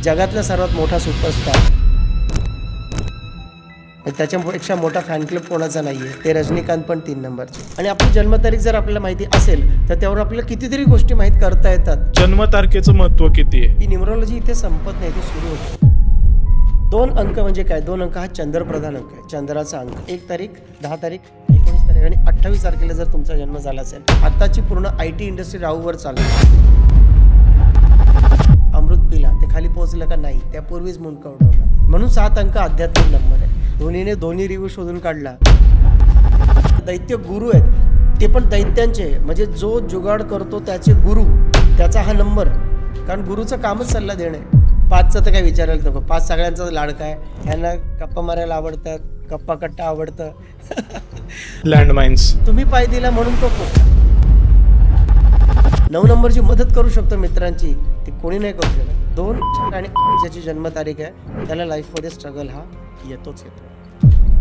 जगातला सर्वात मोठा सुपरस्टार, त्याच्यापेक्षा मोठा फॅन क्लब कोणाचा नाही आहे, ते रजनीकांत पण 3 नंबरचे. आणि आपली जन्मतारीख जर आपल्याला माहिती असेल तर त्यावर आपल्याला कितीतरी गोष्टी माहीत करता येतात. जन्मतारखेचं महत्त्व किती आहे? ही न्यूमरॉलॉजी इथे संपत नाही, ती सुरू होते. 2 अंक म्हणजे काय? 2 अंक हा चंद्रप्रधान अंक आहे, चंद्राचा अंक. 1 तारीख, 10 तारीख, 19 तारीख आणि 28 तारखेला जर तुमचा जन्म झाला असेल, आताची पूर्ण IT इंडस्ट्री राहूवर चालू आहे. अमृत पिला ते खाली पोहोचलं का नाही, त्यापूर्वीच मुंडका उडवला. म्हणून 7 अंक आध्यात्मिक नंबर आहे. धोनीने दोन्ही रिव्ह्यू शोधून काढला. दैत्य गुरु आहेत, ते पण दैत्यांचे, म्हणजे जो जुगाड करतो त्याचे गुरु, त्याचा हा नंबर. कारण गुरुचं कामच सल्ला देणे. 5चं तर काय विचारायला नको, 5 सगळ्यांचा लाडका आहे. ह्यांना गप्पा मारायला आवडतात, गप्पा कट्टा आवडतं. लँडमाइन्स तुम्ही पाय दिला म्हणून तो 9 नंबरची मदत करू शकतो मित्रांची, ती कोणी नाही करू शकत. 2, 4 आणि 8 ज्याची जन्मतारीख आहे त्याला लाईफमध्ये स्ट्रगल हा येतोच येतो.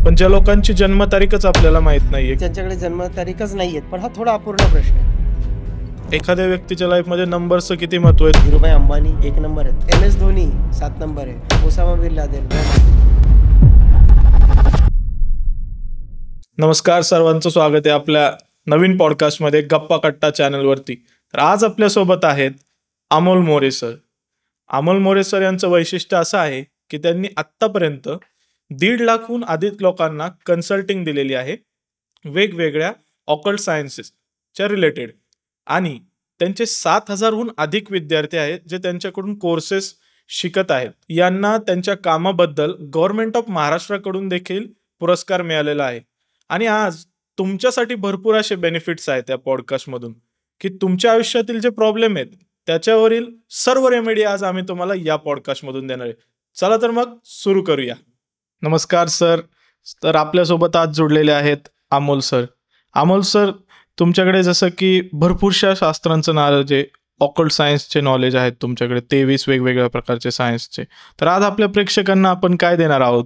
पण ज्या लोकांची जन्मतारीखच आपल्याला माहित नाहीये, ज्यांच्याकडे जन्मतारीखच नाही आहेत, पण हा थोडा अपूर्ण प्रश्न आहे. एखाद्या व्यक्तीच्या लाईफमध्ये नंबरचं किती महत्त्व आहे? धीरूभाई अंबानी 1 नंबर आहेत, MS धोनी 7 नंबर आहे, ओसामा बिन लादेन. नमस्कार, सर्वांचं स्वागत आहे आपल्या नवीन पॉडकास्टमध्ये गप्पा कट्टा चॅनलवरती. तर आज आपल्यासोबत आहेत अमोल मोरे सर. अमोल मोरे सर यांचं वैशिष्ट्य असं आहे की त्यांनी आत्तापर्यंत 1.5 लाखहून अधिक लोकांना कन्सल्टिंग दिलेली आहे वेगवेगळ्या ऑकल्ट सायन्सेसच्या रिलेटेड, आणि त्यांचे 7,000हून अधिक विद्यार्थी आहेत जे त्यांच्याकडून कोर्सेस शिकत आहेत. यांना त्यांच्या कामाबद्दल गव्हर्नमेंट ऑफ महाराष्ट्राकडून देखील पुरस्कार मिळालेला आहे. आणि आज तुमच्यासाठी भरपूर असे बेनिफिट्स आहेत या पॉडकास्टमधून की तुमच्या आयुष्यातील जे प्रॉब्लेम आहेत त्याच्यावरील सर्व रेमेडी आज आम्ही तुम्हाला या पॉडकास्टमधून देणार आहे. चला तर मग सुरू करूया. नमस्कार सर. तर आपल्यासोबत आज जोडलेले आहेत अमोल सर. अमोल सर, तुमच्याकडे जसं की भरपूरशा शास्त्रांचं नॉलेज आहे, ऑकल्ट सायन्सचे नॉलेज आहेत तुमच्याकडे, 23 वेगवेगळ्या प्रकारचे सायन्सचे. तर आज आपल्या प्रेक्षकांना आपण काय देणार आहोत,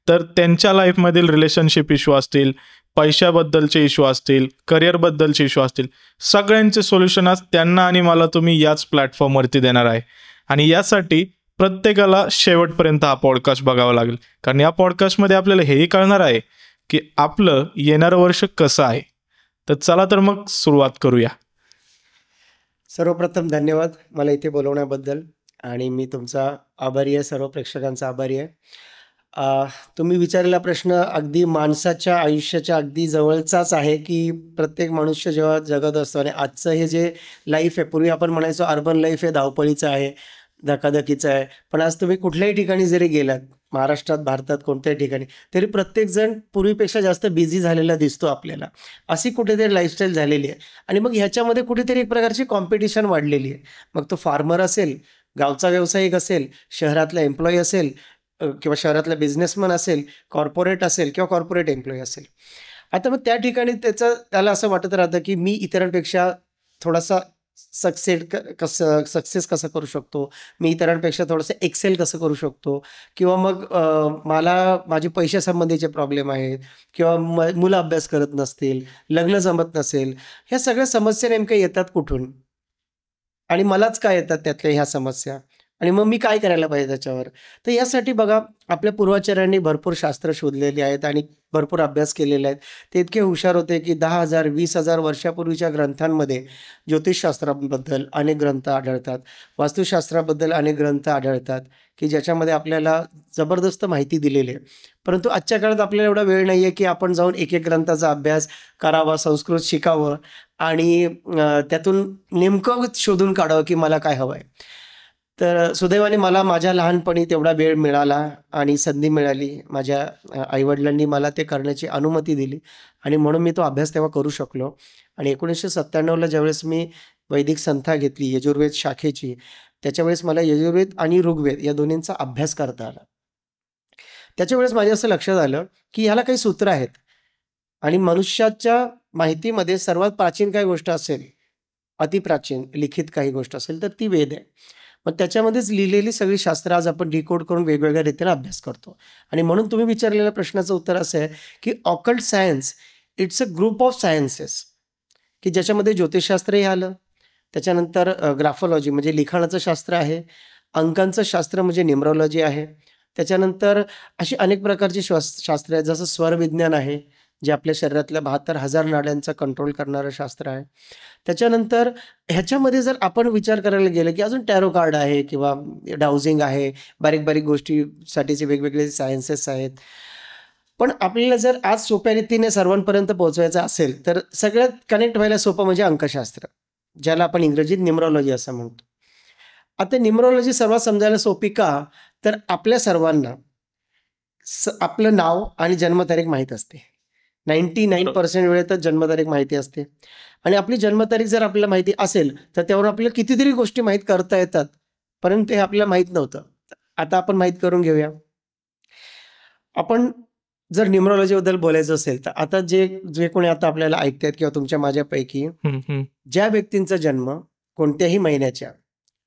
तर त्यांच्या लाईफमधील रिलेशनशिप इश्यू असतील, पैशाबद्दलचे इश्यू असतील, करिअरबद्दलचे इश्यू असतील, सगळ्यांचे सोल्युशन आज त्यांना आणि मला तुम्ही याच प्लॅटफॉर्मवरती देणार आहे. आणि यासाठी प्रत्येकाला शेवटपर्यंत हा पॉडकास्ट बघावा लागेल, कारण या पॉडकास्टमध्ये आपल्याला हेही कळणार आहे की आपलं येणारं वर्ष कसं आहे. तर चला तर मग सुरुवात करूया. सर्वप्रथम धन्यवाद मला इथे बोलवण्याबद्दल, आणि मी तुमचा आभारी आहे, सर्व प्रेक्षकांचा आभारी आहे. तुम्ही विचारलेला प्रश्न अगदी माणसाच्या आयुष्याच्या अगदी जवळचाच आहे की प्रत्येक मनुष्य जेव्हा जगत असतो, आणि आजचं हे जे लाईफ आहे, पूर्वी आपण म्हणायचो अर्बन लाईफ हे धावपळीचं आहे, धकाधकीचं आहे, पण आज तुम्ही कुठल्याही ठिकाणी जरी गेलात, महाराष्ट्रात, भारतात कोणत्याही ठिकाणी, तरी प्रत्येकजण पूर्वीपेक्षा जास्त बिझी झालेला दिसतो आपल्याला. अशी कुठेतरी लाईफस्टाईल झालेली आहे. आणि मग ह्याच्यामध्ये कुठेतरी एक प्रकारची कॉम्पिटिशन वाढलेली आहे. मग तो फार्मर असेल, गावचा व्यावसायिक असेल, शहरातला एम्प्लॉई असेल, किंवा शहरातला बिझनेसमॅन असेल, कॉर्पोरेट असेल किंवा कॉर्पोरेट एम्प्लॉई असेल. आता मग त्या ठिकाणी त्याला असं वाटत राहतं की मी इतरांपेक्षा थोडासा सक्सेस कसं करू शकतो, मी इतरांपेक्षा थोडंसं एक्सेल कसं करू शकतो, किंवा मग मला माझे पैशासंबंधीचे प्रॉब्लेम आहेत, किंवा मुलं अभ्यास करत नसतील, लग्न जमत नसेल, ह्या सगळ्या समस्या नेमक्या येतात कुठून, आणि मलाच काय येतात त्यातल्या ह्या समस्या, आणि मग मी काय करायला पाहिजे त्याच्यावर. तर यासाठी बघा, आपल्या पूर्वाचार्यांनी भरपूर शास्त्र शोधलेली आहेत आणि भरपूर अभ्यास केलेले आहेत. ते इतके हुशार होते की 10,000 20,000 वर्षापूर्वीच्या ग्रंथांमध्ये ज्योतिषशास्त्राबद्दल अनेक ग्रंथ आढळतात, वास्तुशास्त्राबद्दल अनेक ग्रंथ आढळतात की ज्याच्यामध्ये आपल्याला जबरदस्त माहिती दिलेली आहे. परंतु आजच्या काळात आपल्याला एवढा वेळ नाही आहे की आपण जाऊन एक एक ग्रंथाचा अभ्यास करावा, संस्कृत शिकावं आणि त्यातून नेमकं शोधून काढावं की मला काय हवं आहे. तर सुदैवाने मला माझ्या लहानपणी तेवढा वेळ मिळाला आणि संधी मिळाली. माझ्या आईवडिलांनी मला ते करण्याची अनुमती दिली, आणि म्हणून मी तो अभ्यास तेव्हा करू शकलो. आणि 1997ला ज्यावेळेस मी वैदिक संथा घेतली यजुर्वेद शाखेची, त्याच्यावेळेस मला यजुर्वेद आणि ऋग्वेद या दोन्हींचा अभ्यास करता आला. त्याच्यावेळेस माझ्या असं लक्षात आलं की ह्याला काही सूत्र आहेत, आणि मनुष्याच्या माहितीमध्ये सर्वात प्राचीन काही गोष्ट असेल, अतिप्राचीन लिखित काही गोष्ट असेल, तर ती वेद आहे. मग त्याच्यामध्येच लिहिलेली सगळी शास्त्र आज आपण डिकोड करून वेगवेगळ्या रीतीने अभ्यास करतो. आणि म्हणून तुम्ही विचारलेल्या प्रश्नाचं उत्तर असं आहे की occult science it's a group of sciences, की ज्याच्यामध्ये ज्योतिषशास्त्रही आलं, त्याच्यानंतर ग्राफोलॉजी म्हणजे लिखाणाचं शास्त्र आहे, अंकांचं शास्त्र म्हणजे न्यूमरॉलॉजी आहे. त्याच्यानंतर अशी अनेक प्रकारची शास्त्र आहेत, जसं स्वरविज्ञान आहे, जे आपल्या शरीरातल्या 72,000 नाड्यांचा कंट्रोल करणारं शास्त्र आहे. त्याच्यानंतर ह्याच्यामध्ये जर आपण विचार करायला गेलं, की अजून टॅरो कार्ड आहे किंवा डाउजिंग आहे, बारीक-बारीक गोष्टीसाठीचे वेगवेगळे सायन्सेस आहेत. पण आपल्याला जर आज सोप्या रीतीने सर्वांपर्यंत पोहोचवायचं असेल, तर सगळ्यात कनेक्ट व्हायला सोपं म्हणजे अंकशास्त्र, ज्याला आपण इंग्रजीत न्यूमरॉलॉजी असं म्हणतो. आता न्यूमरॉलॉजी सर्वात समजायला सोपी का? तर आपल्या सर्वांना आपलं नाव आणि जन्मतारीख माहीत असते. 99% वेळेतच जन्मतारीख माहिती असते आणि आपली जन्मतारीख जर आपल्याला माहिती असेल, तर त्यावरून आपल्याला कितीतरी गोष्टी माहीत करता येतात, परंतु हे आपल्याला माहीत नव्हतं. आता आपण माहीत करून घेऊया. आपण जर न्यूमरॉलॉजीबद्दल बोलायचं असेल, तर आता जे जे कोणी आता आपल्याला ऐकतायत किंवा तुमच्या माझ्यापैकी ज्या व्यक्तींचा जन्म कोणत्याही महिन्याच्या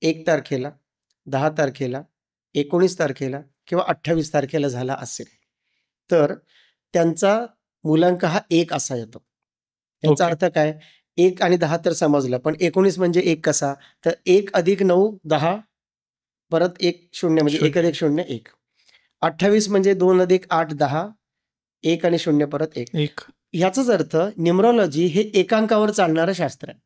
1 तारखेला, 10 तारखेला, 19 तारखेला किंवा 28 तारखेला झाला असेल, तर त्यांचा मूलांक हा 1 असा येतो. याचा ओके. अर्थ काय? 1 आणि 10 तर समजलं, पण 19 म्हणजे 1 कसा? तर 1 अधिक 9 10 परत 1 0 म्हणजे 1 अधिक 0 1. 28 म्हणजे 2 अधिक 8 10 1 आणि 0 परत 1. एक ह्याचाच अर्थ न्यूमरॉलॉजी हे एकांकावर चालणारं शास्त्र आहे.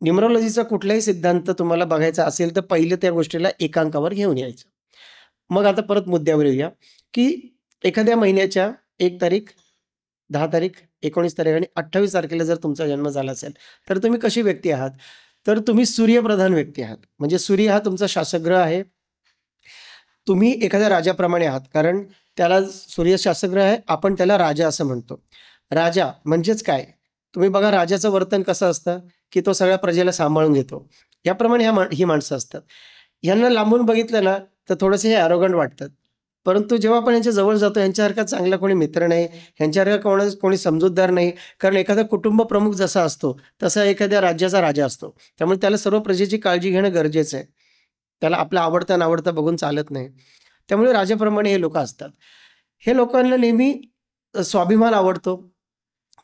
न्यूमरॉलॉजीचा कुठलाही सिद्धांत तुम्हाला बघायचा असेल, तर पहिले त्या गोष्टीला एकांकावर घेऊन यायचं. मग आता परत मुद्द्यावर येऊया, की एखाद्या महिन्याच्या 1 तारीख, 10 तारीख, 19 तारीख आणि 28 तारखेला जर तुमचा जन्म झाला असेल, तर तुम्ही कशी व्यक्ती आहात? तर तुम्ही सूर्यप्रधान व्यक्ती आहात. म्हणजे सूर्य हा तुमचा शासकग्रह आहे. तुम्ही एखाद्या राजाप्रमाणे आहात, कारण त्याला सूर्य शासकग्रह आहे, आपण त्याला राजा असं म्हणतो. राजा म्हणजेच काय? तुम्ही बघा राजाचं वर्तन कसं असतं, की तो सगळ्या प्रजेला सांभाळून घेतो. याप्रमाणे ही माणसं असतात. ह्यांना लांबून बघितलं ना, तर थोडेसे हे ॲरोगंट वाटतात. परंतु जेव्हा आपण यांच्या जवळ जातो, ह्यांच्यासारखा चांगला कोणी मित्र नाही, ह्यांच्यासारखा कोणी समजूतदार नाही. कारण एखादा कुटुंब प्रमुख जसा असतो, तसा एखाद्या राज्याचा राजा असतो. त्यामुळे त्याला सर्व प्रजेची काळजी घेणं गरजेचं आहे. त्याला आपलं आवडतं अनावडतं बघून चालत नाही. त्यामुळे राजाप्रमाणे हे लोकं असतात. हे लोकांना नेहमी स्वाभिमान आवडतो.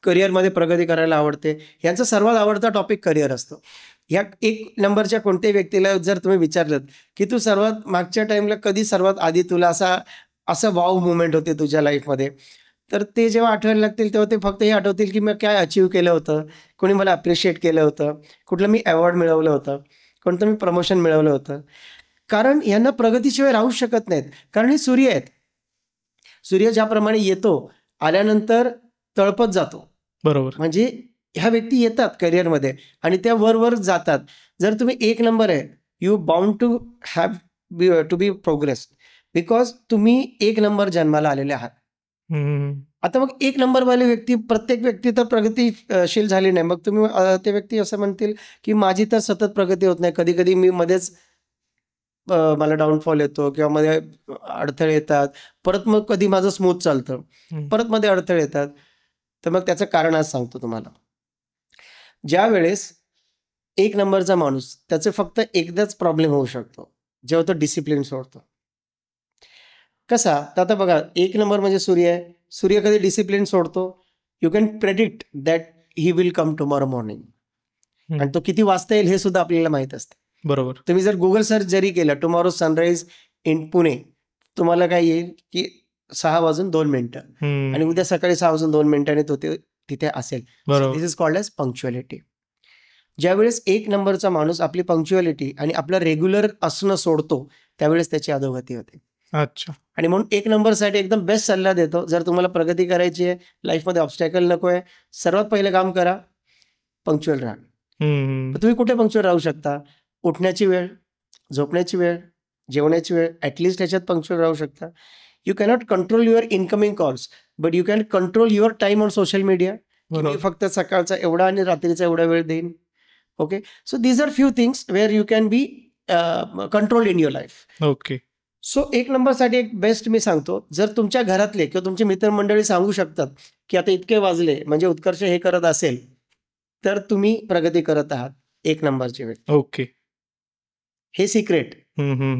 करिअरमध्ये प्रगती करायला आवडते. यांचा सर्वात आवडता टॉपिक करिअर असतो. ह्या 1 नंबरच्या कोणत्याही व्यक्तीला जर तुम्ही विचारलंत, की तू सर्वात मागच्या टाईमला कधी सर्वात आधी तुला असं वॉव मोमेंट होते तुझ्या लाईफमध्ये, तर ते जेव्हा आठवायला लागतील तेव्हा ते फक्त हे आठवतील, की मी काय अचीव्ह केलं होतं, कोणी मला अप्रिशिएट केलं होतं, कुठलं मी अवॉर्ड मिळवलं होतं, कोणतं मी प्रमोशन मिळवलं होतं. कारण यांना प्रगतीशिवाय राहूच शकत नाहीत. कारण हे सूर्य आहेत. सूर्य ज्याप्रमाणे येतो, आल्यानंतर तळपत जातो. बरोबर. म्हणजे ह्या व्यक्ती येतात करिअरमध्ये आणि त्या वर जातात. जर तुम्ही 1 नंबर आहे, you bound to to be progress because तुम्ही 1 नंबर जन्माला आलेले आहात. आता मग 1 नंबरवाले व्यक्ती, प्रत्येक व्यक्ती तर प्रगतीशील झाली नाही. मग तुम्ही ते व्यक्ती असं म्हणतील, की माझी तर सतत प्रगती होत नाही. कधी-कधी मी मध्येच मला डाउनफॉल येतो किंवा मध्ये अडथळे येतात. परत मग कधी माझं स्मूथ चालतं. परत मध्ये अडथळे येतात. तर मग त्याचं कारण आज सांगतो तुम्हाला. ज्यावेळेस 1 नंबरचा माणूस त्याचे फक्त एकदाच प्रॉब्लेम होऊ शकतो, जेव्हा तो डिसिप्लिन सोडतो. कसा? तर आता बघा 1 नंबर म्हणजे सूर्य आहे. सूर्य कधी डिसिप्लिन सोडतो, you can predict that he will come tomorrow morning आणि तो किती वाजता येईल हे सुद्धा आपल्याला माहीत असते. बरोबर. तुम्ही जर गुगल सर्च जरी केलं टुमॉरो सनराईज इन पुणे, तुम्हाला काय येईल, की 6:02 आणि उद्या सकाळी 6:02 तो तिथे असेल. दिस इज कॉल्ड ॲज पंक्च्युअलिटी. ज्यावेळेस 1 नंबरचा माणूस आपली पंक्च्युअलिटी आणि आपलं रेग्युलर असणं सोडतो, त्यावेळेस त्याची अधोगती होते. अच्छा. आणि म्हणून 1 नंबरसाठी एकदम बेस्ट सल्ला देतो. जर तुम्हाला प्रगती करायची आहे, लाईफमध्ये ऑब्स्टॅकल नको आहे, सर्वात पहिलं काम करा, पंक्च्युअल राहा. तुम्ही कुठे पंक्च्युअल राहू शकता? उठण्याची वेळ, झोपण्याची वेळ, जेवण्याची वेळ, ॲटलिस्ट ह्याच्यात पंक्च्युअल राहू शकता. You cannot control your incoming calls, but you can control your time on social media. मी फक्त सकाळचा एवढा आणि रात्रीचा एवढा वेळ देईन. Okay, so these are few things where you can be control in your life. Okay. So 1 नंबरसाठी एक बेस्ट मी सांगतो, जर तुमच्या घरातले किंवा तुमचे मित्रमंडळी सांगू शकतात, की आता इतके वाजले म्हणजे उत्कर्ष हे करत असेल, तर तुम्ही प्रगती करत आहात. 1 नंबरची व्यक्ती. ओके. हे सिक्रेट,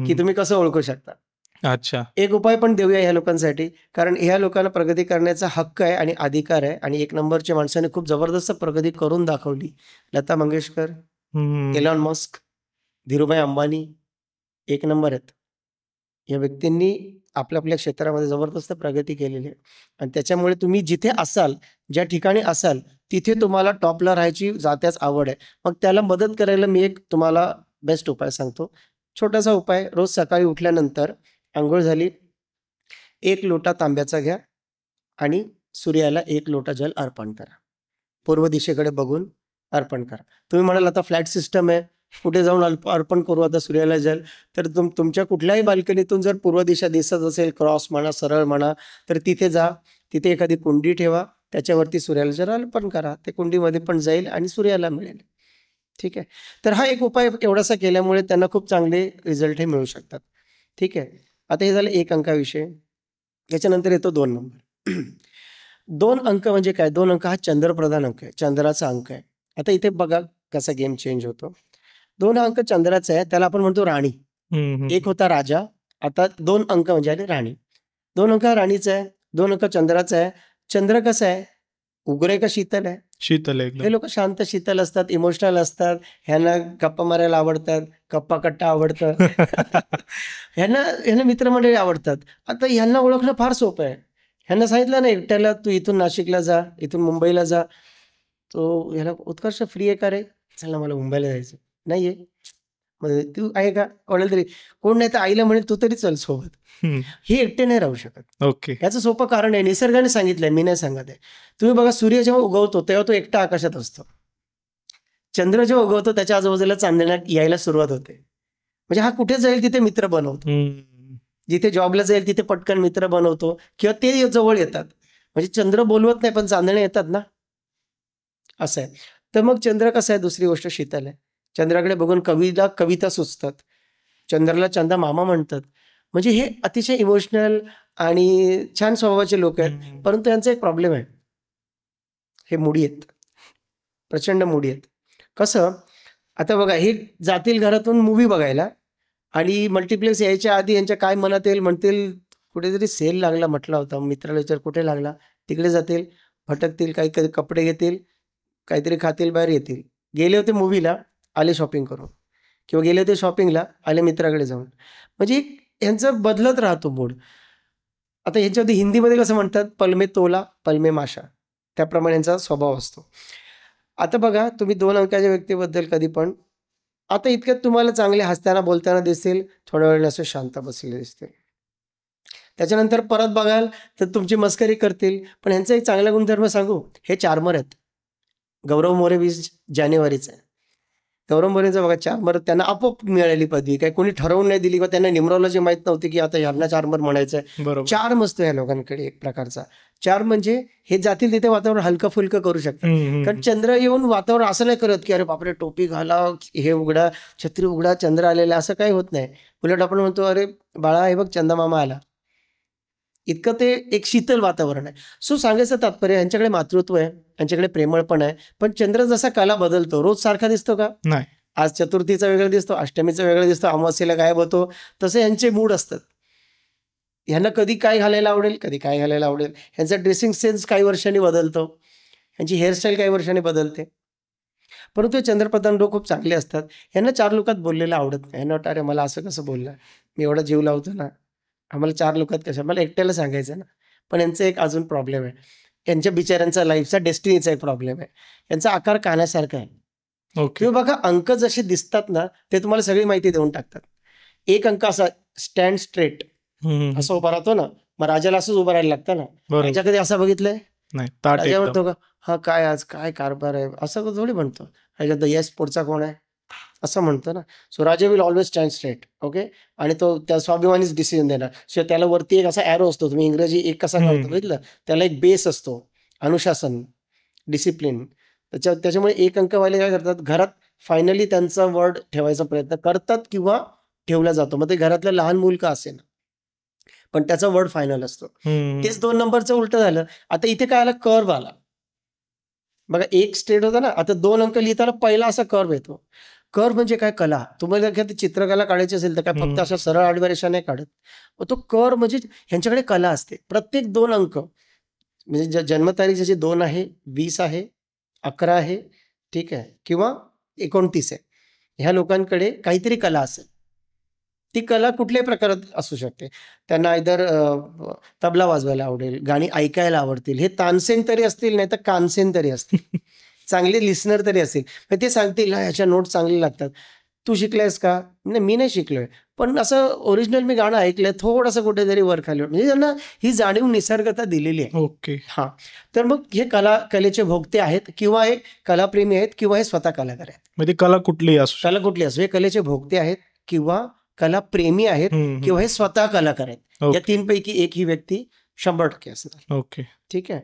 की तुम्ही कसं ओळखू शकता. अच्छा. एक उपाय पण देऊया ह्या लोकांसाठी, कारण ह्या लोकांना प्रगती करण्याचा हक्क आहे आणि अधिकार आहे आणि 1 नंबरच्या माणसाने खूप जबरदस्त प्रगती करून दाखवली. Lata Mangeshkar, Elon Musk, Dhirubhai Ambani, 1 number आहेत. या व्यक्तींनी आपल्या आपल्या क्षेत्रामध्ये जबरदस्त प्रगती केलेली आहे आणि त्याच्यामुळे तुम्ही जिथे असाल, ज्या ठिकाणी असाल, तिथे तुम्हाला टॉपला राहायची जात्याच आवड आहे. मग त्याला मदत करायला मी एक तुम्हाला बेस्ट उपाय सांगतो. छोटासा उपाय, रोज सकाळी उठल्यानंतर अंघोळ झाली, 1 लोटा तांब्याचा घ्या आणि सूर्याला 1 लोटा जल अर्पण करा. पूर्व दिशेकडे बघून अर्पण करा. तुम्ही म्हणाल आता फ्लॅट सिस्टम आहे, कुठे जाऊन अर्पण करू आता सूर्याला जल? तर तुमच्या कुठल्याही बाल्कनीतून जर पूर्व दिशा दिसत असेल, क्रॉस म्हणा, सरळ म्हणा, तर तिथे जा. तिथे एखादी कुंडी ठेवा, त्याच्यावरती सूर्याला जल अर्पण करा. ते कुंडीमध्ये पण जाईल आणि सूर्याला मिळेल. ठीक आहे. तर हा एक उपाय एवढासा केल्यामुळे त्यांना खूप चांगले रिझल्टही मिळू शकतात. ठीक आहे. आता हे झालं 1 अंकाविषयी. याच्यानंतर येतो 2 नंबर. 2 अंक म्हणजे काय? 2 अंक हा चंद्रप्रधान अंक आहे, चंद्राचा अंक आहे. आता इथे बघा कसा गेम चेंज होतो. 2 अंक चंद्राचा आहे, त्याला आपण म्हणतो राणी. हम्म, 1 होता राजा, आता 2 अंक म्हणजे आले राणी. 2 अंक हा राणीचा आहे, 2 अंक चंद्राचा आहे. चंद्र कसा आहे? उग्र आहे का शीतल आहे? शीतल हे एकदम. लोक शांत शीतल असतात, इमोशनल असतात. ह्यांना गप्पा मारायला आवडतात, गप्पा-कट्टा आवडतं. ह्यांना ह्यांना मित्रमंडळी आवडतात. आता ह्यांना ओळखणं फार सोपं आहे. ह्यांना सांगितलं ना एकट्याला, "तू इथून नाशिकला जा, इथून मुंबईला जा." तो ह्याला, "उत्कर्ष फ्री आहे का रे?" "चल ना, मला मुंबईला जायचं." "नाही आहे." "मग तू आहे का?" कोणाला तरी. कोण नाही तर आईला म्हणेल, "तू तरी चल सोबत." हम्म, हे एकटे नाही राहू शकत. ओके. याचं सोपं कारण आहे, निसर्गाने सांगितलंय, मी नाही सांगत आहे. तुम्ही बघा, सूर्य जेव्हा उगवतो तेव्हा तो एकटा आकाशात असतो. चंद्र जेव्हा उगवतो त्याच्या आजूबाजूला चांदण्या यायला सुरुवात होते. म्हणजे हा कुठे जाईल तिथे मित्र बनवतो. हम्म, जिथे जॉबला जाईल तिथे पटकन मित्र बनवतो किंवा ते जवळ येतात. म्हणजे चंद्र बोलवत नाही पण चांदण्या येतात ना, असं आहे. तर मग चंद्र कसा आहे? दुसरी गोष्ट शीतल आहे. चंद्राकडे बघून कवीला कविता सुचतात. चंद्राला चंदा मामा म्हणतात. म्हणजे हे अतिशय इमोशनल आणि छान स्वभावाचे लोक आहेत. हम्म, परंतु यांचा एक प्रॉब्लेम आहे. हे मुडी आहेत. प्रचंड मुडी आहेत. कसं? आता बघा, हे जातील घरातून मूव्ही बघायला आणि मल्टिप्लेक्स यायच्या आधी यांच्या काय मनात येईल, म्हणतील कुठेतरी सेल लागला म्हटला होता. मित्राला विचार, कुठे लागला? तिकडे जातील, भटकतील, काही काही कपडे घेतील, काहीतरी खातील, बाहेर येतील. गेले होते मूव्हीला, आले शॉपिंग करून, किंवा गेले होते शॉपिंगला, आले मित्राकडे जाऊन. म्हणजे यांचं बदलत राहतो मूड. आता ह्याच्यामध्ये हिंदीमध्ये कसं म्हणतात, पल में तोला, पल में माशा. त्याप्रमाणे यांचा स्वभाव असतो. आता बघा, तुम्ही 2 अंकाच्या व्यक्तीबद्दल कधी पण, आता इतक्यात तुम्हाला चांगले हसताना बोलताना दिसतील, थोड्या वेळाने असं शांत बसलेले दिसतील. त्याच्यानंतर परत बघाल तर तुमची मस्करी करतील. पण ह्यांचा एक चांगला गुणधर्म सांगू, हे चार्मर आहेत. गौरव मोरे 20 जानेवारीचा आहे. गौरव मोरेंचा बघा चार्मर, त्यांना आपोआप मिळालेली पदवी. काही कोणी ठरवून नाही दिली, किंवा त्यांना न्यूमरॉलॉजी माहीत नव्हती की आता ह्यांना चार्मर म्हणायचं आहे. बरोबर. चार्म असतो या लोकांकडे एक प्रकारचा. चार्म म्हणजे हे जातील तिथे वातावरण हलकं फुलकं करू शकतात. हम्म, कारण चंद्र येऊन वातावरण असं नाही करत की अरे बापरे टोपी घाला, हे उघडा, छत्री उघडा, चंद्र आलेला, असं काही होत नाही. उलट आपण म्हणतो, अरे बाळा हे बघ चंदमामा आला. इतकं ते एक शीतल वातावरण आहे. सो सांगायचं तात्पर्य, यांच्याकडे मातृत्व आहे, यांच्याकडे प्रेमळपण आहे. पण चंद्र जसा काला बदलतो, रोज सारखा दिसतो का? नाही. आज चतुर्थीचा वेगळा दिसतो, अष्टमीचा वेगळा दिसतो, अमावास्येला गायब होतो. तसे यांचे मूड असतात. ह्यांना कधी काय घालायला आवडेल, कधी काय घालायला आवडेल. ह्यांचा ड्रेसिंग सेन्स काही वर्षांनी बदलतो, ह्यांची हेअरस्टाईल काही वर्षांनी बदलते. परंतु हे चंद्रप्रधान लोक खूप चांगले असतात. ह्यांना 4 लोकात बोललेलं आवडत नाही. ह्यांना वाटतं, अरे मला असं कसं बोलला, मी एवढा जीव लावतो ना, आम्हाला 4 लोकात कशा, मला एकट्याला सांगायचं ना. पण यांचा एक अजून प्रॉब्लेम आहे. यांच्या बिचाऱ्यांचा लाईफचा डेस्टिनीचा एक प्रॉब्लेम आहे. यांचा आकार कानासारखा आहे. ओके. तुम्ही बघा, अंक जसे दिसतात ना, ते तुम्हाला सगळी माहिती देऊन टाकतात. 1 अंक असा स्टँड स्ट्रेट हम्म, असं उभा राहतो ना, मग राजाला असंच उभं राहायला लागतं ना. बरोबर. राजा कधी असा बघितलंय? नाही, ताट राजा एकदम. म्हणतो का, हा काय आज काय कारभार आहे, असं थोडी म्हणतो. राजा, येस पुढचा कोण आहे, असं म्हणतो ना. So Raja will always stand straight. Okay. आणि तो त्या स्वाभिमानीच डिसिजन देणार. सो त्याला वरती एक असा ॲरो असतो, तुम्ही इंग्रजी एक कसा करतो बघितलं, त्याला एक बेस असतो, अनुशासन, डिसिप्लिन. त्याच्यामुळे 1 अंकवाले काय करतात, घरात फायनली त्यांचा वर्ड ठेवायचा प्रयत्न करतात किंवा ठेवला जातो. मग ते घरातलं लहान मूल का असेना, पण त्याचा वर्ड फायनल असतो. हम्म, तेच 2 नंबरचं उलटं झालं. आता इथे काय आला, कर्व आला. बघा, 1 स्ट्रेट होता ना, आता 2 अंक लिहिताना पहिला असा कर्व येतो. कर्व म्हणजे काय, कला. तुम्हाला एखादी चित्रकला काढायची असेल तर काय फक्त अशा सरळ आडव्या रेषा नाही काढत. मग तो कर्व म्हणजे ह्यांच्याकडे कला असते. प्रत्येक 2 अंक म्हणजे जन्मतारीख ज्याची 2 आहे, 20 आहे, 11 आहे, ठीक आहे, किंवा 29 आहे, ह्या लोकांकडे काहीतरी कला असेल. ती कला कुठल्याही प्रकारात असू शकते. त्यांना आयदर तबला वाजवायला आवडेल, गाणी ऐकायला आवडतील. हे तानसेन तरी असतील, नाहीतर कानसेन तरी असतील. चांगले लिसनर तरी असतील. मग ते सांगतील, "हां, ह्याच्या नोट्स चांगले लागतात." "तू शिकलायस का?" "नाही, मी नाही शिकलोय. पण असं ओरिजिनल मी गाणं ऐकलंय, थोडंसं कुठेतरी वर-खाली." म्हणजे त्यांना ही जाणीव निसर्गतः दिलेली आहे. ओके. हां. तर मग हे कलेचे भोगते आहेत किंवा हे कलाप्रेमी आहेत किंवा हे स्वतः कलाकार आहेत. मग ती कला कुठलीही असू शकते. कला कुठली असो, हे कलेचे भोगते आहेत किंवा कलाप्रेमी आहेत किंवा हे स्वतः कलाकार आहेत. या ओके. 3 पैकी एक ही व्यक्ती 100% असणार. ओके. ठीक आहे.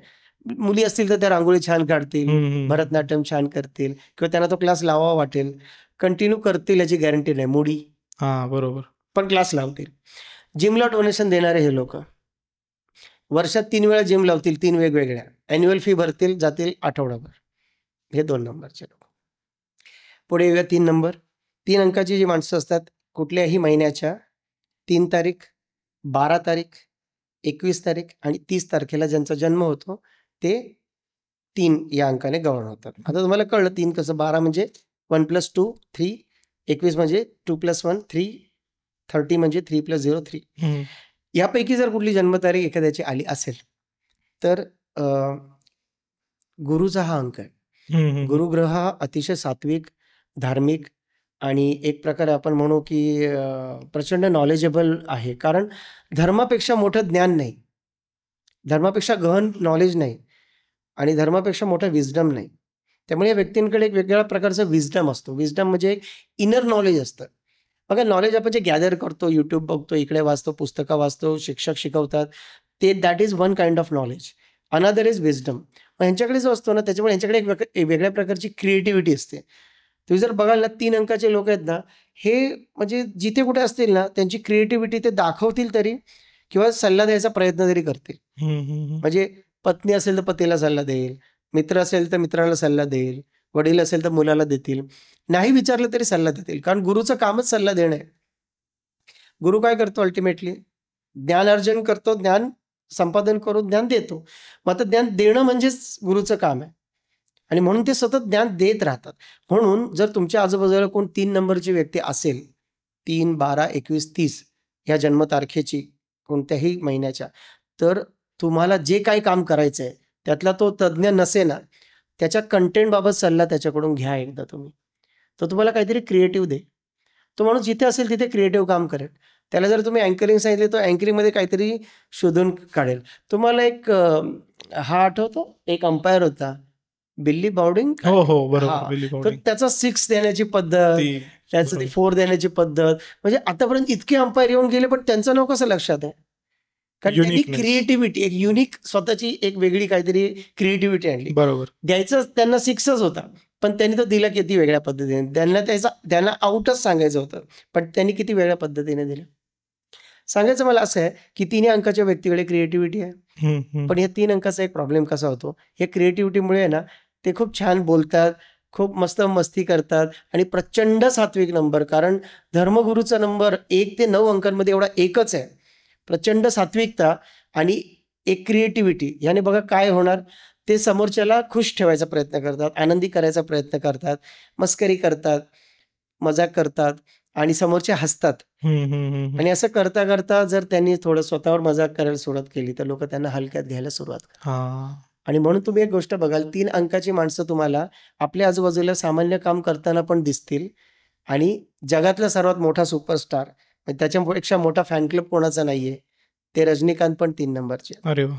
मुली असतील तर त्या रांगोळी छान काढतील, हम्म. भरतनाट्यम छान करतील किंवा त्यांना तो क्लास लावावा वाटेल. कंटिन्यू करतील याची गॅरंटी नाही. मुडी हा, बरोबर. पण क्लास लावतील. जिमला डोनेशन देणारे हे लोक वर्षात 3 वेळा जिम लावतील, 3 वेगवेगळ्या. ॲन्युअल फी भरतील, जातील आठवडाभर. हे 2 नंबरचे लोक. पुढे येऊया 3 नंबर. 3 अंकाची जी माणसं असतात, कुठल्याही महिन्याच्या 3 तारीख, 12 तारीख, 21 तारीख आणि 30 तारखेला ज्यांचा जन्म होतो, ते 3 या अंकाने गवर्न होतात. आता तुम्हाला कळलं 3 कसं. 12 म्हणजे 1 + 2 3, 21 म्हणजे 2 + 1 3, 30 म्हणजे 3 + 0 3. यापैकी जर कुठली जन्मतारीख एखाद्याची आली असेल, तर गुरुचा हा अंक आहे. गुरुग्रह हा अतिशय सात्विक, धार्मिक आणि एक प्रकारे आपण म्हणू की प्रचंड नॉलेजेबल आहे. कारण धर्मापेक्षा मोठं ज्ञान नाही, धर्मापेक्षा गहन नॉलेज नाही आणि धर्मापेक्षा मोठं विजडम नाही. त्यामुळे या व्यक्तींकडे एक वेगळ्या प्रकारचं विजडम असतो. विजडम म्हणजे एक इनर नॉलेज असतं. बघा, नॉलेज आपण जे गॅदर करतो, यूट्यूब बघतो, इकडे वाचतो, पुस्तकं वाचतो, शिक्षक शिकवतात, ते that is one kind of knowledge. Another is wisdom. मग ह्यांच्याकडे जो असतो ना, त्याच्यामुळे ह्यांच्याकडे एक वेगळ्या प्रकारची क्रिएटिव्हिटी असते. तुम्ही जर बघाल ना, 3 अंकाचे लोक आहेत ना, हे म्हणजे जिथे कुठे असतील ना, त्यांची क्रिएटिव्हिटी ते दाखवतील तरी किंवा सल्ला द्यायचा प्रयत्न तरी करतील. म्हणजे पत्नी असेल तर पतीला सल्ला देईल, मित्र असेल तर मित्राला सल्ला देईल, वडील असेल तर मुलाला देतील. नाही विचारलं तरी सल्ला देतील. कारण गुरुचं कामच सल्ला देणं आहे. गुरु काय करतो अल्टिमेटली? ज्ञान अर्जन करतो, ज्ञान संपादन करून ज्ञान देतो. मग आता ज्ञान देणं म्हणजेच गुरुचं काम आहे आणि म्हणून ते सतत ज्ञान देत राहतात. म्हणून जर तुमच्या आजूबाजूला कोण 3 नंबरची व्यक्ती असेल, 3, 12, 21, 30 ह्या जन्मतारखेची कोणत्याही महिन्याच्या, तर तुम्हाला जे काही काम करायचं आहे त्यातला तो तज्ज्ञ नसेना, त्याच्या कंटेंटबाबत सल्ला त्याच्याकडून घ्या एकदा तुम्ही. तो तुम्हाला काहीतरी क्रिएटिव्ह दे. तो माणूस जिथे असेल तिथे क्रिएटिव्ह काम करेल. त्याला जर तुम्ही अँकरिंग सांगितले, तो अँकरिंगमध्ये काहीतरी शोधून काढेल. तुम्हाला एक हा आठवतो, एक अंपायर होता, बिल्ली बाउडिंग. हो, बरोबर. हां, बिली तर बाउडिंग. त्याचा 6 देण्याची पद्धत, त्याचं ती 4 देण्याची पद्धत, म्हणजे आतापर्यंत इतके अंपायर येऊन गेले, पण त्यांचं नाव कसं लक्षात आहे? कारण त्यांनी Uniqueness. क्रिएटिव्हिटी, एक युनिक स्वतःची एक वेगळी काहीतरी क्रिएटिव्हिटी आणली. बरोबर. द्यायचं त्यांना 6च होता, पण त्यांनी तो दिला किती वेगळ्या पद्धतीने. त्यांना आउटच सांगायचं होतं, पण त्यांनी किती वेगळ्या पद्धतीने दिलं. सांगायचं मला असं आहे की 3 अंकाच्या व्यक्तीकडे क्रिएटिव्हिटी आहे, पण या 3 अंकाचा एक प्रॉब्लेम कसा होतो, या क्रिएटिव्हिटीमुळे आहे ना, ते खूप छान बोलतात, खूप मस्त मस्ती करतात आणि प्रचंड सात्विक नंबर. कारण धर्मगुरूचा नंबर 1 ते 9 अंकांमध्ये एवढा एकच आहे. प्रचंड सात्विकता आणि एक क्रिएटिव्हिटी. याने बघा काय होणार, ते समोरच्याला खुश ठेवायचा प्रयत्न करतात, आनंदी करायचा प्रयत्न करतात, मस्करी करतात, मजाक करतात आणि समोरचे हसतात. आणि असं करता करता जर त्यांनी थोडं स्वतःवर मजाक करायला सुरुवात केली, तर लोक त्यांना हलक्यात घ्यायला सुरुवात करतात. आणि म्हणून तुम्ही एक गोष्ट बघाल, 3 अंकाची माणसं तुम्हाला आपल्या आजूबाजूला सामान्य काम करताना पण दिसतील आणि जगातला सर्वात मोठा सुपरस्टार, त्याच्यापेक्षा मोठा फॅन क्लब कोणाचा नाहीये, ते रजनीकांत पण 3 नंबरचे. अरे वा.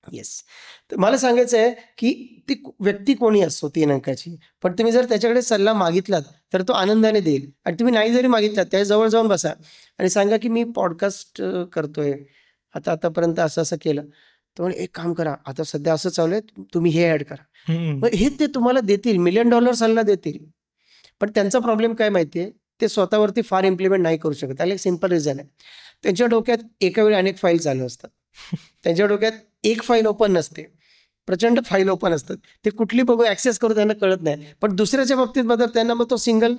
येस. तर मला सांगायचं आहे की ती व्यक्ती कोणी असो 3 अंकाची, पण तुम्ही जर त्याच्याकडे सल्ला मागितलात तर तो आनंदाने देईल. आणि तुम्ही नाही जरी मागितलात, त्याच्याजवळ जाऊन बसा आणि सांगा की मी पॉडकास्ट करतोय, आतापर्यंत असं असं केलं. तो म्हणे, एक काम करा, आता सध्या असं चालू आहे, तुम्ही हे ऍड करा. मग हे ते तुम्हाला देतील, $1 मिलियन सल्ला देतील. पण त्यांचा प्रॉब्लेम काय माहितीये, ते स्वतःवरती फार इम्प्लिमेंट नाही करू शकत. त्याला एक सिंपल रिझन आहे, त्यांच्या डोक्यात एका वेळी अनेक फाईल चालू असतात. त्यांच्या डोक्यात एक फाईल ओपन नसते, प्रचंड फाईल ओपन असतात. ते कुठली बघू ऍक्सेस करू त्यांना कळत नाही. पण दुसऱ्याच्या बाबतीत मात्र त्यांना मग तो सिंगल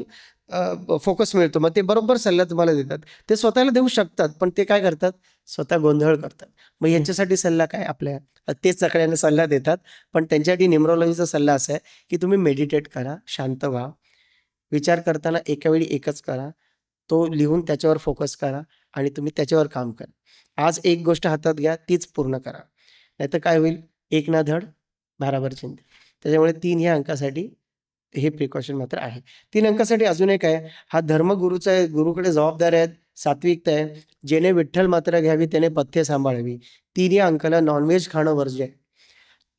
फोकस मिळतो. मग ते बरोबर सल्ला तुम्हाला देतात. ते स्वतःला देऊ शकतात, पण ते काय करतात, स्वतः गोंधळ करतात. मग यांच्यासाठी सल्ला काय, आपल्या तेच सगळ्यांना सल्ला देतात, पण त्यांच्यासाठी न्यूमरोलॉजीचा सल्ला असा आहे की तुम्ही मेडिटेट करा, शांत व्हा, विचार करताना एका वेळी एकच करा. तो लिहून त्याच्यावर फोकस करा आणि तुम्ही त्याच्यावर काम करा. आज एक गोष्ट हातात घ्या, तीच पूर्ण करा. नाहीतर काय होईल, एक ना धड भाराभर चिंध्या. त्याच्यामुळे 3 ह्या अंकासाठी हे प्रिकॉशन मात्र आहे. 3 अंकासाठी अजून एक आहे, हा धर्मगुरूचा आहे, गुरुकडे जबाबदाऱ्या आहेत, सात्विकता आहे. जेणे विठ्ठल मात्रा घ्यावी त्याने पथ्य सांभाळावी. 3 या अंकाला नॉनव्हेज खाणं वर्ज्य आहे.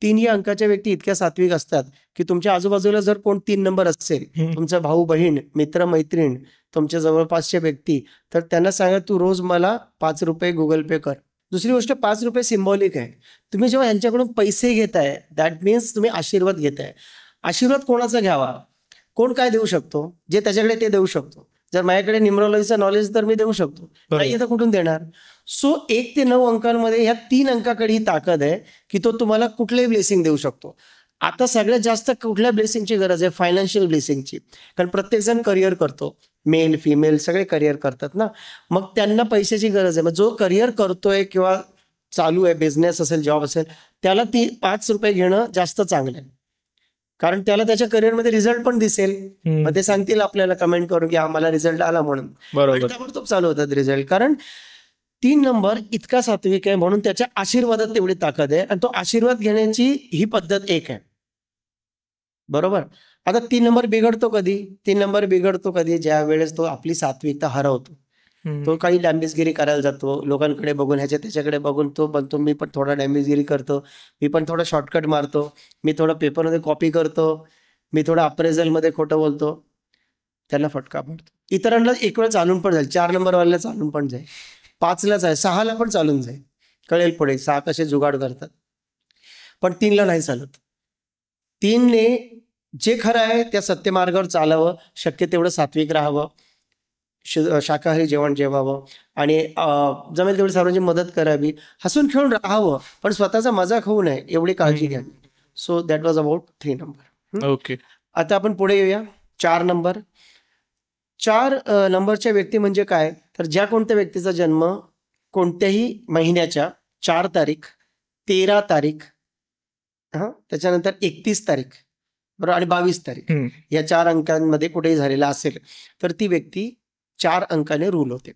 3 या अंकाच्या व्यक्ती इतक्या सात्विक असतात, की तुमच्या आजूबाजूला जर कोण 3 नंबर असेल, तुमचा भाऊ-बहीण, मित्र-मैत्रीण, तुमच्या जवळपासच्या व्यक्ती, तर त्यांना सांगा, "तू रोज मला ₹5 गुगल पे कर." दुसरी गोष्ट, ₹5 सिम्बॉलिक आहे. तुम्ही जेव्हा यांच्याकडून पैसे घेताय, दॅट मीन्स तुम्ही आशीर्वाद घेताय. आशीर्वाद कोणाचा घ्यावा? कोण काय देऊ शकतो? जे त्याच्याकडे ते देऊ शकतो. जर माझ्याकडे न्यूमरोलॉजीचं नॉलेज तर मी देऊ शकतो. नाही तर कुठून देणार? सो 1 ते 9 अंकांमध्ये ह्या 3 अंकाकडे ही ताकद आहे, की तो तुम्हाला कुठलंही ब्लेसिंग देऊ शकतो. आता सगळ्यात जास्त कुठल्या ब्लेसिंगची गरज आहे? फायनान्शियल ब्लेसिंगची. कारण प्रत्येकजण करिअर करतो. मेल, फिमेल सगळे करिअर करतात ना. मग त्यांना पैशाची गरज आहे. मग जो करिअर करतोय किंवा चालू आहे, बिझनेस असेल, जॉब असेल, त्याला ₹5 घेणं जास्त चांगलं आहे. कारण त्याला त्याच्या करिअरमध्ये रिझल्ट पण दिसेल. मग ते सांगतील आपल्याला कमेंट करून की आम्हाला रिझल्ट आला म्हणून. बरोबर. ताबडतोब चालू होतात रिझल्ट. कारण 3 नंबर इतका सात्विक आहे, म्हणून त्याच्या आशीर्वादात तेवढी ताकद आहे आणि तो आशीर्वाद घेण्याची ही पद्धत एक आहे. बरोबर. आता 3 नंबर बिघडतो कधी? 3 नंबर बिघडतो कधी? ज्या वेळेस तो आपली सात्विकता हरवतो. तो काही डॅमेजगिरी करायला जातो. लोकांकडे बघून, ह्याच्या त्याच्याकडे बघून तो बनतो, मी पण थोडा डॅमेजगिरी करतो, मी पण थोडा शॉर्टकट मारतो, मी थोडं पेपरमध्ये कॉपी करतो, मी थोडं अप्रेझलमध्ये खोटं बोलतो. त्यांना फटका पडतो. इतरांना एक वेळ चालून पण जाईल. 4 नंबरवाल्याला चालून पण जाईल. 5लाच आहे, 6ला पण चालून जाईल. कळेल पुढे 6 कसे जुगाड करतात. पण 3ला नाही चालत. 3ने जे खरं आहे त्या सत्यमार्गावर चालावं, शक्य तेवढं सात्विक राहावं, शाकाहारी जेवण जेवावं आणि जमेल तेवढी सर्वांची मदत करावी, हसून खेळून राहावं, पण स्वतःचा मजाक होऊ नये एवढी काळजी घ्या. So that was about 3 number. Okay. आता आपण पुढे येऊया. 4 नंबर. 4 नंबरच्या व्यक्ती म्हणजे काय? तर ज्या कोणत्या व्यक्तीचा जन्म कोणत्याही महिन्याच्या 4 तारीख, 13 तारीख, त्याच्यानंतर 31 तारीख, बरोबर, आणि 22 तारीख या 4 अंकांमध्ये कुठेही झालेला असेल तर ती व्यक्ती 4 अंकाने रूल होते.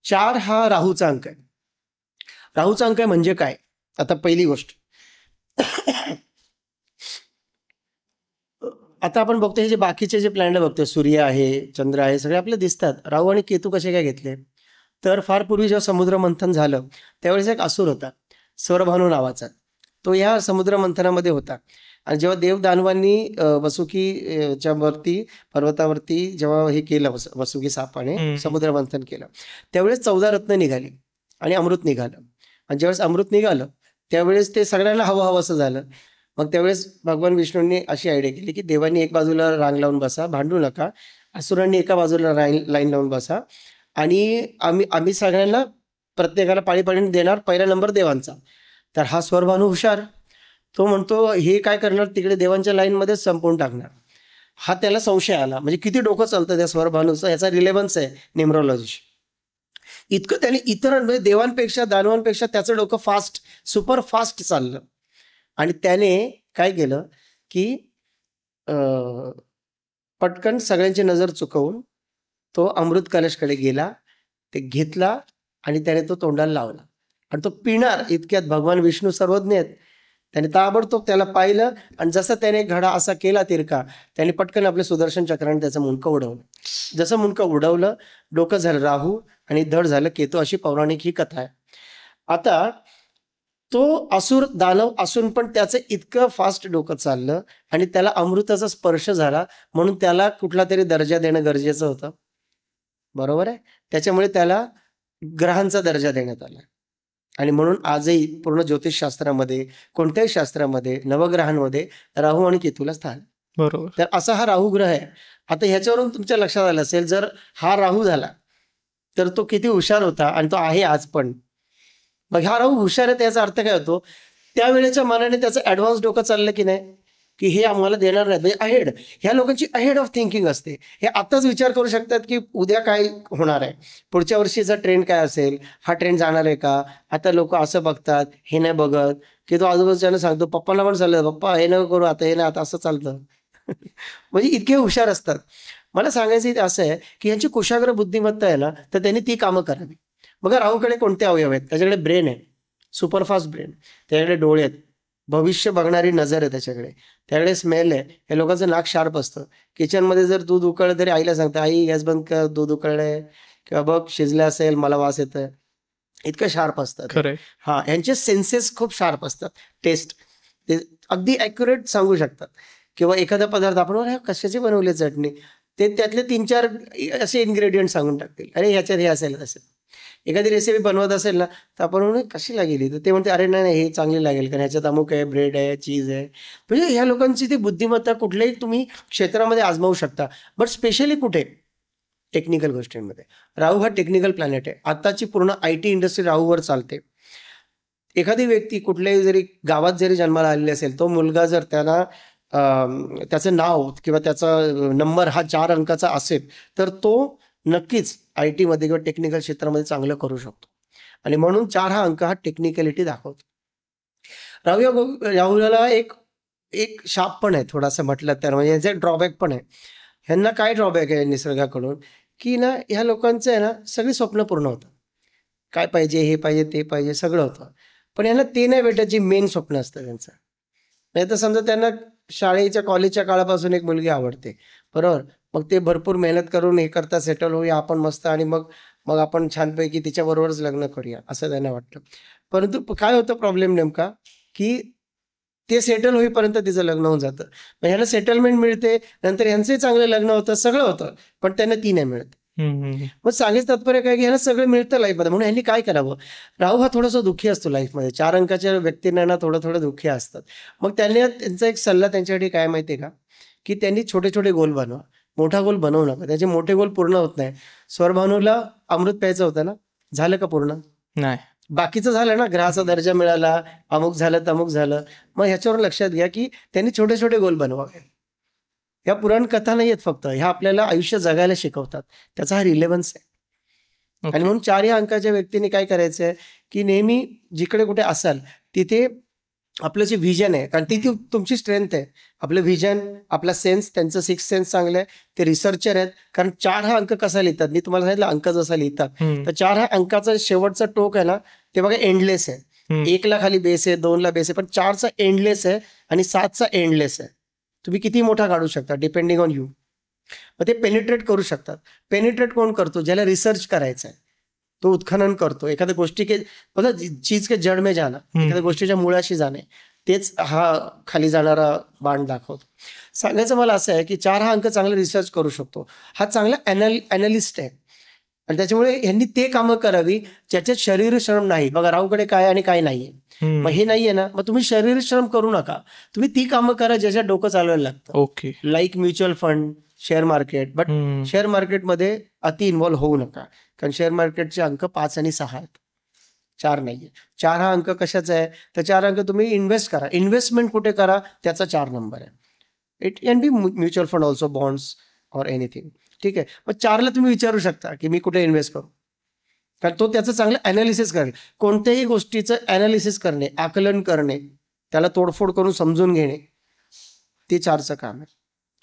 4 हा राहूचा अंक आहे. राहूचा अंक आहे म्हणजे काय? आता पहिली गोष्ट, आता आपण बघतो हे जे बाकीचे जे प्लॅनेट बघतोय, सूर्य आहे, चंद्र आहे, सगळे आपले दिसतात. राहू आणि केतू कसे काय घेतले? तर फार पूर्वी जेव्हा समुद्र मंथन झालं त्यावेळेस एक असुर होता, स्वरभानू नावाचा. तो या समुद्र मंथनामध्ये होता आणि जेव्हा देव दानवांनी वसुकीच्या वरती, पर्वतावरती जेव्हा हे केलं, वसुकी सापाने समुद्र मंथन केलं, त्यावेळेस 14 रत्न निघाली आणि अमृत निघालं. आणि ज्यावेळेस अमृत निघालं त्यावेळेस ते सगळ्यांना हवं हवं असं झालं. मग त्यावेळेस भगवान विष्णूंनी अशी आयडिया केली की देवांनी एक बाजूला रांग लावून बसा, भांडू नका, असुरांनी एका बाजूला लाईन लावून बसा आणि आम्ही सगळ्यांना प्रत्येकाला पाळीपाळीने देणार, पहिला नंबर देवांचा. तर हा स्वरभानू हुशार, तो म्हणतो हे काय करणार, तिकडे देवांच्या लाईनमध्येच संपवून टाकणार. हा त्याला संशय आला, म्हणजे किती डोकं चालतं त्या स्वरभानूचं, याचा रिलेव्हन्स आहे न्यूमरोलॉजीशी. इतकं त्याने इतरांमध्ये, देवांपेक्षा दानवांपेक्षा त्याचं डोकं फास्ट, सुपर फास्ट चाललं. आणि त्याने काय केलं की पटकन सगळ्यांची नजर चुकवून तो अमृत कलशकडे गेला, ते घेतला आणि त्याने तो तोंडाला लावला आणि तो पिणार इतक्यात भगवान विष्णू सर्वज्ञ आहेत, त्याने ताबडतोब त्याला पाहिलं आणि जसं त्याने घडा असा केला तिरका, त्याने पटकन आपल्या सुदर्शन चक्राने त्याचं मुंडकं उडवलं. जसं मुंडकं उडवलं, डोकं झालं राहू आणि धड झालं केतू, अशी पौराणिक ही कथा आहे. आता तो असुर दानव असून पण त्याचं इतकं फास्ट डोकं चाललं आणि त्याला अमृताचा स्पर्श झाला, म्हणून त्याला कुठला तरी दर्जा देणं गरजेचं होतं. बरोबर आहे. त्याच्यामुळे त्याला ग्रहांचा दर्जा देण्यात आला आणि म्हणून आजही पूर्ण ज्योतिषशास्त्रामध्ये, कोणत्याही शास्त्रामध्ये, नवग्रहांमध्ये राहू आणि केतूला स्थान. बरोबर. तर असा हा राहू ग्रह आहे. आता ह्याच्यावरून तुमच्या लक्षात आलं असेल, जर हा राहू झाला तर तो किती हुशार होता आणि तो आहे आज पण. मग हा राहू हुशार आहे त्याचा अर्थ काय होतो, त्यावेळेच्या मानाने त्याचं ॲडव्हान्स डोकं चाललं की नाही, की हे आम्हाला देणार नाही, म्हणजे अहेड. ह्या लोकांची अहेड ऑफ थिंकिंग असते. हे आताच विचार करू शकतात की उद्या काय होणार आहे, पुढच्या वर्षीचा ट्रेंड काय असेल, हा ट्रेंड जाणार आहे का. आता लोक असं बघतात, हे नाही बघत, की तो आजूबाजूच्यानं सांगतो, पप्पांना पण चाललं, पप्पा हे नको करू आता, हे नाही आता, असं चालतं. म्हणजे इतके हुशार असतात. मला सांगायचं असं आहे की यांची कुशाग्र बुद्धिमत्ता आहे ना, तर त्यांनी ती कामं करावी. बघा राहूकडे कोणते अवयव आहेत? त्याच्याकडे ब्रेन आहे, सुपरफास्ट ब्रेन, त्याच्याकडे डोळे आहेत, भविष्य बघणारी नजर आहे त्याच्याकडे स्मेल आहे. या लोकांचं नाक शार्प असतं. किचनमध्ये जर दूध उकळलं तरी आईला सांगतं, आई गॅस बंद कर, दूध उकळलंय, किंवा बघ शिजलं असेल, मला वास येतोय. इतकं शार्प असतात. खरंय. हा, यांचे सेन्सेस खूप शार्प असतात. टेस्ट ते अगदी ॲक्युरेट सांगू शकतात. किंवा एखादा पदार्थ आपण "अरे, कशाची बनवली चटणी", ते त्यातले 3-4 असे इन्ग्रेडियंट सांगून टाकतील. अरे ह्याच्यात हे असेल तसेल. एखादी रेसिपी बनवत असेल ना, तर आपण म्हणू कशी लागेल, तर ते म्हणते अरे नाही नाही, हे चांगली लागेल कारण ह्याच्यात अमुक आहे, ब्रेड आहे, चीज आहे. म्हणजे ह्या लोकांची ती बुद्धिमत्ता कुठल्याही तुम्ही क्षेत्रामध्ये आजमावू शकता. बट स्पेशली कुठे? टेक्निकल गोष्टींमध्ये. राहू हा टेक्निकल प्लॅनेट आहे. आताची पूर्ण IT इंडस्ट्री राहूवर चालते. एखादी व्यक्ती कुठल्याही जरी गावात जरी जन्माला आलेली असेल, तो मुलगा जर त्यांना त्याचं नाव किंवा त्याचा नंबर हा 4 अंकाचा असेल, तर तो नक्कीच IT मध्ये किंवा टेक्निकल क्षेत्रामध्ये चांगलं करू शकतो. आणि म्हणून 4 हा अंक हा टेक्निकॅलिटी दाखवतो. राहूला एक एक शाप पण आहे थोडासा म्हटलं तर, म्हणजे याचा ड्रॉबॅक पण आहे. ह्यांना काय ड्रॉबॅक आहे निसर्गाकडून, की ना ह्या लोकांचं आहे ना सगळी स्वप्न पूर्ण होतात. काय पाहिजे, हे पाहिजे, ते पाहिजे, सगळं होतं. पण यांना ते नाही भेटत जी मेन स्वप्न असतं त्यांचं. नाही तर समजा त्यांना शाळेच्या कॉलेजच्या काळापासून एक मुलगी आवडते, बरोबर. मग ते भरपूर मेहनत करून हे करता, सेटल होऊया आपण मस्त, आणि मग मग आपण छानपैकी तिच्याबरोबरच लग्न करूया असं त्यांना वाटतं. परंतु काय होतं प्रॉब्लेम नेमका, की ते सेटल होईपर्यंत तिचं लग्न होऊन जातं. मग ह्याला सेटलमेंट मिळते, नंतर यांचंही चांगलं लग्न होतं, सगळं होतं, पण त्यांना ती नाही मिळत. मग सांगायचं तात्पर्य काय, की ह्याला सगळं मिळतं लाईफमध्ये, म्हणून ह्यांनी काय करावं. राहू हा थोडासा दुःखी असतो लाईफमध्ये. 4 अंकाच्या व्यक्तींना ना थोडं दुःखी असतात. मग त्यांचा एक सल्ला त्यांच्यासाठी काय माहिती आहे का, की त्यांनी छोटे छोटे गोल बनवा. मोठा गोल बनवू नका, त्याचे मोठे गोल पूर्ण होत नाही. स्वरभानूला अमृत प्यायचं होतं ना, झालं का पूर्ण? नाही. बाकीचं झालं ना, ग्रहाचा दर्जा मिळाला, अमुक झालं, तमुक झालं. मग ह्याच्यावर लक्षात घ्या, की त्यांनी छोटे छोटे गोल बनवावे. ह्या पुराण कथा नाही आहेत फक्त, ह्या आपल्याला आयुष्य जगायला शिकवतात. त्याचा हा रिलेव्हन्स आहे. आणि म्हणून 4 या अंकाच्या व्यक्तीने काय करायचं आहे, की नेहमी जिकडे कुठे असाल तिथे आपलं जे व्हिजन आहे, कारण ती तुमची स्ट्रेंथ आहे. आपलं व्हिजन, आपला सेन्स, त्यांचं 6 सेन्स चांगलं आहे. ते रिसर्चर आहेत. कारण 4 हा अंक कसा लिहितात, मी तुम्हाला सांगितलं अंक जसा लिहितात, तर 4 हा अंकाचा शेवटचा टोक आहे ना, ते बघा एंडलेस आहे. 1ला खाली बेस आहे, 2ला बेस आहे, पण 4चा एंडलेस आहे आणि 7चा एंडलेस आहे. तुम्ही किती मोठा काढू शकता डिपेंडिंग ऑन यू. मग ते पेनिट्रेट करू शकतात. पेनिट्रेट कोण करतो? ज्याला रिसर्च करायचं आहे, तो उत्खनन करतो. एखाद्या गोष्टी के बघा, चीज के जड में जाणं, एखाद्या गोष्टीच्या मुळाशी जाणे, तेच हा खाली जाणारा बाण दाखवतो. सांगायचं मला असं आहे, की 4 हा अंक चांगला रिसर्च करू शकतो. हा चांगला ॲनालिस्ट आहे आणि त्याच्यामुळे ह्यांनी ते कामं करावी ज्याच्यात शरीरश्रम नाही. बघा राहूकडे काय आणि काय नाहीये. मग हे नाहीये ना, मग तुम्ही शरीरश्रम करू नका. तुम्ही ती कामं करा ज्याच्यात डोकं चालवायला लागतं. Okay. Like mutual fund, share market. But share मार्केटमध्ये अति इन्व्हॉल्व्ह होऊ नका, कारण शेअर मार्केटचे अंक 5 आणि 6 आहेत, 4 नाहीये. 4 हा अंक कशाचा आहे, तर 4 अंक तुम्ही इन्व्हेस्ट करा. इन्व्हेस्टमेंट कुठे करा, त्याचा 4 नंबर आहे. It can be mutual fund also, bonds or anything. ठीक आहे. मग 4ला तुम्ही विचारू शकता की मी कुठे इन्व्हेस्ट करू, कारण तो त्याचं चांगलं ॲनालिसिस करेल. कोणत्याही गोष्टीचं ॲनालिसिस करणे, आकलन करणे, त्याला तोडफोड करून समजून घेणे, ते 4चं काम आहे.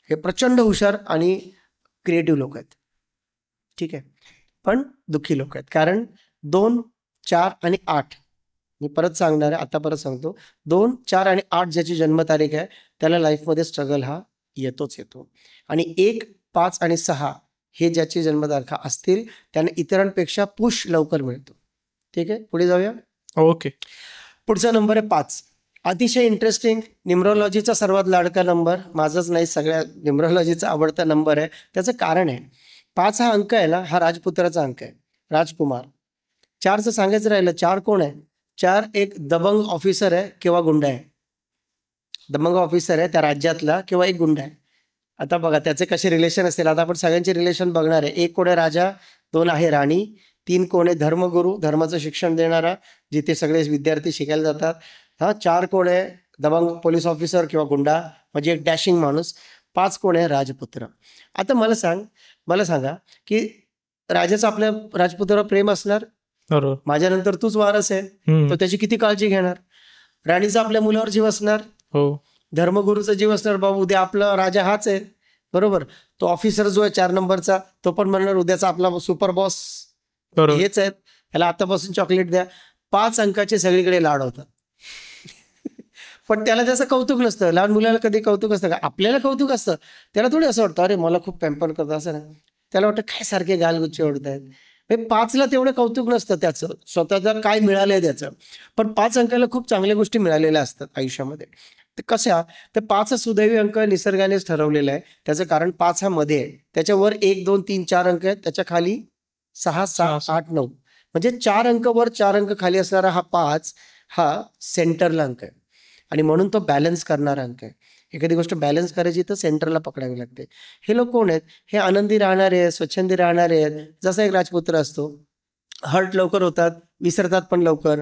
हे प्रचंड हुशार आणि क्रिएटिव्ह लोक आहेत. ठीक आहे. पण दुःखी लोक आहेत, कारण 2, 4 आणि 8, मी परत सांगणार आहे, आता परत सांगतो, 2, 4 आणि 8 ज्याची जन्मतारीख आहे त्याला लाईफमध्ये स्ट्रगल हा येतोच येतो. आणि 1, 5 आणि 6 हे ज्याची जन्मतारखा असतील त्यांना इतरांपेक्षा पुश लवकर मिळतो. ठीक आहे, पुढे जाऊया. ओके. पुढचा नंबर आहे 5. अतिशय इंटरेस्टिंग, न्यूमरोलॉजीचा सर्वात लाडका नंबर, माझाच नाही सगळ्या न्यूमरोलॉजीचा आवडता नंबर आहे. त्याचं कारण आहे, 5 हा अंक आहे ना, हा राजपुत्राचा अंक आहे, राजकुमार. 4चं सांगायचं राहिलं, 4 कोण आहे? 4 एक दबंग ऑफिसर आहे किंवा गुंड आहे. दबंग ऑफिसर आहे त्या राज्यातला किंवा एक गुंड आहे. आता बघा त्याचे कसे रिलेशन असतील, आता आपण सगळ्यांचे रिलेशन बघणार आहे. 1 कोण आहे? राजा. 2 आहे राणी. 3 कोण आहे? धर्मगुरू, धर्माचं शिक्षण देणारा, जिथे सगळे विद्यार्थी शिकायला जातात. 4 कोण आहे? दबंग पोलीस ऑफिसर किंवा गुंडा, म्हणजे एक डॅशिंग माणूस. 5 कोण आहे? राजपुत्र. आता मला सांगा की राजाचं आपल्या राजपुत्रावर प्रेम असणार, बरोबर, माझ्यानंतर तूच वारस आहे, तो त्याची किती काळजी घेणार. राणीचा आपल्या मुलावर जीव असणार, हो. धर्मगुरूचा जीव असणार, बाबा उद्या आपला राजा हाच आहे, बरोबर. तो ऑफिसर जो आहे 4 नंबरचा, तो पण म्हणणार उद्याचा आपला सुपर बॉस बरोबर. हेच आहेत, ह्याला आतापासून चॉकलेट द्या. 5 अंकाचे सगळीकडे लाड होतात. पण त्याला त्याचं कौतुक नसतं. लहान मुलाला कधी कौतुक असतं का? आपल्याला कौतुक असतं, त्याला थोडी असं वाटतं अरे मला खूप पॅम्पर करतं, असं नाही. त्याला वाटतं काय सारखे गालगुच्चे ओढतायत. 5ला तेवढं कौतुक नसतं त्याचं, स्वतःचं काय मिळालंय त्याचं. पण 5 अंकाला खूप चांगल्या गोष्टी मिळालेल्या असतात आयुष्यामध्ये. तर कशा? तर 5 हा सुदैवी अंक निसर्गानेच ठरवलेला आहे. त्याचं कारण 5 हा मध्ये आहे. त्याच्यावर 1, 2, 3, 4 अंक आहेत. त्याच्या खाली 6, 7, 8, 9 म्हणजे 4 अंक वर 4 अंक खाली असणारा हा 5 हा सेंटरला अंक आहे. आणि म्हणून तो बॅलन्स करणारा अंक आहे. एखादी गोष्ट बॅलन्स करायची तर सेंटरला पकडावी लागते. हे लोक कोण आहेत? हे आनंदी राहणारे आहेत, स्वच्छंदी राहणारे आहेत. जसा एक राजपुत्र असतो, हर्ट लवकर होतात, विसरतात पण लवकर,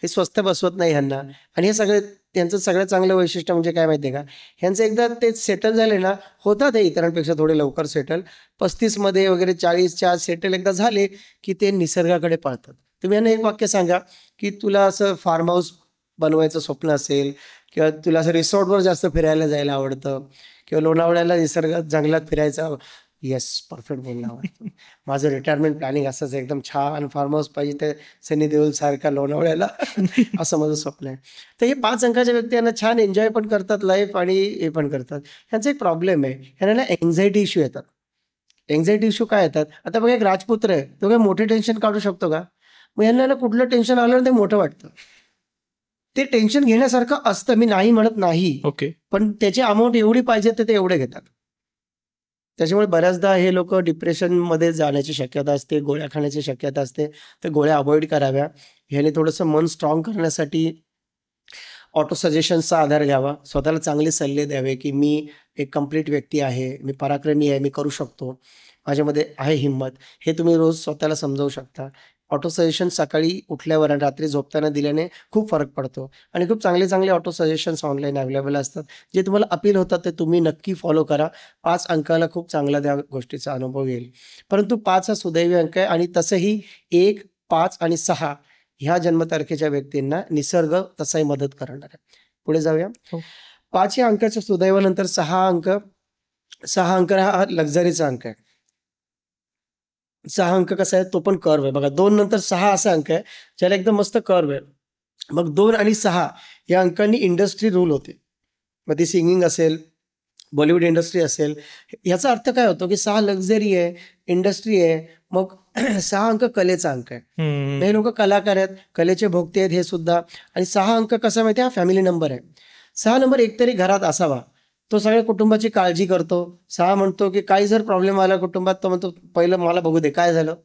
हे स्वस्थ बसवत नाही ह्यांना. आणि हे सगळे त्यांचं सगळ्यात चांगलं वैशिष्ट्य म्हणजे काय माहिती आहे का? ह्यांचं एकदा ते सेटल झाले ना, होतात हे इतरांपेक्षा थोडे लवकर सेटल. 35मध्ये वगैरे 40च्या सेटल एकदा झाले की ते निसर्गाकडे पळतात. तुम्ही यांना एक वाक्य सांगा की तुला असं फार्म हाऊस बनवायचं स्वप्न असेल किंवा तुला असं रिसॉर्टवर जास्त फिरायला जायला आवडतं किंवा लोणावळ्याला निसर्गात जंगलात फिरायचं, येस परफेक्ट बोलला. माझं रिटायरमेंट प्लॅनिंग असंच एकदम छान फार्म हाऊस पाहिजे ते सनी देओल सारखा लोणावळ्याला असं माझं स्वप्न आहे. तर हे 5 अंकाच्या व्यक्ती यांना छान एन्जॉय पण करतात लाईफ आणि हे पण करतात. ह्यांचा एक प्रॉब्लेम आहे, ह्यांना ना एन्झायटी इश्यू येतात. एन्झायटी इश्यू काय येतात? आता बघा एक राजपुत्र आहे, तो काय मोठे टेन्शन काढू शकतो का? मग यांना ना कुठलं टेन्शन आलं ना ते मोठं वाटतं. ते टेन्शन घेण्यासारखं असतं, मी नाही म्हणत नाही, ओके. पण त्याची अमाऊंट एवढी पाहिजे तर ते एवढे घेतात. त्याच्यामुळे बऱ्याचदा हे लोक डिप्रेशनमध्ये जाण्याची शक्यता असते, गोळ्या खाण्याची शक्यता असते. तर गोळ्या अवॉइड कराव्या. ह्याने थोडंसं मन स्ट्रॉंग करण्यासाठी ऑटो सजेशन्सचा आधार घ्यावा. स्वतःला चांगले सल्ले द्यावे की मी एक कंप्लीट व्यक्ती आहे, मी पराक्रमी आहे, मी करू शकतो, माझ्यामध्ये आहे हिंमत. हे तुम्ही रोज स्वतःला समजावू शकता. ऑटो सजेशन सकाळी उठल्यावर आणि रात्री झोपताना दिल्याने खूप फरक पडतो. आणि खूप चांगले चांगले ऑटो सजेशन्स ऑनलाईन अवेलेबल असतात, जे तुम्हाला अपील होतात ते तुम्ही नक्की फॉलो करा. 5 अंकाला खूप चांगला त्या गोष्टीचा अनुभव येईल. परंतु 5 हा सुदैवी अंक आहे आणि तसंही 1, 5 आणि 6 ह्या जन्मतारखेच्या व्यक्तींना निसर्ग तसाही मदत करणार आहे. पुढे जाऊया. हो. 5 या अंकाच्या सुदैवानंतर 6 अंक. 6 अंक हा लक्झरीचा अंक आहे. 6 अंक कसा आहे? तो पण कर्व आहे. बघा 2 नंतर 6 असा अंक आहे, ज्याला एकदम मस्त कर्व आहे. मग 2 आणि 6 या अंकांनी इंडस्ट्री रूल होते. मग ती सिंगिंग असेल, बॉलिवूड इंडस्ट्री असेल. याचा अर्थ काय होतो की 6 लक्झरी आहे, इंडस्ट्री आहे. मग 6 अंक कलेचा अंक आहे. हे लोक कलाकार आहेत, कलेचे भोगते आहेत हे सुद्धा. आणि 6 अंक कसा माहिती आहे? हा फॅमिली नंबर आहे. 6 नंबर एकतरी घरात असावा, तो सगळ्या कुटुंबाची काळजी करतो. 6 म्हणतो की काही जर प्रॉब्लेम आला कुटुंबात, तो म्हणतो पहिलं मला बघू दे काय झालं.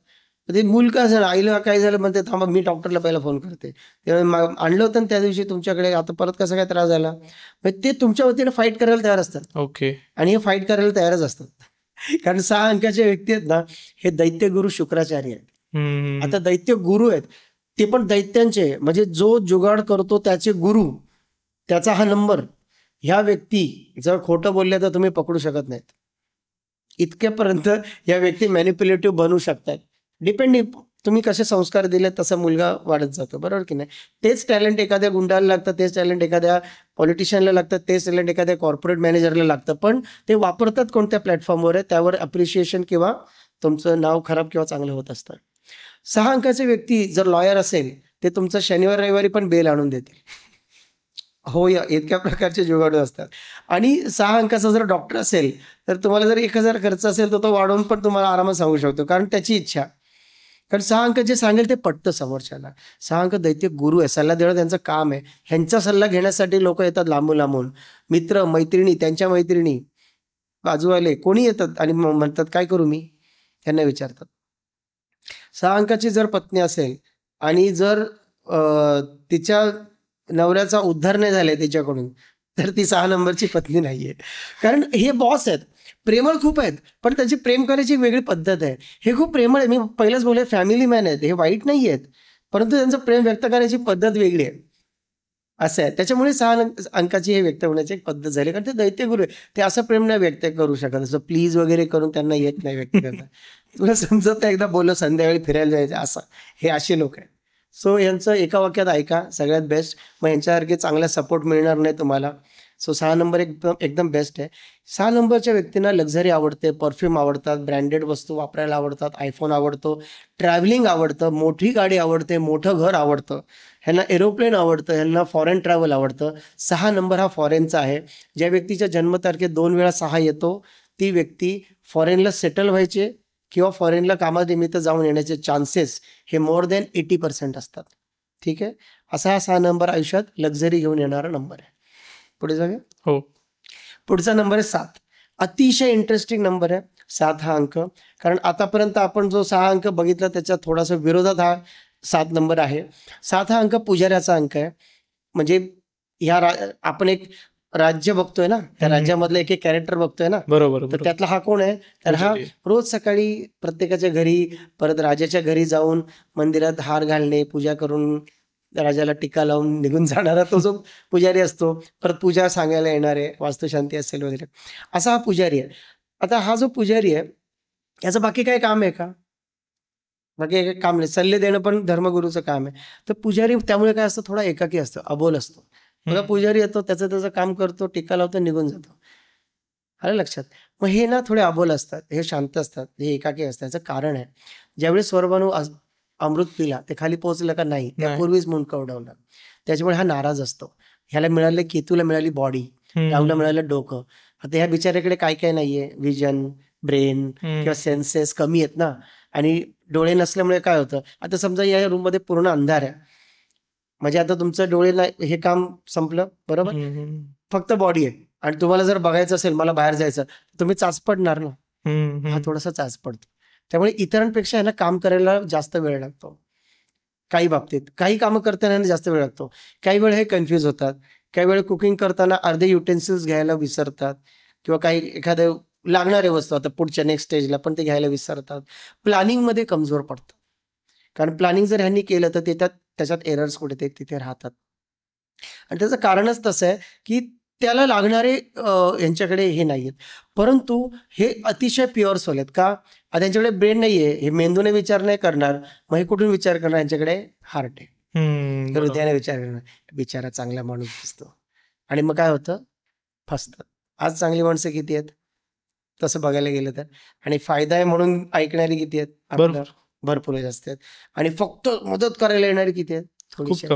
ते मूल काय झालं, आईला काय झालं म्हणते, थांबा मी डॉक्टरला पहिला फोन करते. आणलं होतं ना त्या दिवशी तुमच्याकडे, आता परत कसा काय त्रास झाला. ते तुमच्या वतीने फाईट करायला तयार असतात. ओके. आणि हे फाईट करायला तयारच असतात. कारण 6 अंकाचे व्यक्ती आहेत ना, हे दैत्य गुरु शुक्राचार्य आहेत. आता दैत्य गुरु आहेत, ते पण दैत्यांचे, म्हणजे जो जुगाड करतो त्याचे गुरु, त्याचा हा नंबर. ह्या व्यक्ती जर खोटं बोलले तर तुम्ही पकडू शकत नाहीत. इतक्यापर्यंत या व्यक्ती मॅनिप्युलेटिव्ह बनू शकतात. डिपेंडिंग तुम्ही कसे संस्कार दिले तसा मुलगा वाढत जातो, बरोबर की नाही. तेच टॅलेंट एखाद्या गुंडाला लागतं, तेच टॅलेंट एखाद्या पॉलिटिशियनला लागतं, तेच टॅलेंट एखाद्या कॉर्पोरेट मॅनेजरला लागतं. पण ते वापरतात कोणत्या प्लॅटफॉर्मवर आहे त्यावर अप्रिशिएशन किंवा तुमचं नाव खराब किंवा चांगलं होत असतं. 6 अंकाचे व्यक्ती जर लॉयर असेल, ते तुमचं शनिवार रविवारी पण बेल आणून देतील. हो, या इतक्या प्रकारचे जुगाडू असतात. आणि 6 अंकाचा जर डॉक्टर असेल, तर तुम्हाला जर 1,000 खर्च असेल तर तो वाढवून पण तुम्हाला आरामात सांगू शकतो, कारण त्याची इच्छा. कारण 6 अंक जे सांगेल ते पटतं समोरच्याला. 6 अंक दैत्य गुरु आहे, सल्ला देणं त्यांचं काम आहे. ह्यांचा सल्ला घेण्यासाठी लोक येतात लांबून लांबून. मित्र मैत्रिणी, त्यांच्या मैत्रिणी, बाजूवाले कोणी येतात आणि म्हणतात काय करू मी, त्यांना विचारतात. 6 अंकाची जर पत्नी असेल आणि जर तिच्या नवऱ्याचा उद्धार नाही झालाय तिच्याकडून, तर ती 6 नंबरची पत्नी नाहीये. कारण हे बॉस आहेत, प्रेमळ खूप आहेत, पण त्यांची प्रेम करायची एक वेगळी पद्धत आहे. हे खूप प्रेमळ आहे, मी पहिलेच बोलले फॅमिली मॅन आहेत, हे वाईट नाही आहेत, परंतु त्यांचं प्रेम व्यक्त करायची पद्धत वेगळी आहे, असं आहे. त्याच्यामुळे 6 अंकाची हे व्यक्त होण्याची एक पद्धत झाली. कारण ते दैत्यगुरु आहे, ते असं प्रेम नाही व्यक्त करू शकत, असं प्लीज वगैरे करून त्यांना येत नाही व्यक्त करता. तुला समजत नाही, एकदा बोललो संध्याकाळी फिरायला जायचं असं, हे असे लोक आहेत. सो यांचं एका वाक्यात ऐका, सगळ्यात बेस्ट. मग यांच्यासारखे चांगला सपोर्ट मिळणार नाही तुम्हाला. सो 6 नंबर एकदम एकदम बेस्ट आहे. 6 नंबरच्या व्यक्तींना लक्झरी आवडते, परफ्यूम आवडतात, ब्रँडेड वस्तू वापरायला आवडतात, आयफोन आवडतो, ट्रॅव्हलिंग आवडतं, मोठी गाडी आवडते, मोठं घर आवडतं, ह्यांना एरोप्लेन आवडतं, ह्यांना फॉरेन ट्रॅव्हल आवडतं. 6 नंबर हा फॉरेनचा आहे. ज्या व्यक्तीच्या जन्मतारखेत 2 वेळा 6 येतो ती व्यक्ती फॉरेनला सेटल व्हायचे किंवा फॉरेनला कामानिमित्त जाऊन येण्याचे चान्सेस हे मोर दॅन 80% असतात. ठीक आहे. असा हा 6 नंबर आयुष्यात लक्झरी घेऊन येणारा नंबर आहे. पुढे जाऊया. हो. पुढचा नंबर आहे 7. अतिशय इंटरेस्टिंग नंबर आहे 7 हा अंक. कारण आतापर्यंत आपण जो 6 अंक बघितला त्याच्या थोडासा विरोधात हा 7 नंबर आहे. 7 हा अंक पुजाऱ्याचा अंक आहे. म्हणजे आपण एक राज्य बघतोय ना, त्या राज्यामधलं एक एक कॅरेक्टर बघतोय ना, बरोबर तर त्यातला हा कोण आहे? तर हा रोज सकाळी प्रत्येकाच्या घरी, परत राजाच्या घरी जाऊन मंदिरात हार घालणे, पूजा करून राजाला टीका लावून निघून जाणारा तो जो पुजारी असतो, परत पूजा सांगायला येणार आहे, वास्तुशांती असेल वगैरे, असा हा पुजारी आहे. आता हा जो पुजारी आहे याचं बाकी काही काम आहे का? बाकी काही काम नाही. सल्ले देणं पण धर्मगुरूचं काम आहे. तर पुजारी त्यामुळे काय असतं, थोडा एकाकी असतो, अबोल असतो. बघा, पुजारी येतो, त्याचं काम करतो, टीका लावतो, निघून जातो. आलं लक्षात? मग हे ना थोडे अबोल असतात, हे शांत असतात, हे एकाकी असतात. याचं कारण आहे, ज्यावेळी स्वर्गभानू अमृत पिला ते खाली पोहोचलं का नाही, त्यापूर्वीच मुंडकं उडवलं. त्याच्यामुळे हा नाराज असतो. ह्याला मिळाले, केतूला मिळाली बॉडी, राहूला मिळालं डोकं. आता ह्या बिचाऱ्याकडे काय काय नाहीये, विजन, ब्रेन किंवा सेन्सेस कमी आहेत ना, आणि डोळे नसल्यामुळे काय होतं, आता समजा या रूममध्ये पूर्ण अंधार आहे, म्हणजे आता तुमचं डोळे नाही, हे काम संपलं, बरोबर. फक्त बॉडी आहे आणि तुम्हाला जर बघायचं असेल, मला बाहेर जायचं, तुम्ही चाचपडणार ना. हा थोडासा चाचपडतो. त्यामुळे इतरांपेक्षा ह्याला काम करायला जास्त वेळ लागतो. काही बाबतीत काही कामं करताना जास्त वेळ लागतो. काही वेळ हे कन्फ्यूज होतात. काही वेळ कुकिंग करताना अर्धे युटेन्सिल्स घ्यायला विसरतात किंवा काही एखादं लागणारे वस्तू आता पुढच्या नेक्स्ट स्टेजला पण ते घ्यायला विसरतात. प्लॅनिंगमध्ये कमजोर पडतात. कारण प्लॅनिंग जर ह्यांनी केलं तर त्याच्यात एरर्स कुठे ते तिथे राहतात. आणि त्याचं कारणच तसं आहे की त्याला लागणारे यांच्याकडे हे नाहीयेत. परंतु हे अतिशय प्युअर सोल आहेत. का? त्यांच्याकडे ब्रेन नाहीये, हे मेंदूने विचार नाही करणार, मग हे कुठून विचार करणार? यांच्याकडे हार्ट आहे, हृदयाने विचार करणार. बिचारा चांगला माणूस दिसतो आणि मग काय होतं, फसतात. आज चांगली माणसं किती आहेत तसं बघायला गेलं तर, आणि फायदा आहे म्हणून ऐकणारी किती आहेत? आपलं भरपूर जास्त आहेत. आणि फक्त मदत करायला येणारी किती आहेत? थोडीशी.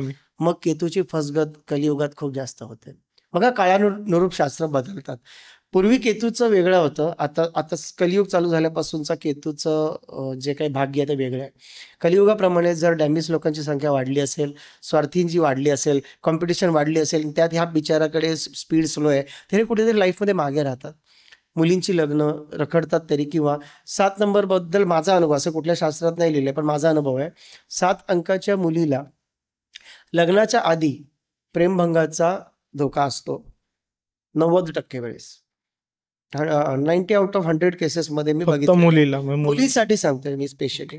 मग केतूची फसगत कलियुगात खूप जास्त होते. बघा, काळानुरूप शास्त्र बदलतात. पूर्वी केतूचं वेगळं होतं, आता कलियुग चालू झाल्यापासूनचा केतूचं जे काही भाग्य आहे ते वेगळं आहे. कलियुगाप्रमाणे जर डॅम्बिस लोकांची संख्या वाढली असेल, स्वार्थींची वाढली असेल, कॉम्पिटिशन वाढली असेल, त्यात ह्या बिचाराकडे स्पीड स्लो आहे, तरी कुठेतरी लाईफमध्ये मागे राहतात. मुलींची लग्न रखडतात तरी. किंवा 7 नंबरबद्दल माझा अनुभव, असं कुठल्या शास्त्रात नाही लिहिलंय पण माझा अनुभव आहे, 7 अंकाच्या मुलीला लग्नाच्या आधी प्रेमभंगाचा धोका असतो 90% वेळेस. 90 आउट ऑफ 100 केसेसमध्ये मी बघितलं. मुलीसाठी सांगतोय मी स्पेशली,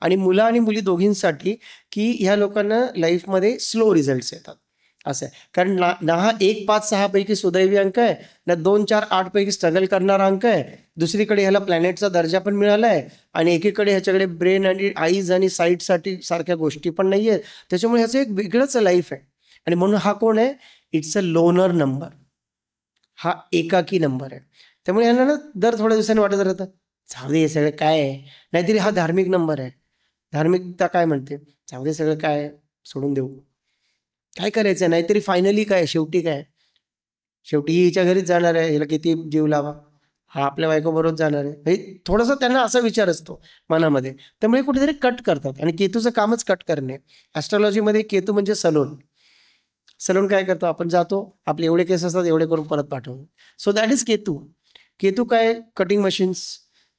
आणि मुलं आणि मुली दोघींसाठी, की ह्या लोकांना लाईफमध्ये स्लो रिझल्ट्स येतात. असं आहे. कारण ना हा 1, 5, 6 पैकी सुदैवी अंक आहे, ना 2, 4, 8 पैकी स्ट्रगल करणारा अंक आहे. दुसरीकडे ह्याला प्लॅनेटचा दर्जा पण मिळाला आहे, आणि एकीकडे ह्याच्याकडे ब्रेन आणि आईज आणि साईटसाठी सारख्या गोष्टी पण नाही आहेत. त्याच्यामुळे ह्याचं एक वेगळंच लाईफ आहे. आणि म्हणून हा कोण आहे? It's a loner number. हा एकाकी नंबर आहे. त्यामुळे यांना ना दर थोड्या दिवसांनी वाटत राहतं, जाऊ दे हे सगळं काय आहे. नाहीतरी हा धार्मिक नंबर आहे. धार्मिकता काय म्हणते, जाऊ दे सगळं काय, सोडून देऊ, काय करायचं. नाहीतरी फायनली काय, शेवटी काय, शेवटी हिच्या घरीच जाणार आहे, हिला किती जीव लावा, हा आपल्या बायकोबरोबर जाणार आहे. थोडासा त्यांना असा विचार असतो मनामध्ये. त्यामुळे कुठेतरी कट करतात. आणि केतूचं कामच कट करणे. ॲस्ट्रॉलॉजीमध्ये केतू म्हणजे सलोन. सलून काय करतो, आपण जातो, आपले एवढे केस असतात, एवढे करून परत पाठवतो. So that is Ketu. Ketu काय, cutting machines,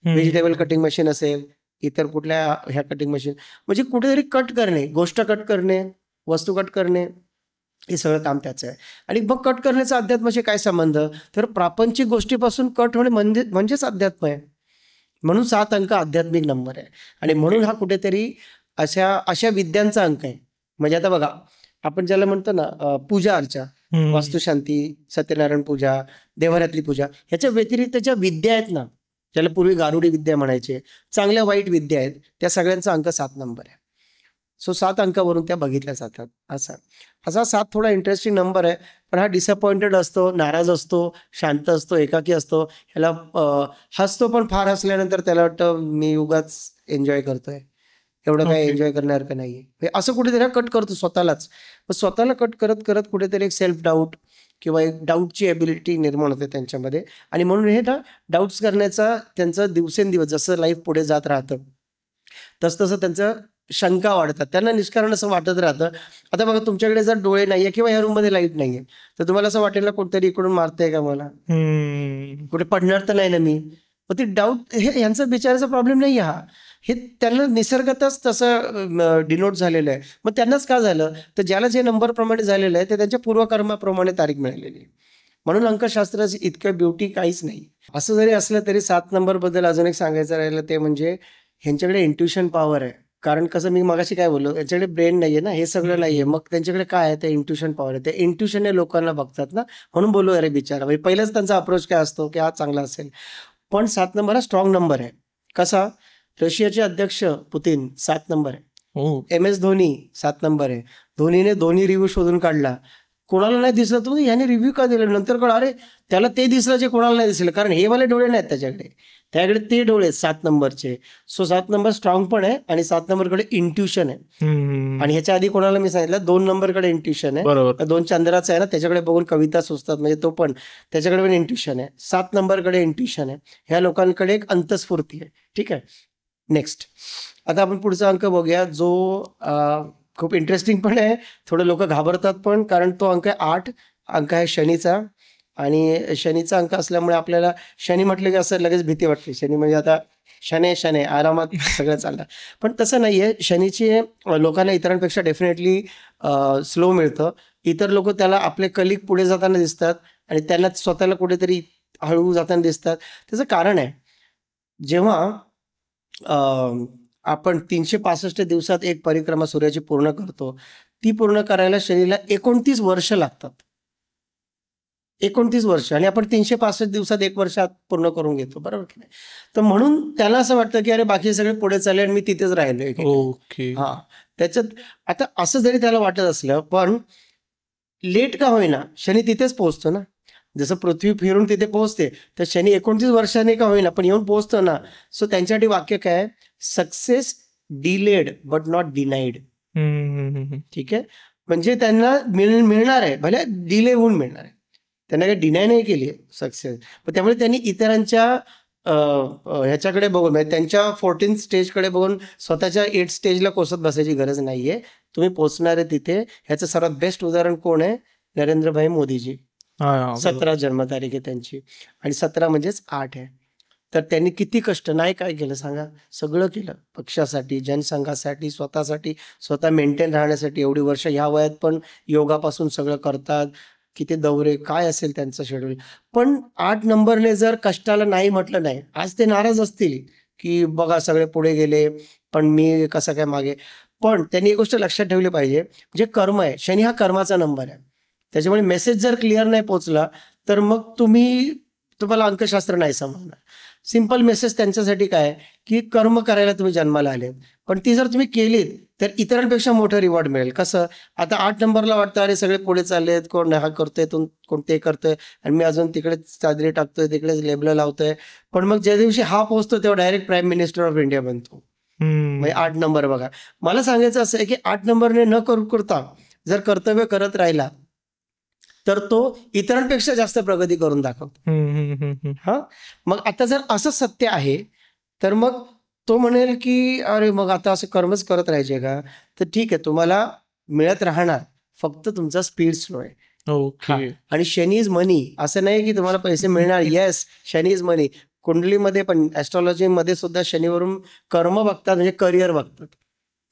vegetable cutting machine असेल, इतर कुठल्या ह्या कटिंग मशीन, म्हणजे कुठेतरी कट करणे, गोष्ट कट करणे, वस्तू कट करणे, हे सगळं काम त्याचं आहे. आणि मग कट करण्याचा अध्यात्माशी काय संबंध, तर प्रापंचिक गोष्टीपासून कट होणे म्हणजेच अध्यात्म आहे. म्हणून 7 अंक आध्यात्मिक नंबर आहे. आणि म्हणून हा कुठेतरी अशा विद्यांचा अंक आहे. म्हणजे आता बघा, आपण ज्याला म्हणतो ना पूजा अर्चा, वास्तुशांती, सत्यनारायण पूजा, देवरात्री पूजा, ह्याच्या व्यतिरिक्त ज्या विद्या आहेत ना, ज्याला पूर्वी गारुडी विद्या म्हणायचे, चांगल्या वाईट विद्या आहेत, त्या सगळ्यांचा अंक 7 नंबर आहे. सो 7 अंकावरून त्या बघितल्या जातात. असा 7 थोडा इंटरेस्टिंग नंबर आहे. पण हा डिसअपॉइंटेड असतो, नाराज असतो, शांत असतो, एकाकी असतो. ह्याला हसतो, पण फार हसल्यानंतर त्याला वाटतं मी उगाच एन्जॉय करतोय. एवढं काही ओके. एन्जॉय करण्यासारखं नाहीये. असं कुठेतरी कट करतो स्वतःलाच. पण स्वतःला कट करत करत कुठेतरी एक सेल्फ डाऊट किंवा एक डाऊटची एबिलिटी निर्माण होते त्यांच्यामध्ये. आणि म्हणून हे ना डाऊट्स करण्याचा त्यांचं दिवसेंदिवस जसं लाईफ पुढे जात राहतं तसं त्यांचं शंका वाढतात. त्यांना निष्कारण असं वाटत राहतं. आता बघा तुमच्याकडे जर डोळे नाहीये किंवा या रूममध्ये लाईट नाहीये तर तुम्हाला असं वाटेल ना कोणतरी इकडून मारतंय का मला, कुठे पडणार तर नाही ना मी. मग ते डाऊट हे यांचा बिचाराचा प्रॉब्लेम नाही हा. हे त्यांना निसर्गतच तसं डिनोट झालेलं आहे. मग त्यांनाच का झालं तर ज्याला जे नंबरप्रमाणे झालेलं आहे ते त्यांच्या पूर्वकर्माप्रमाणे तारीख मिळालेली आहे. म्हणून अंकशास्त्राची इतकं ब्युटी काहीच नाही. असं जरी असलं तरी 7 नंबरबद्दल अजून एक सांगायचं राहिलं ते म्हणजे ह्यांच्याकडे इंट्युशन पॉवर आहे. कारण कसं मी मगाशी काय बोललो यांच्याकडे ब्रेन नाहीये ना, हे सगळं नाहीये. मग त्यांच्याकडे काय आहे ते इंट्युशन पॉवर आहे. ते इंट्युशनने लोकांना बघतात ना, म्हणून बोललो अरे बिचारा. म्हणजे पहिलाच त्यांचा अप्रोच काय असतो की हा चांगला असेल. पण 7 नंबर हा स्ट्रॉंग नंबर आहे. कसा? रशियाचे अध्यक्ष पुतिन 7 नंबर आहे. हो. MS धोनी 7 नंबर आहे. धोनीने दोन्ही रिव्ह्यू शोधून काढला. कोणाला नाही दिसलं तर ह्याने रिव्ह्यू का दिले. नंतर कळ अरे त्याला ते दिसलं जे कोणाला नाही दिसलं. कारण हे वाले डोळे नाहीत त्याच्याकडे, त्याकडे ते डोळे 7 नंबरचे. सो 7 नंबर स्ट्रॉंग पण आहे आणि 7 नंबरकडे इंट्युशन आहे. आणि ह्याच्या आधी कोणाला मी सांगितलं 2 नंबरकडे इंट्युशन आहे. बरोबर. 2 चंद्राचा आहे ना, त्याच्याकडे बघून कविता सुचतात म्हणजे तो पण त्याच्याकडे पण इंट्युशन आहे. 7 नंबरकडे इंट्युशन आहे. ह्या लोकांकडे एक अंतस्फूर्ती आहे. ठीक आहे. नेक्स्ट आता आपण पुढचा अंक बघूया जो खूप इंटरेस्टिंग पण आहे. थोडं लोक घाबरतात पण, कारण तो अंक आहे 8. अंक आहे शनीचा. आणि शनीचा अंक असल्यामुळे आपल्याला शनी म्हटलं की असं लगेच भीती वाटते. शनी म्हणजे आता शने आरामात सगळं चाललं. पण तसं नाहीये. शनीची लोकांना इतरांपेक्षा डेफिनेटली स्लो मिळतं. इतर लोक त्याला आपले कलिग पुढे जाताना दिसतात आणि त्यांना स्वतःला कुठेतरी हळू जाताना दिसतात. त्याचं कारण आहे जेव्हा आपण 365 दिवसात एक परिक्रमा सूर्याची पूर्ण करतो, ती पूर्ण करायला शनीला 29 वर्ष लागतात. 29 वर्ष आणि आपण 365 दिवसात 1 वर्षात पूर्ण करून घेतो, बरोबर की नाही. तर म्हणून त्याला असं वाटतं की अरे बाकी सगळे पुढे चालले आणि मी तिथेच राहिलोय. ओके. हा त्याच्यात आता असं जरी त्याला वाटत असलं पण लेट का होईना शनी तिथेच पोहोचतो ना. जसं पृथ्वी फिरून तिथे पोहोचते तर शनी 29 वर्षांनी का होईना पण येऊन पोहोचतो ना. सो त्यांच्यासाठी वाक्य काय, success delayed but not denied. ठीक आहे. म्हणजे त्यांना मिळणार आहे, भले डिले होऊन मिळणार आहे. त्यांना काही डिनाय नाही केली सक्सेस. पण त्यामुळे त्यांनी इतरांच्या ह्याच्याकडे बघून म्हणजे त्यांच्या 14 स्टेजकडे बघून स्वतःच्या 8 स्टेजला कोसत बसायची गरज नाहीये. तुम्ही पोहोचणार आहे तिथे. ह्याचं सर्वात बेस्ट उदाहरण कोण आहे? नरेंद्रभाई मोदीजी. 17 जन्मतारीख आहे त्यांची आणि 17 म्हणजेच 8 आहे. तर त्यांनी किती कष्ट नाही काय केलं सांगा. सगळं केलं पक्षासाठी, जनसंघासाठी, स्वतःसाठी, स्वतः मेंटेन राहण्यासाठी. एवढी वर्ष ह्या वयात पण योगापासून सगळं करतात. किती दौरे काय असेल त्यांचं शेड्यूल. पण 8 नंबरने जर कष्टाला नाही म्हटलं नाही, आज ते नाराज असतील की बघा सगळे पुढे गेले पण मी कसं काय मागे. पण त्यांनी एक गोष्ट लक्षात ठेवली पाहिजे, जे कर्म आहे, शनी हा कर्माचा नंबर आहे. त्याच्यामुळे मेसेज जर क्लिअर नाही पोहोचला तर मग तुम्हाला अंकशास्त्र नाही समजणार. सिंपल मेसेज त्यांच्यासाठी काय की कर्म करायला तुम्ही जन्माला आले, पण ती जर तुम्ही केलीत तर इतरांपेक्षा मोठं रिवॉर्ड मिळेल. कसं आता 8 नंबरला वाटतं अरे सगळे पुढे चाललेत, कोण हा करतोय कोण ते करतोय आणि मी अजून तिकडेच चादरी टाकतोय, तिकडेच लेबल लावतोय. पण मग ज्या दिवशी हा पोहोचतो तेव्हा direct prime minister of India बनतो. म्हणजे 8 नंबर बघा. मला सांगायचं असं आहे की 8 नंबरने न करता जर कर्तव्य करत राहिला तर तो इतरांपेक्षा जास्त प्रगती करून दाखवतो. हा मग आता जर असं सत्य आहे तर मग तो म्हणेल की अरे मग आता असं कर्मच करत राहायचे का. तर ठीक आहे, तुम्हाला मिळत राहणार, फक्त तुमचा स्पीड स्लो आहे. ओके. आणि शनी इज मनी. असं नाही की तुम्हाला पैसे मिळणार. येस, शनी इज मनी. कुंडलीमध्ये पण ॲस्ट्रॉलॉजीमध्ये सुद्धा शनीवरून कर्म बघतात, म्हणजे करिअर बघतात.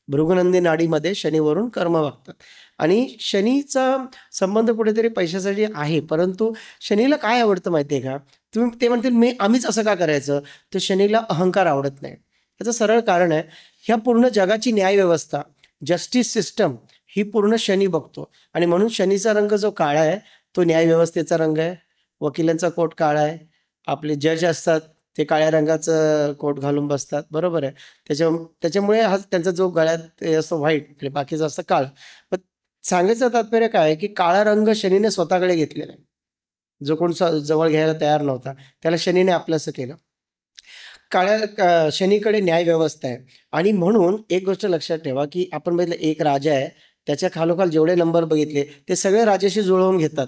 भृगुनंदी नाडीमध्ये शनीवरून कर्म बघतात. आणि शनीचा संबंध कुठेतरी पैशासाठी आहे. परंतु शनीला काय आवडतं माहितीये का, तुम्ही ते म्हणतील आम्हीच असं का करायचं. तर शनीला अहंकार आवडत नाही. याचं सरळ कारण आहे, ह्या पूर्ण जगाची न्यायव्यवस्था, जस्टिस सिस्टम ही पूर्ण शनी बघतो. आणि म्हणून शनीचा रंग जो काळा आहे तो न्यायव्यवस्थेचा रंग आहे. वकिलांचा कोट काळा आहे. आपले जज असतात ते काळ्या रंगाचं कोट घालून बसतात, बरोबर आहे. त्याच्यामुळे हा त्यांचा जो गळ्यात ते असं व्हाईट आणि बाकीचं असतं काळं. पण सांगायचं तात्पर्य काय आहे, की काळा रंग शनीने स्वतःकडे घेतलेला आहे. जो कोण जवळ घ्यायला तयार नव्हता, त्याला शनीने आपलंसं केलं. शनीकडे न्याय व्यवस्था आहे आणि म्हणून एक गोष्ट लक्षात ठेवा, की आपण बघितलं एक राजा आहे, त्याच्या खालोखाल जेवढे नंबर बघितले ते सगळे राजाशी जुळवून घेतात.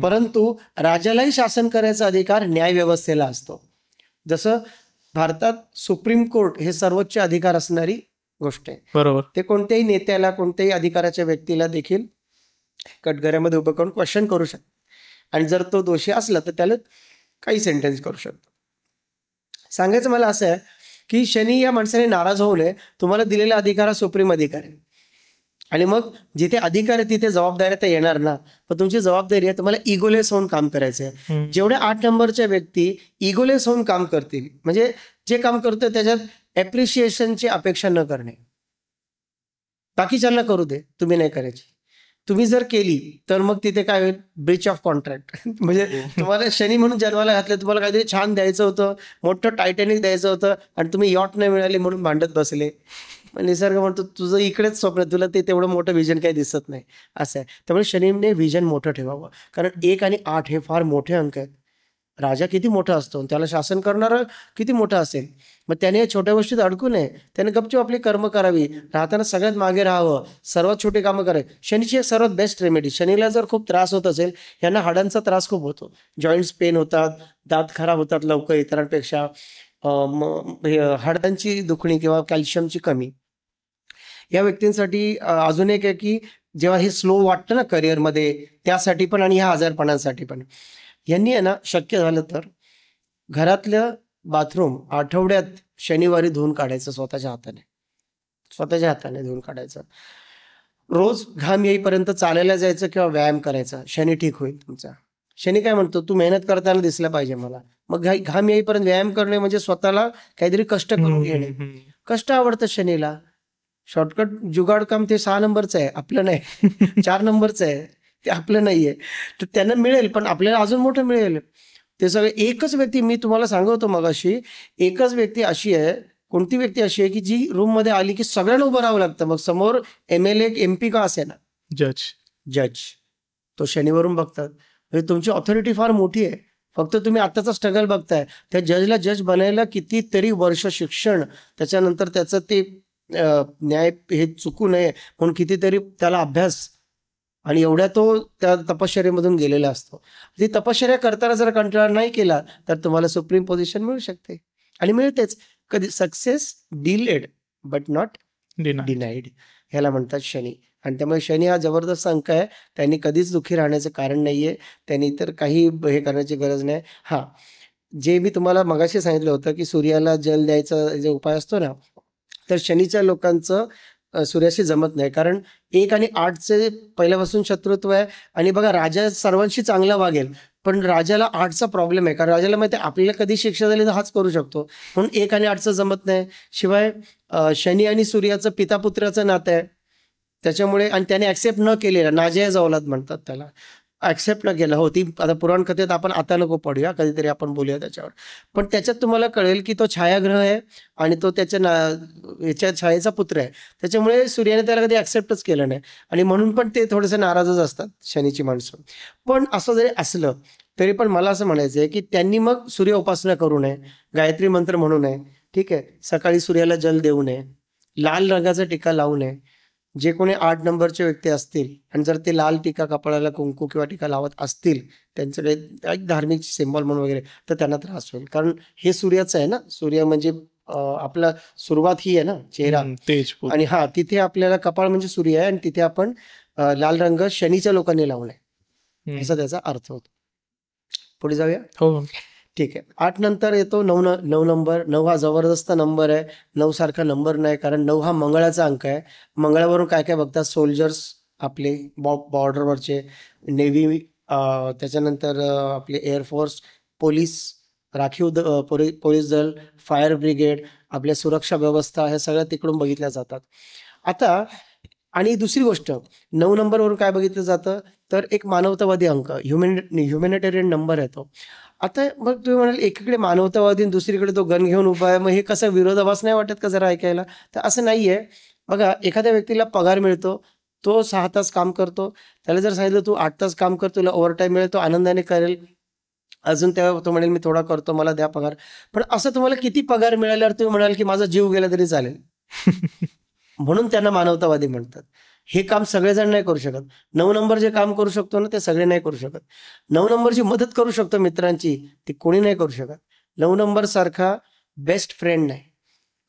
परंतु राजालाही शासन करायचा अधिकार न्याय व्यवस्थेला असतो. जसं भारतात सुप्रीम कोर्ट हे सर्वोच्च अधिकार असणारी गोष्ट आहे. बरोबर. ते कोणत्याही नेत्याला, कोणत्याही अधिकाराच्या व्यक्तीला देखील कटघऱ्यामध्ये उभं करून क्वेश्चन करू शकतो आणि जर तो दोषी असला तर त्याला काही सेंटेन्स करू शकतो. सांगायचं मला असं आहे, की शनी या माणसाने नाराज होऊ नये. तुम्हाला दिलेला अधिकार हा सुप्रीम अधिकार आहे आणि मग जिथे अधिकार आहे तिथे जबाबदाऱ्या तर येणार ना. पण तुमची जबाबदारी आहे तुम्हाला इगोलेस होऊन काम करायचं आहे. जेवढ्या 8 नंबरच्या व्यक्ती इगोलेस होऊन काम करतील, म्हणजे जे काम करतं त्याच्यात ॲप्रिशिएशनची अपेक्षा न करणे. बाकीच्यांना करू दे, तुम्ही नाही करायची. तुम्ही जर केली तर मग तिथे काय होईल, ब्रीच ऑफ कॉन्ट्रॅक्ट. म्हणजे तुम्हाला शनी म्हणून जन्माला घातलं, तुम्हाला काहीतरी छान द्यायचं होतं, मोठं टायटॅनिक द्यायचं होतं आणि तुम्ही यॉट नाही मिळाली म्हणून भांडत बसले. निसर्ग म्हणतो तुझं इकडेच स्वप्न, तुला ते तेवढं मोठं व्हिजन काही दिसत नाही, असं आहे. त्यामुळे शनीने व्हिजन मोठं ठेवावं, कारण 1 आणि 8 हे फार मोठे अंक आहेत. राजा किती मोठा असतो, त्याला शासन करणारं किती मोठं असेल. मग त्याने या छोट्या गोष्टीत अडकू नये, त्याने गपचूप आपली कर्म करावी, राहताना सगळ्यात मागे राहावं, सर्वात छोटी कामं करावी. शनीची एक सर्वात बेस्ट रेमेडी, शनीला जर खूप त्रास होत असेल, यांना हाडांचा त्रास खूप होतो, जॉईंट्स पेन होतात, दात खराब होतात लवकर इतरांपेक्षा, हाडांची दुखणी किंवा कॅल्शियमची कमी. या व्यक्तींसाठी अजून एक आहे, की जेव्हा हे स्लो वाटतं ना करिअरमध्ये, त्यासाठी पण आणि ह्या आजारपणांसाठी पण. यांनी आहे ना, शक्य झालं तर घरातलं बाथरूम आठवड्यात शनिवारी धुवून काढायचं, स्वतःच्या हाताने धुवून काढायचं. रोज घाम येईपर्यंत चालायला जायचं किंवा व्यायाम करायचा, शनी ठीक होईल तुमचा. शनी काय म्हणतो, तू मेहनत करताना दिसलं पाहिजे मला. मग घाम येईपर्यंत व्यायाम करणे म्हणजे स्वतःला काहीतरी कष्ट करून घेणे. कष्ट आवडतं शनीला. शॉर्टकट जुगाड काम ते 6 नंबरचं आहे, आपलं नाही. 4 नंबरचं आहे, ते आपलं नाहीये. तर त्यांना मिळेल, पण आपल्याला अजून मोठं मिळेल. ते सगळे एकच व्यक्ती, मी तुम्हाला सांगतो मगाशी, एकच व्यक्ती अशी आहे, कोणती व्यक्ती अशी आहे, की जी रूममध्ये आली की सगळ्यांना उभं राहावं लागतं. मग समोर MLA MP का असे ना, जज तो शनीवरून बघतात. म्हणजे तुमची ऑथॉरिटी फार मोठी आहे. फक्त तुम्ही आत्ताचा स्ट्रगल बघताय. त्या जजला जज बनायला कितीतरी वर्ष शिक्षण, त्याच्यानंतर त्याचं ते न्याय हे चुकू नये म्हणून कितीतरी त्याला अभ्यास, आणि एवढ्या तो त्या तपश्चर्येमधून गेलेला असतो. ती तपश्चर्या करताना जर कंटाळा नाही केला तर तुम्हाला सुप्रीम पोझिशन मिळू शकते आणि मिळतेच. कधी success delayed but not denied, ह्याला म्हणतात शनी. आणि त्यामुळे शनी हा जबरदस्त अंक आहे. त्यांनी कधीच दुःखी राहण्याचं कारण नाहीये, त्यांनी तर काही हे करण्याची गरज नाही. हां, जे मी तुम्हाला मगाशी सांगितलं होतं, की सूर्याला जल द्यायचा जे उपाय असतो ना, तर शनीच्या लोकांचं सूर्याशी जमत नाही, कारण 1 आणि 8चे पहिल्यापासून शत्रुत्व आहे. आणि बघा, राजा सर्वांशी चांगला वागेल, पण राजाला 8चा प्रॉब्लेम आहे, कारण राजाला माहिती आहे आपल्याला कधी शिक्षा झाली तर हाच करू शकतो, म्हणून 1 आणि 8चं जमत नाही. शिवाय शनी आणि सूर्याचं पितापुत्राचं नातं आहे, त्याच्यामुळे. आणि त्याने ॲक्सेप्ट न केलेला, नाजायज औलाद म्हणतात त्याला, ॲक्सेप्ट न केलं. हो, ती आता पुराण कथेत आपण आता नको पडूया, कधीतरी आपण बोलूया त्याच्यावर. पण त्याच्यात तुम्हाला कळेल की तो छायाग्रह आहे आणि तो त्याच्या याच्या छायेचा पुत्र आहे, त्याच्यामुळे सूर्याने त्याला कधी ॲक्सेप्टच केलं नाही आणि म्हणून पण ते थोडेसे नाराजच असतात शनीची माणसं. पण असं जरी असलं तरी पण मला असं म्हणायचं आहे, की त्यांनी मग सूर्य उपासना करू नये, गायत्री मंत्र म्हणू नये, ठीक आहे, सकाळी सूर्याला जल देऊ नये, लाल रंगाचा टीका लावू नये. जे कोणी 8 नंबरचे व्यक्ती असतील आणि जर ते लाल टीका, कपाळाला कुंकू किंवा टीका लावत असतील, त्यांच्याकडे एक धार्मिक सिम्बॉल म्हणून वगैरे, तर त्यांना त्रास होईल. कारण हे सूर्याचं आहे ना, सूर्य म्हणजे आपला सुरुवात ही आहे ना, चेहरा, तेज. आणि हा तिथे आपल्याला कपाळ म्हणजे सूर्य आहे आणि तिथे आपण लाल रंग शनीच्या लोकांनी लावू नये, असा त्याचा अर्थ होतो. पुढे जाऊया. हो, ठीक आहे. 8 नंतर येतो 9 नंबर. 9 हा जबरदस्त नंबर आहे. 9 सारखा नंबर नाही, कारण 9 हा मंगळाचा अंक आहे. मंगळावरून काय काय बघतात, सोल्जर्स आपले बॉर्डरवरचे, नेव्ही, त्याच्यानंतर आपले एअरफोर्स, पोलीस, राखीव पोलीस दल, फायर ब्रिगेड, आपल्या सुरक्षा व्यवस्था, ह्या सगळ्या तिकडून बघितल्या जातात. आता आणि दुसरी गोष्ट, 9 नंबरवरून काय बघितलं जातं, तर एक मानवतावादी अंक, ह्युमॅनिटेरियन नंबर आहे तो. आता मग तुम्ही म्हणाल एकीकडे मानवतावादी आणि दुसरीकडे तो गन घेऊन उभा आहे, मग हे कसं विरोधाभास नाही वाटत का जरा ऐकायला? तर असं नाहीये. बघा, एखाद्या व्यक्तीला पगार मिळतो, तो 6 तास काम करतो. त्याला जर सांगितलं तू 8 तास काम कर, तुला ओव्हरटाईम मिळेल, तो आनंदाने करेल. अजून तेव्हा तो म्हणेल मी थोडा करतो, मला द्या पगार. पण असं तुम्हाला किती पगार मिळाल्यावर तुम्ही म्हणाल की माझा जीव गेला तरी चालेल. म्हणून त्यांना मानवतावादी म्हणतात. हे काम सगळेजण नाही करू शकत. 9 नंबर जे काम करू शकतो ना, ते सगळे नाही करू शकत. 9 नंबरची मदत करू शकतो मित्रांची, ती कोणी नाही करू शकत. 9 नंबर सारखा बेस्ट फ्रेंड नाही.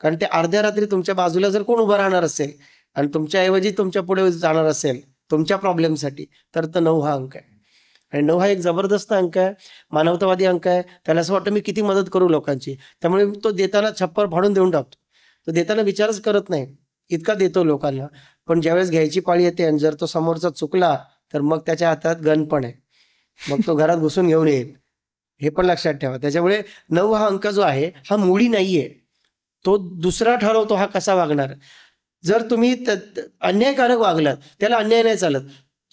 कारण ते अर्ध्या रात्री तुमच्या बाजूला जर कोण उभं राहणार असेल आणि तुमच्याऐवजी तुमच्या पुढे जाणार असेल तुमच्या प्रॉब्लेमसाठी, तर 9 हा अंक आहे. आणि 9 हा एक जबरदस्त अंक आहे, मानवतावादी अंक आहे. त्याला असं वाटतं मी किती मदत करू लोकांची. त्यामुळे तो देताना छप्पर फाडून देऊन टाकतो. तो देताना विचारच करत नाही, इतका देतो लोकांना. पण ज्यावेळेस घ्यायची पाळी येते आणि जर तो समोरचा चुकला तर मग त्याच्या हातात गन पण आहे, मग तो घरात घुसून घेऊन येईल. हे पण लक्षात ठेवा. त्याच्यामुळे 9 हा अंक जो आहे हा मुळी नाहीये, तो दुसरा ठरवतो हा कसा वागणार. जर तुम्ही अन्यायकारक वागलात, त्याला अन्याय नाही चालत.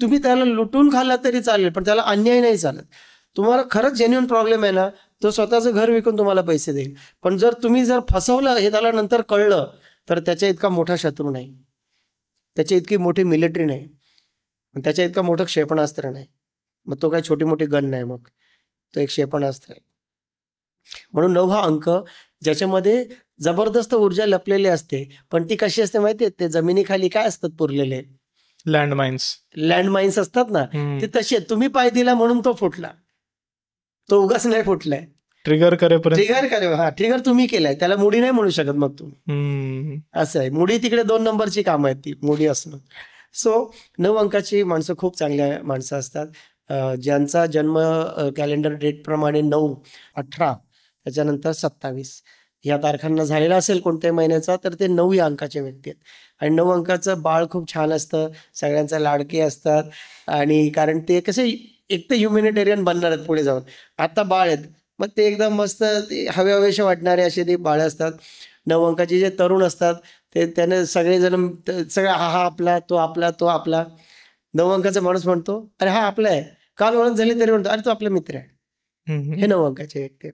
तुम्ही त्याला लुटून खाल्ला तरी चालेल, पण त्याला अन्याय नाही चालत. तुम्हाला खरंच जेन्युइन प्रॉब्लेम आहे ना, तो स्वतःचं घर विकून तुम्हाला पैसे देईल. पण जर तुम्ही फसवलं हे त्याला नंतर कळलं, तर त्याच्या इतका मोठा शत्रू नाही, त्याच्या इतकी मोठी मिलिटरी नाही, त्याच्या इतका मोठं क्षेपणास्त्र नाही. मग तो काही छोटी मोठी गन नाही, मग तो एक क्षेपणास्त्र आहे. म्हणून 9 हा अंक ज्याच्यामध्ये जबरदस्त ऊर्जा लपलेली असते. पण ती कशी असते माहितीये? ते जमिनीखाली काय असतात पुरलेले? लँडमाइन्स असतात ना, ते तसे. तुम्ही पाय दिला म्हणून तो फुटला, तो उगाच नाही फुटलाय. ट्रिगर ट्रिगर तुम्ही केलाय, त्याला मुडी नाही म्हणू शकत मग तुम्ही. असं आहे. मुडी तिकडे 2 नंबरची काम आहेत, ती मुडी असणं. सो 9 अंकाची माणसं खूप चांगल्या माणसं असतात. ज्यांचा जन्म कॅलेंडर डेट प्रमाणे 9, 18 त्याच्यानंतर 27 या तारखांना झालेला असेल कोणत्याही महिन्याचा, तर ते 9 या अंकाचे व्यक्ती आहेत. आणि 9 अंकाचं बाळ खूप छान असतं, सगळ्यांचा लाडके असतात. आणि कारण ते कसे एक तर ह्युमॅनिटेरियन बनणार आहेत पुढे जाऊन. आता बाळ आहेत, मग ते एकदम मस्त ते हवेहवेसे वाटणारे असे ते बाळ असतात. 9 अंकाचे जे तरुण असतात ते त्याने सगळेजण सगळं हा आपला, तो आपला, तो आपला. 9 अंकाचा माणूस म्हणतो अरे हा आपला आहे, काल ओळख झाली तरी म्हणतो अरे तो आपला मित्र आहे. हे 9 अंकाचे व्यक्ती.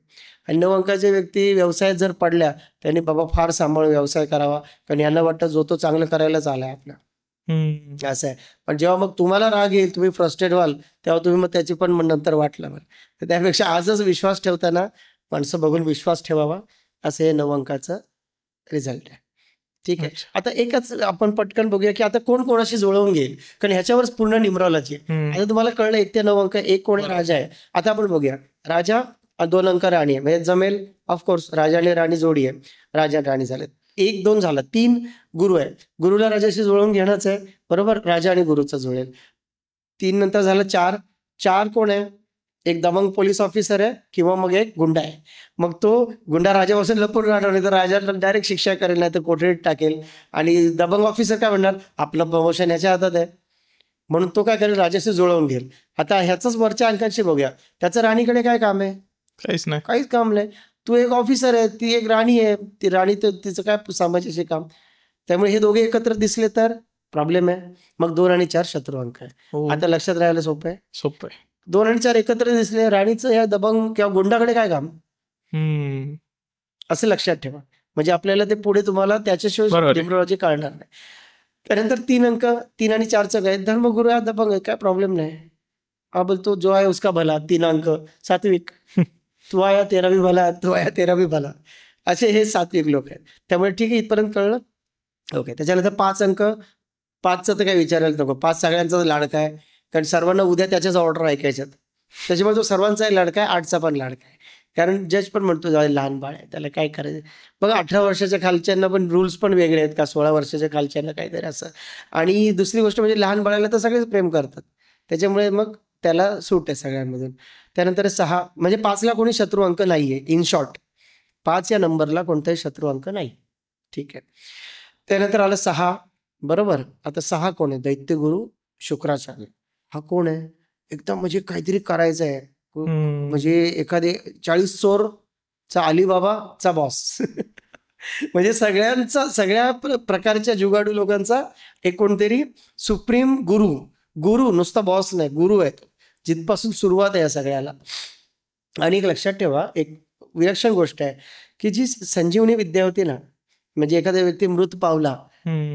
आणि 9 अंकाचे व्यक्ती व्यवसायात जर पडल्या, त्यांनी बाबा फार सांभाळून व्यवसाय करावा, कारण यांना वाटतं जो तो चांगलं करायलाच आलाय आपला, असं आहे. पण जेव्हा मग तुम्हाला राग येईल, तुम्ही फ्रस्ट्रेट व्हाल, तेव्हा तुम्ही मग त्याची पण मग नंतर वाट लावाल. तर त्यापेक्षा आजच विश्वास ठेवताना माणसं बघून विश्वास ठेवावा, असं हे 9 अंकाचं रिझल्ट आहे. ठीक आहे. आता एकच आपण पटकन बघूया की आता कोण कोणाशी जुळवून घेईल, कारण ह्याच्यावरच पूर्ण निमरावलाची आहे. आता तुम्हाला कळलं 1 ते 9 अंक, एक कोण राजा आहे. आता आपण बघूया, राजा 2 अंक राणी आहे, म्हणजे जमेल. ऑफकोर्स राजा आणि राणी जोडी आहे, राजा आणि राणी झालेत. 1, 2 झाला. 3 गुरु आहे, गुरुला राजाशी जुळवून घेणंच आहे, बरोबर. राजा आणि गुरुचं जुळेल. 3 नंतर झालं 4. 4 कोण आहे? एक दबंग पोलीस ऑफिसर आहे किंवा मग एक गुंडा आहे. मग तो गुंडा राजापासून लपून राहणार, नाही तर राजाला डायरेक्ट शिक्षा करेल, नाही तर कोठडीत टाकेल. आणि दबंग ऑफिसर काय म्हणणार, आपलं प्रमोशन ह्याच्या हातात आहे, म्हणून तो काय करेल, राजाशी जुळवून घेईल. आता ह्याच वरच्या अंकांशी बघूया. त्याचं राणीकडे काय काम आहे? काहीच काम नाही. तू एक ऑफिसर आहे, ती एक राणी आहे. ती राणी तर तिचं काय सांभाळायचे काम. त्यामुळे हे दोघे एकत्र दिसले तर प्रॉब्लेम आहे. मग 2 आणि 4 शत्रू अंक आहे. आता लक्षात राहायला सोपं आहे. 2 आणि 4 एकत्र दिसले, राणीचं या दबंग किंवा गुंडाकडे काय काम, असं लक्षात ठेवा. म्हणजे आपल्याला ते पुढे तुम्हाला त्याच्याशिवाय न्यूमरोलॉजी कळणार नाही. त्यानंतर 3 अंक, 3 आणि 4चं काय, धर्मगुरु हा दबंग आहे, काय प्रॉब्लेम नाही. हा बोलतो जो आहे उसका भला. 3 अंक सात्विक, तू आया तेरा भी भला, तू आया तेरा भी भला, असे हे सात्विक लोक आहेत. त्यामुळे ठीक आहे, इथपर्यंत कळलं. ओके. त्याच्यानंतर 5 अंक, 5चं तर काय विचारायला नको, 5 सगळ्यांचा लाडका आहे, कारण सर्वांना उद्या त्याच्याच ऑर्डर ऐकायच्यात. त्याच्यामुळे तो सर्वांचाही लाडका आहे, 8चा पण लाडका आहे. कारण जज पण म्हणतो लहान बाळ आहे, त्याला काय करायचं. बघा 18 वर्षाच्या खालच्यांना पण रूल्स पण वेगळे आहेत का, 16 वर्षाच्या खालच्यांना काहीतरी असं. आणि दुसरी गोष्ट म्हणजे लहान बाळाला तर सगळेच प्रेम करतात, त्याच्यामुळे मग त्याला सूट आहे सगळ्यांमधून. त्यानंतर 6, म्हणजे 5ला कोणी शत्रू अंक नाहीये. इन शॉर्ट 5 या नंबरला कोणताही शत्रू अंक नाही. ठीक आहे. त्यानंतर आलं 6, बरोबर. आता 6 कोण आहे? दैत्यगुरु शुक्राचार्य. हा कोण आहे? एकदम म्हणजे काहीतरी करायचं आहे, म्हणजे एखादे 40 चोरचा अलीबाबाचा बॉस. म्हणजे सगळ्या प्रकारच्या जुगाडू लोकांचा एक कोणतरी सुप्रीम गुरु. नुसता बॉस नाही, गुरु आहे तो, जिथपासून सुरुवात आहे या सगळ्याला. आणि एक लक्षात ठेवा, एक विलक्षण गोष्ट आहे की जी संजीवनी विद्या होती ना, म्हणजे एखादा व्यक्ती मृत पावला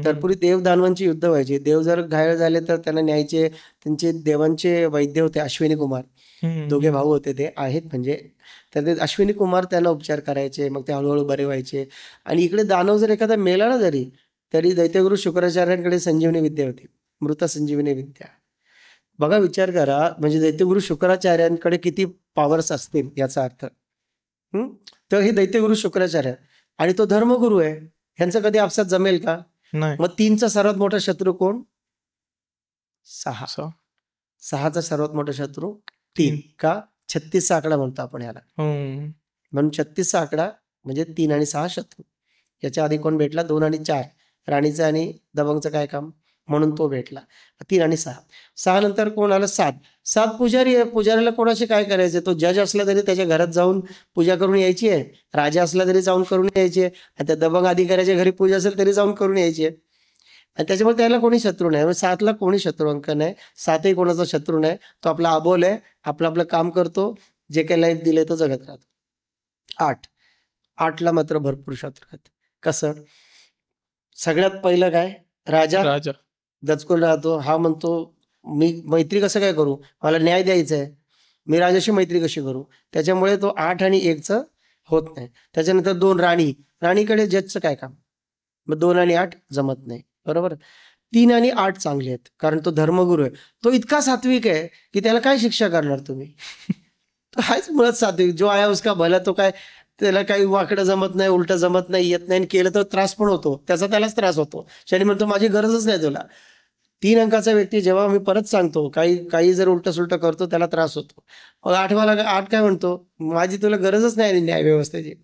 तर पूर्वी देव दानवांची युद्ध व्हायची. देव जर घायल झाले तर त्यांना न्यायचे. त्यांचे देवांचे वैद्य होते अश्विनी कुमार, दोघे भाऊ होते, ते आहेत म्हणजे. तर ते अश्विनी कुमार त्यांना उपचार करायचे, मग ते हळूहळू बरे व्हायचे. आणि इकडे दानव जर एखादा मेला ना तरी दैत्यगुरु शुक्राचार्यांकडे संजीवनी विद्या होती, मृत संजीवनी विद्या. बघा विचार करा, म्हणजे दैत्यगुरु शुक्राचार्यांकडे किती पॉवर्स असतील याचा अर्थ. तर हे दैत्यगुरु शुक्राचार्य आणि तो धर्मगुरू आहे, ह्यांचं कधी आपसात जमेल का? नाही. मग 3चा सर्वात मोठा शत्रू कोण? 6. असं. 6चा सर्वात मोठा शत्रू 3. तीन. का? 36चा आकडा म्हणतो आपण याला. म्हणून 36चा आकडा म्हणजे 3 आणि 6 शत्रू. याच्या आधी कोण भेटला? 2 आणि 4, राणीचं आणि दबंगचं काय काम, म्हणून तो भेटला. 3 आणि 6. 6 नंतर कोण आलं? 7 पुजारी आहे. पुजाऱ्याला कोणाशी काय करायचं? तो जज असला तरी त्याच्या घरात जाऊन पूजा करून यायची आहे, राजा असला तरी जाऊन करून यायची आहे, आणि त्या दबंग अधिकाऱ्याच्या घरी पूजा असेल तरी जाऊन करून यायची आहे. आणि त्याच्यामुळे त्याला कोणी शत्रू नाही. 7ला कोणी शत्रू अंक नाही. 7ही कोणाचा शत्रू नाही. तो आपला अबोल आहे, आपलं आपलं काम करतो, जे काही लाईफ दिले तो जगत राहतो. 8ला मात्र भरपूर शत्रू आहेत. कसं? सगळ्यात पहिलं काय? राजा दचकून राहतो. हा म्हणतो मी मैत्री कसं काय करू, मला न्याय द्यायचा आहे, मी राजाशी मैत्री कशी करू? त्याच्यामुळे तो 8 आणि 1चं होत नाही. त्याच्यानंतर 2 राणीकडे जजचं काय काम? मग 2 आणि 8 जमत नाही, बरोबर. 3 आणि 8 चांगले आहेत, कारण तो धर्मगुरू आहे. तो इतका सात्विक आहे की त्याला काय शिक्षा करणार तुम्ही? तो हाच मुळात सात्विक. जो आया उसका भला. तो काय, त्याला काही वाकडं जमत नाही, उलटं जमत नाही, येत नाही, आणि केलं तर त्रास पण होतो, त्याचा त्यालाच त्रास होतो. शनी म्हणतो माझी गरजच नाही तुला. 3 अंकाचा व्यक्ती जेव्हा मी परत सांगतो काही जर उलटं सुलटं करतो त्याला त्रास होतो. मग 8 काय म्हणतो? माझी तुला गरजच नाही न्याय व्यवस्थेची,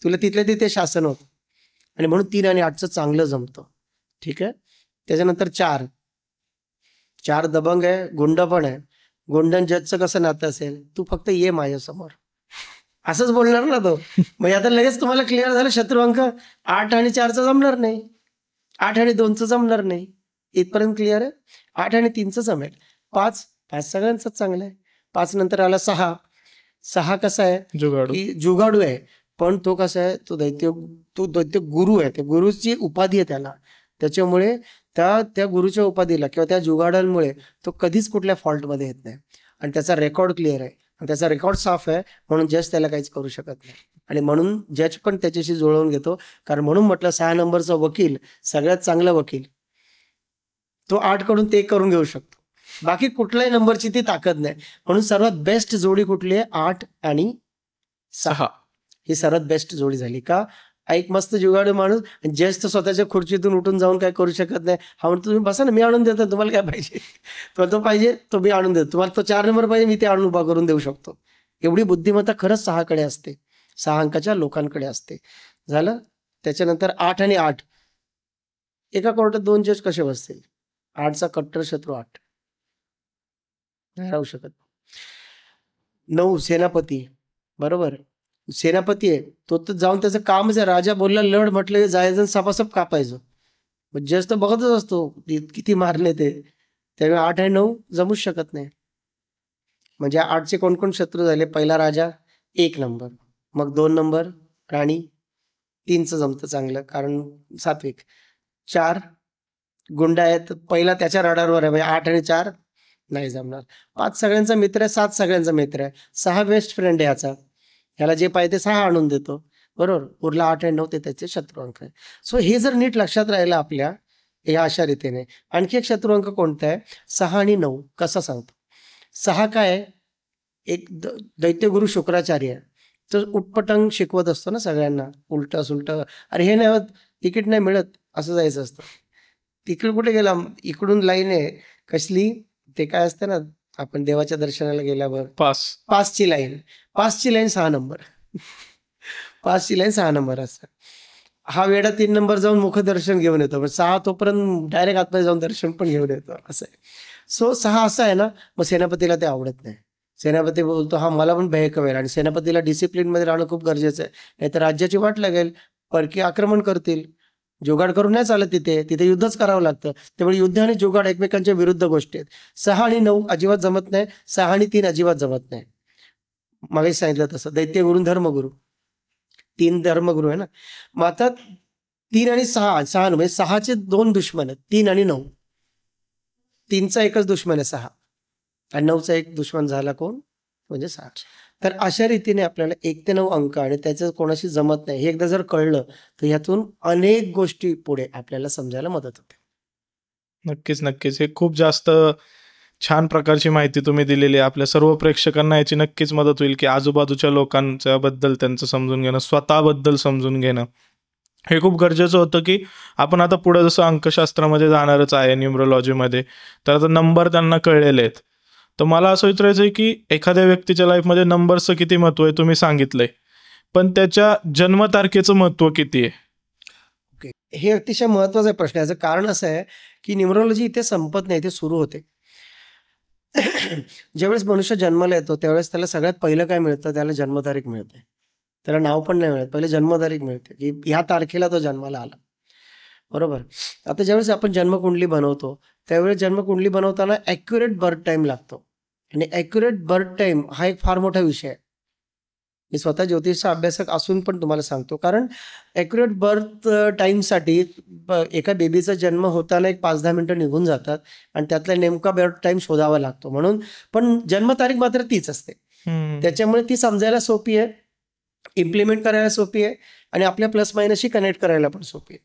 तुला तिथल्या तिथे शासन होतं. आणि म्हणून 3 आणि 8चं चांगलं जमतं. ठीक आहे. त्याच्यानंतर 4 दबंग आहे, गुंड पण आहे. गुंडन जजचं कसं नातं असेल? तू फक्त ये माझ्यासमोर, असंच बोलणार ना तो. मग आता लगेच तुम्हाला क्लिअर झालं शत्रू अंक 8 आणि 4चा जमणार नाही, 8 आणि 2चं जमणार नाही. इथपर्यंत क्लिअर आहे. 8 आणि 3चं जमेल. 5 सगळ्यांचंच चांगलं आहे. 5 नंतर आला 6 कसा आहे? की जुगाडू आहे, पण तो कसा आहे? तो दैत्य गुरु आहे. त्या गुरुची उपाधी आहे त्याला. त्याच्यामुळे त्या गुरुच्या उपाधीला किंवा त्या जुगाडांमुळे तो कधीच कुठल्या फॉल्टमध्ये येत नाही. आणि त्याचा रेकॉर्ड क्लिअर आहे, आणि त्याचा रेकॉर्ड साफ आहे, म्हणून जज त्याला काहीच करू शकत नाही. आणि म्हणून जज पण त्याच्याशी जुळवून घेतो. कारण म्हणून म्हटलं 6 नंबरचा वकील सगळ्यात चांगला वकील. तो 8 कडून ते करून घेऊ शकतो. बाकी कुठल्याही नंबरची ती ताकद नाही. म्हणून सर्वात बेस्ट जोडी कुठली आहे? 8 आणि 6 ही सर्वात बेस्ट जोडी झाली. का? एक मस्त जुगाडू माणूस, जज तर स्वतःच्या खुर्चीतून उठून जाऊन काय करू शकत नाही. हा म्हणतो तुम्ही बसा ना, मी आणून देतो, तुम्हाला काय पाहिजे? तो पाहिजे तो मी आणून देतो. तुम्हाला तो 4 नंबर पाहिजे, मी ते आणून उभा करून देऊ शकतो. एवढी बुद्धिमत्ता खरंच 6 कडे असते, 6 अंकाच्या लोकांकडे असते. झालं. त्याच्यानंतर 8 आणि 8 एका कोर्टात 2 जज कसे बसतील? 8चा कट्टर शत्रू 8 नाही राहू शकत. 9 सेनापती, बरोबर. सेनापती आहे तो, तर जाऊन त्याचं कामच आहे. राजा बोलला लढ, म्हटलं जायचं सपासप कापायचं. मग जज तर बघतच असतो किती मारले ते. त्यामुळे 8 आणि 9 जमूच शकत नाही. म्हणजे 8चे कोण शत्रू झाले? पहिला राजा 1 नंबर, मग 2 नंबर राणी, 3चं जमतं चांगलं कारण सात्विक. 4 गुंड आहेत, पहिला त्याच्या रडारवर आहे, म्हणजे 8 आणि 4 नाही जमणार. 5 सगळ्यांचा मित्र आहे, 7 सगळ्यांचा मित्र आहे, 6 बेस्ट फ्रेंड आहे ह्याचा. ह्याला जे पाहिजे 6 आणून देतो, बरोबर. उरला 8 आणि 9 ते त्याचे शत्रू अंक आहे. सो हे जर नीट लक्षात राहिलं आपल्या या अशा रीतीने. आणखी एक शत्रू अंक कोणता आहे? 6 आणि 9. कसा सांगतो? 6 काय आहे? एक दैत्यगुरु शुक्राचार्य आहे. तर उटपटंग शिकवत असतो ना सगळ्यांना, उलट सुलट. अरे हे नाही होत, तिकीट नाही मिळत, असं जायचं असतं. तिकीट कुठे गेला? इकडून लाईन आहे कसली, ते काय असतं ना, आपण देवाच्या दर्शनाला गेल्यावर पासची लाईन 6 नंबर. 5ची लाईन 6 नंबर असतं. हा वेडा 3 नंबर जाऊन मुखदर्शन घेऊन येतो, पण 6 तोपर्यंत डायरेक्ट आतमध्ये जाऊन दर्शन पण घेऊन येतो, असं आहे. सो 6 असं आहे ना. मग सेनापतीला ते आवडत नाही. सेनापती बोलतो हा मला पण भय कवेल, आणि सेनापतीला डिसिप्लिनमध्ये राहणं खूप गरजेचं आहे, नाहीतर राज्याची वाट लागेल, परकी आक्रमण करतील. जुगाड करून नाही चालत, तिथे युद्धच करावं लागतं. त्यामुळे युद्ध आणि जुगाड एकमेकांच्या विरुद्ध गोष्टी आहेत. 6 आणि 9 अजिबात जमत नाही, 6 आणि 3 अजिबात जमत नाही. मागे सांगितलं तसं दैत्यगुरु धर्मगुरू, 3 धर्मगुरू आहे ना. मग आता 3 आणि 6 म्हणजे 6चे 2 दुश्मन आहेत, 3 आणि 9. 3चा एकच दुश्मन आहे 6 आणि 9चा एक दुश्मन झाला कोण, म्हणजे 6. तर अशा रीतीने आपल्याला 1 ते 9 अंक आणि त्याचं कोणाशी जमत नाही हे एकदा जर कळलं तर ह्यातून अनेक गोष्टी पुढे आपल्याला समजायला मदत होते. नक्कीच, नक्कीच. हे खूप जास्त छान प्रकारची माहिती तुम्ही दिलेली आहे. आपल्या सर्व प्रेक्षकांना याची नक्कीच मदत होईल, की आजूबाजूच्या लोकांच्या बद्दल त्यांचं समजून घेणं, स्वतःबद्दल समजून घेणं, हे खूप गरजेचं होतं. की आपण आता पुढे जसं अंकशास्त्रामध्ये जाणारच आहे, न्यूमरोलॉजीमध्ये, तर आता नंबर त्यांना कळलेले आहेत. तर मला असं विचारायचं आहे, की एखाद्या व्यक्तीच्या लाईफमध्ये नंबरचं किती महत्त्व आहे तुम्ही सांगितलंय, पण त्याच्या जन्मतारखेचं महत्त्व किती आहे? ओके, हे अतिशय महत्त्वाचा प्रश्न आहे. याचं कारण असं आहे की न्यूमरोलॉजी इथे संपत नाही, इथे सुरू होते. ज्यावेळेस मनुष्य जन्माला येतो त्यावेळेस त्याला सगळ्यात पहिलं काय मिळतं, त्याला जन्मतारीख मिळते. त्याला नाव पण नाही मिळत, पहिले जन्मतारीख मिळते की ह्या तारखेला तो जन्माला आला. बरोबर. आता ज्यावेळेस आपण जन्मकुंडली बनवतो त्यावेळेस जन्मकुंडली बनवताना ॲक्युरेट बर्थ टाईम लागतो आणि ॲक्युरेट बर्थ टाईम हा एक फार मोठा विषय आहे. मी स्वतः ज्योतिषचा अभ्यासक असून पण तुम्हाला सांगतो, कारण ॲक्युरेट बर्थ टाईमसाठी एका बेबीचा जन्म होताना एक 5-10 मिनिटं निघून जातात आणि त्यातला नेमका बर्थ टाईम शोधावा लागतो. म्हणून पण जन्मतारीख मात्र तीच असते. त्याच्यामुळे ती समजायला सोपी आहे, इम्प्लिमेंट करायला सोपी आहे आणि आपल्या प्लस मायनसशी कनेक्ट करायला पण सोपी आहे.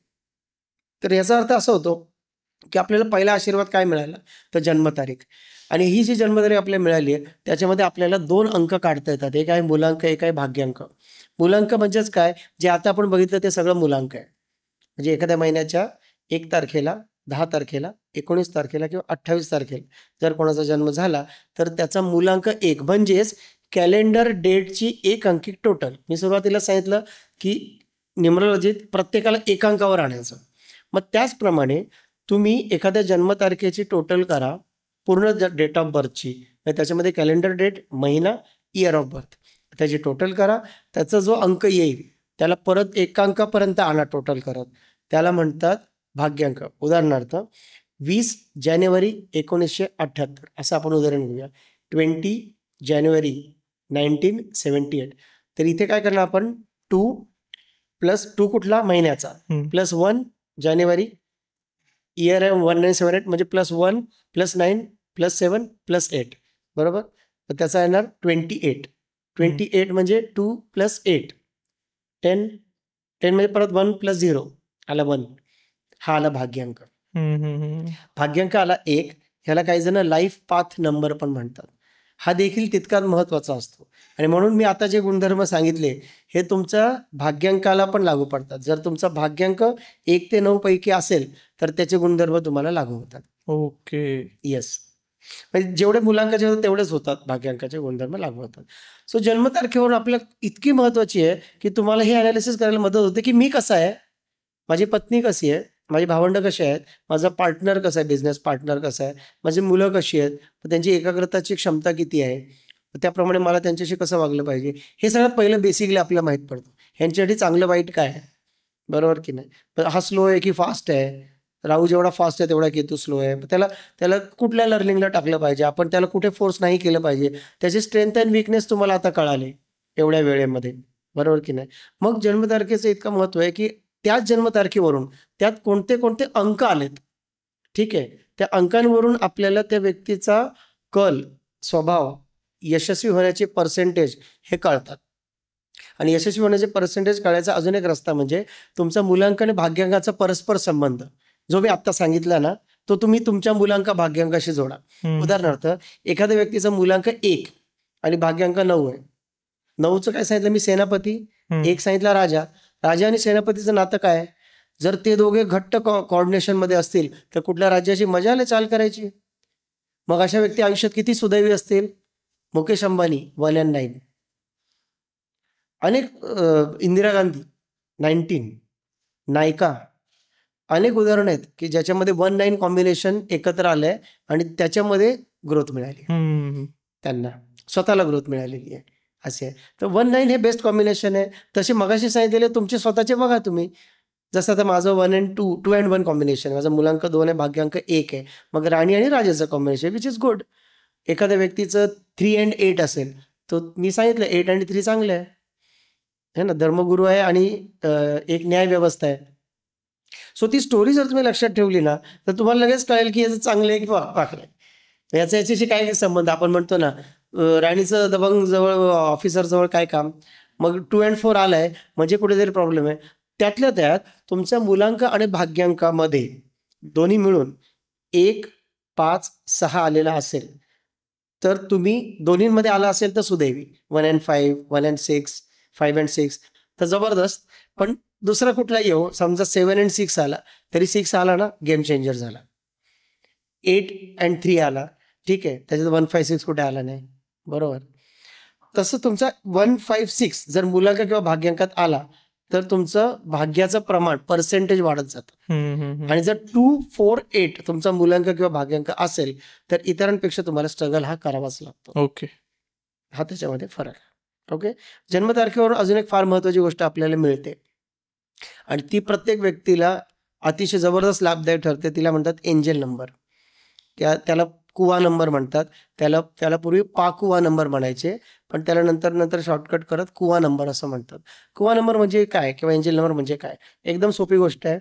तर याचा अर्थ असा होतो की आपल्याला पहिला आशीर्वाद काय मिळाला, तर जन्मतारीख. आणि ही जी जन्मतारीख आपल्याला मिळाली आहे त्याच्यामध्ये आपल्याला 2 अंक काढता येतात. एक आहे मूलांक, एक आहे भाग्यांक. मूलांक म्हणजेच काय, जे आता आपण बघितलं ते सगळं मूलांक आहे. म्हणजे एखाद्या महिन्याच्या 1 तारखेला, 10 तारखेला, 19 तारखेला किंवा 28 तारखेला जर कोणाचा जन्म झाला तर त्याचा मूलांक 1 म्हणजेच कॅलेंडर डेटची 1 अंकी टोटल. मी सुरुवातीला सांगितलं की न्यूमरोलॉजीत प्रत्येकाला 1 अंकावर आणायचं. मग त्याचप्रमाणे तुम्ही एखाद्या जन्मतारखेची टोटल करा, पूर्ण डेट ऑफ बर्थची, त्याच्यामध्ये कॅलेंडर डेट, महिना, इयर ऑफ बर्थ, त्याची टोटल करा. त्याचा जो अंक येईल त्याला परत 1 अंकापर्यंत आणा टोटल करत, त्याला म्हणतात भाग्यांक. उदाहरणार्थ 20 जानेवारी 1978 असं आपण उदाहरण घेऊया. 20 जानेवारी 1978. तर इथे काय करणार आपण, 2 प्लस 2 कुठला, महिन्याचा, प्लस 1 जानेवारी, इयर आहे 1978 म्हणजे प्लस 1 प्लस 9 प्लस 7 प्लस 8. बरोबर. तर त्याचा येणार 28. 28 म्हणजे 2 प्लस 8, 10. 10 म्हणजे परत 1 प्लस 0 आला 1. हा आला भाग्यांक. भाग्यांक आला 1. ह्याला काही जण लाईफ पाथ नंबर पण म्हणतात. हा देखील तितकाच महत्त्वाचा असतो आणि म्हणून मी आता जे गुणधर्म सांगितले हे तुमच्या भाग्यांकाला पण लागू पडतात. जर तुमचा भाग्यांक 1 ते 9 पैकी असेल तर त्याचे गुणधर्म तुम्हाला लागू होतात. ओके. येस, म्हणजे जेवढे मुलांकाचे होतात तेवढेच होतात, भाग्यांकाचे गुणधर्म लागू होतात. सो जन्मतारखेवरून आपल्याला इतकी महत्त्वाची आहे की तुम्हाला हे अनालिसिस करायला मदत होते की मी कसा आहे, माझी पत्नी कशी आहे, माझी भावंड कशी आहेत, माझा पार्टनर कसा आहे, बिझनेस पार्टनर कसा आहे, माझी मुलं कशी आहेत, त्यांची एकाग्रताची क्षमता किती आहे, त्याप्रमाणे मला त्यांच्याशी कसं वागलं पाहिजे, हे सगळं पहिलं बेसिकली आपल्याला माहीत पडतं. ह्यांच्यासाठी चांगलं वाईट काय आहे, बरोबर की नाही. हा स्लो आहे की फास्ट आहे, राहू जेवढा फास्ट आहे तेवढा केतू स्लो आहे. त्याला त्याला कुठल्या लर्निंगला टाकलं पाहिजे आपण, त्याला कुठे फोर्स नाही केलं पाहिजे, त्याचे स्ट्रेंथ अँड वीकनेस तुम्हाला आता कळाले एवढ्या वेळेमध्ये, बरोबर की नाही. मग जन्मतारखेचं इतकं महत्त्व आहे की त्याच जन्मतारखेवरून त्यात कोणते कोणते अंक आलेत, ठीक आहे, त्या अंकांवरून आपल्याला त्या व्यक्तीचा कल, स्वभाव, यशस्वी होण्याचे पर्सेंटेज हे कळतात. आणि यशस्वी होण्याचे पर्सेंटेज कळायचा अजून एक रस्ता म्हणजे तुमचा मूलांक आणि भाग्यांकाचा परस्पर संबंध जो मी आत्ता सांगितला ना, तो तुम्ही तुमच्या मूलांक भाग्यांकाशी जोडा. उदाहरणार्थ एखाद्या व्यक्तीचा मूलांक 1 आणि भाग्यांक 9 आहे. 9चं काय सांगितलं मी, सेनापती. 1 सांगितला राजा. राजा आणि सेनापतीचं नातं काय, जर ते दोघे घट्ट कोऑर्डिनेशनमध्ये असतील तर कुठल्या राज्याची मजा आली चाल करायची. मग अशा व्यक्ती आयुष्यात किती सुदैवी असतील. मुकेश अंबानी 1 and 9, अनेक इंदिरा गांधी 19, नायका, अनेक उदाहरणं आहेत की ज्याच्यामध्ये 1-9 कॉम्बिनेशन एकत्र आलंय आणि त्याच्यामध्ये ग्रोथ मिळाली, त्यांना स्वतःला ग्रोथ मिळालेली आहे असे आहे. तर 1-9 हे बेस्ट कॉम्बिनेशन आहे. तसे मगाशी सांगितलेले तुमचे स्वतःचे बघा तुम्ही. जसं आता माझं 1 and 2, 2 and 1 कॉम्बिनेशन, माझा मूलांक 2 आहे, भाग्यांक 1 आहे. मग राणी आणि राजाचं कॉम्बिनेशन विच इज गुड. एखाद्या व्यक्तीचं 3 and 8 असेल तो मी सांगितलं 8 आणि 3 चांगलं आहे ना, धर्मगुरू आहे आणि एक न्याय व्यवस्था आहे. सो ती स्टोरी जर तुम्ही लक्षात ठेवली ना, तर तुम्हाला लगेच कळेल की याचं चांगलं आहे की वाकलं आहे. याचा याच्याशी काय संबंध. आपण म्हणतो ना, राणीचं दबंग जवळ ऑफिसर जवळ काय काम, मग 2 and 4 आलाय म्हणजे कुठेतरी प्रॉब्लेम आहे. त्यातल्या त्यात तुमच्या मुलांक आणि भाग्यांकामध्ये दोन्ही मिळून 1, 5, 6 आलेला असेल तर तुम्ही दोन्हीमध्ये आला असेल तर सुदैवी. 1 and 5, 1 and 6, 5 and 6 तर जबरदस्त. पण दुसरा कुठला येऊ, समजा 7 and 6 आला तरी 6 आला ना, गेम चेंजर झाला. 8 and 3 आला, ठीक आहे, त्याच्यात 1, 5, 6 कुठे आला नाही, बरोबर. तसं तुमचा 1, 5, 6 जर मुलांक किंवा भाग्यांकात आला तर तुमचं भाग्याचं प्रमाण पर्सेंटेज वाढत जातं. आणि जर 2, 4, 8 तुमचा मुलांक किंवा भाग्यांक असेल तर इतरांपेक्षा तुम्हाला स्ट्रगल हा करावाच लागतो. ओके, हा त्याच्यामध्ये फरक. ओके, जन्मतारखेवर अजून एक फार महत्वाची गोष्ट आपल्याला मिळते आणि ती प्रत्येक व्यक्तीला अतिशय जबरदस्त लाभदायक ठरते. तिला म्हणतात एंजल नंबर. त्याला कुवा नंबर म्हणतात. त्याला पूर्वी पाकुवा नंबर म्हणायचे, पण त्याला नंतर शॉर्टकट करत कुवा नंबर असं म्हणतात. कुवा नंबर म्हणजे काय किंवा एंजल नंबर म्हणजे काय, एकदम सोपी गोष्ट आहे.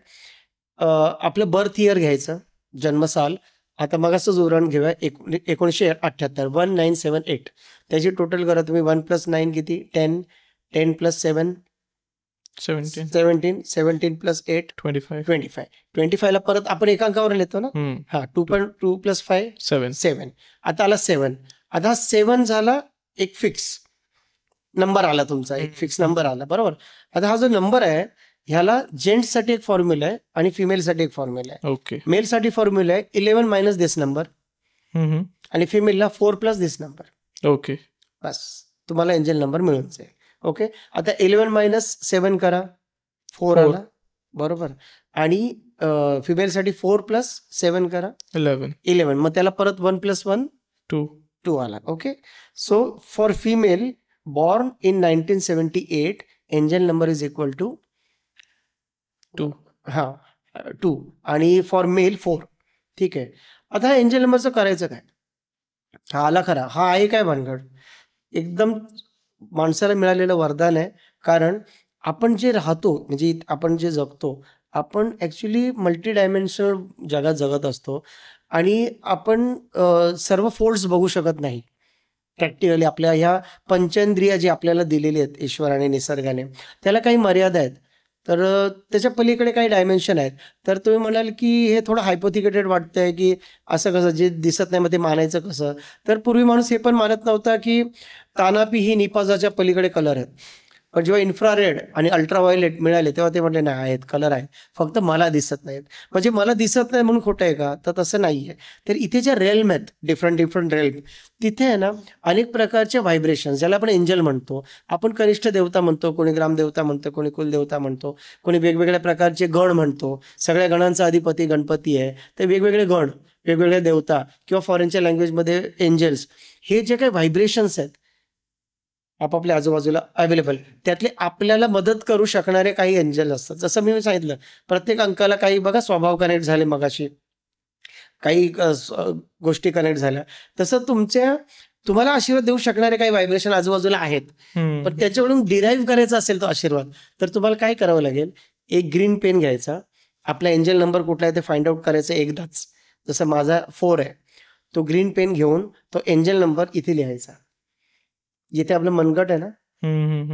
आपलं बर्थ इयर घ्यायचं, जन्मसाल. आता मग असंच उदाहरण घेऊया, 1978, 1978. त्याची टोटल करा तुम्ही. 1 + 9 किती, 10, 10 + 7 17, 17, 17 + 8 25, 25. 25 ला परत आपण एकांकावर लिहितो ना. हा, 2 + 5 7. 7. आता आला 7. आता हा 7 झाला एक फिक्स नंबर आला तुमचा, एक फिक्स नंबर आला, बरोबर. आता हा जो नंबर आहे ह्याला जेंट्ससाठी एक फॉर्म्युला आहे आणि फिमेलसाठी एक फॉर्म्युला आहे. ओके, मेलसाठी फॉर्म्युला आहे 11 - दिस नंबर आणि फिमेलला 4 + दिस नंबर. ओके, बस तुम्हाला एंजल नंबर मिळून जाईल. ओके, आता 11 - 7 करा, 4 आला, बरोबर. आणि फिमेलसाठी 4 + 7 करा, 11. मग त्याला परत 1 + 1 2 आला. Okay, so for female born in 1978 angel number is equal to 2. हा 2 आणि फॉर मेल 4. ठीक आहे. आता हा एंजल नंबरचं करायचं काय. हा आला खरा, हा आहे काय भानगड, एकदम माणसाला मिळालेलं वरदान आहे. कारण आपण जे राहतो, म्हणजे आपण जे जगतो, आपण ॲक्च्युली मल्टी डायमेन्शनल जगात जगत असतो आणि आपण सर्व फोर्स बघू शकत नाही प्रॅक्टिकली. आपल्या ह्या पंचेंद्रिय जी आपल्याला दिलेली आहेत ईश्वराने, निसर्गाने, त्याला काही मर्यादा आहेत. तर त्याच्या पलीकडे काही डायमेन्शन आहेत. तर तुम्ही म्हणाल की हे थोडं हायपोथिकेटेड वाटतंय की असं कसं, जे दिसत नाही मग ते मानायचं कसं. तर पूर्वी माणूस हे पण मानत नव्हता की तानापी ही निपाजाच्या पलीकडे कलर आहेत. पण जेव्हा इन्फ्रारेड आणि अल्ट्राव्हायोलेट मिळाले तेव्हा ते म्हटले नाही, आहेत कलर आहेत, फक्त मला दिसत नाहीत. म्हणजे मला दिसत नाही म्हणून खोटं आहे का, तर तसं नाही आहे. तर इथे ज्या रेल्म आहेत, डिफरंट रेल्म, तिथे आहे ना अनेक प्रकारचे व्हायब्रेशन, ज्याला आपण एंजल म्हणतो. आपण कनिष्ठ देवता म्हणतो, कोणी ग्रामदेवता म्हणतो, कोणी कुलदेवता म्हणतो, कोणी वेगवेगळ्या प्रकारचे गण म्हणतो. सगळ्या गणांचा अधिपती गणपती आहे. ते वेगवेगळे गण, वेगवेगळ्या देवता किंवा फॉरेनच्या लँग्वेजमध्ये एंजल्स, हे जे काही व्हायब्रेशन्स आहेत आपापल्या आजूबाजूला अवेलेबल, त्यातले आपल्याला मदत करू शकणारे काही एंजल असतात. जसं मी सांगितलं, प्रत्येक अंकाला काही बघा स्वभाव कनेक्ट झाले, मगाशी काही गोष्टी कनेक्ट झाल्या, तसं तुम्हाला आशीर्वाद देऊ शकणारे काही व्हायब्रेशन आजूबाजूला आहेत. पण त्याच्याकडून डिराईव्ह करायचा असेल तो आशीर्वाद, तर तुम्हाला काय करावं लागेल, एक ग्रीन पेन घ्यायचा, आपला एंजल नंबर कुठला आहे ते फाइंड आउट करायचं एकदाच. जसं माझा 4 आहे, तो ग्रीन पेन घेऊन तो एंजल नंबर इथे लिहायचा. जिथे आपलं मनगट आहे ना,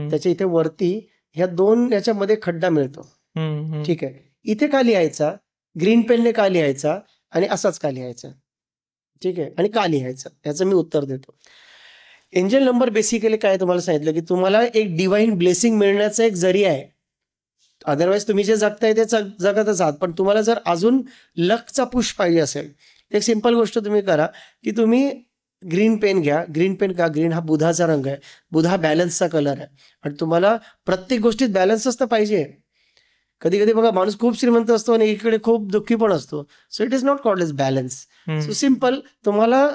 त्याच्या इथे वरती ह्या 2 याच्यामध्ये खड्डा मिळतो. ठीक आहे, इथे का लिहायचा, ग्रीन पेनने का लिहायचा आणि असाच का लिहायचा, ठीक आहे, आणि का लिहायचा, याचं मी उत्तर देतो. एंजल नंबर बेसिकली काय तुम्हाला सांगितलं की तुम्हाला एक डिवाइन ब्लेसिंग मिळण्याचा एक जरिया आहे. अदरवाईज तुम्ही जे जगताय ते जगतच आहात. पण तुम्हाला जर अजून लकचा पुश पाहिजे असेल, एक सिंपल गोष्ट तुम्ही करा की तुम्ही ग्रीन पेन घ्या. ग्रीन पेन का, ग्रीन हा बुधाचा रंग आहे, बुधा बॅलन्सचा कलर आहे आणि तुम्हाला प्रत्येक गोष्टीत बॅलन्सच तर पाहिजे. कधी कधी बघा, माणूस खूप श्रीमंत असतो आणि इकडे खूप दुःखी पण असतो. So it is not called as balance. So simple, तुम्हाला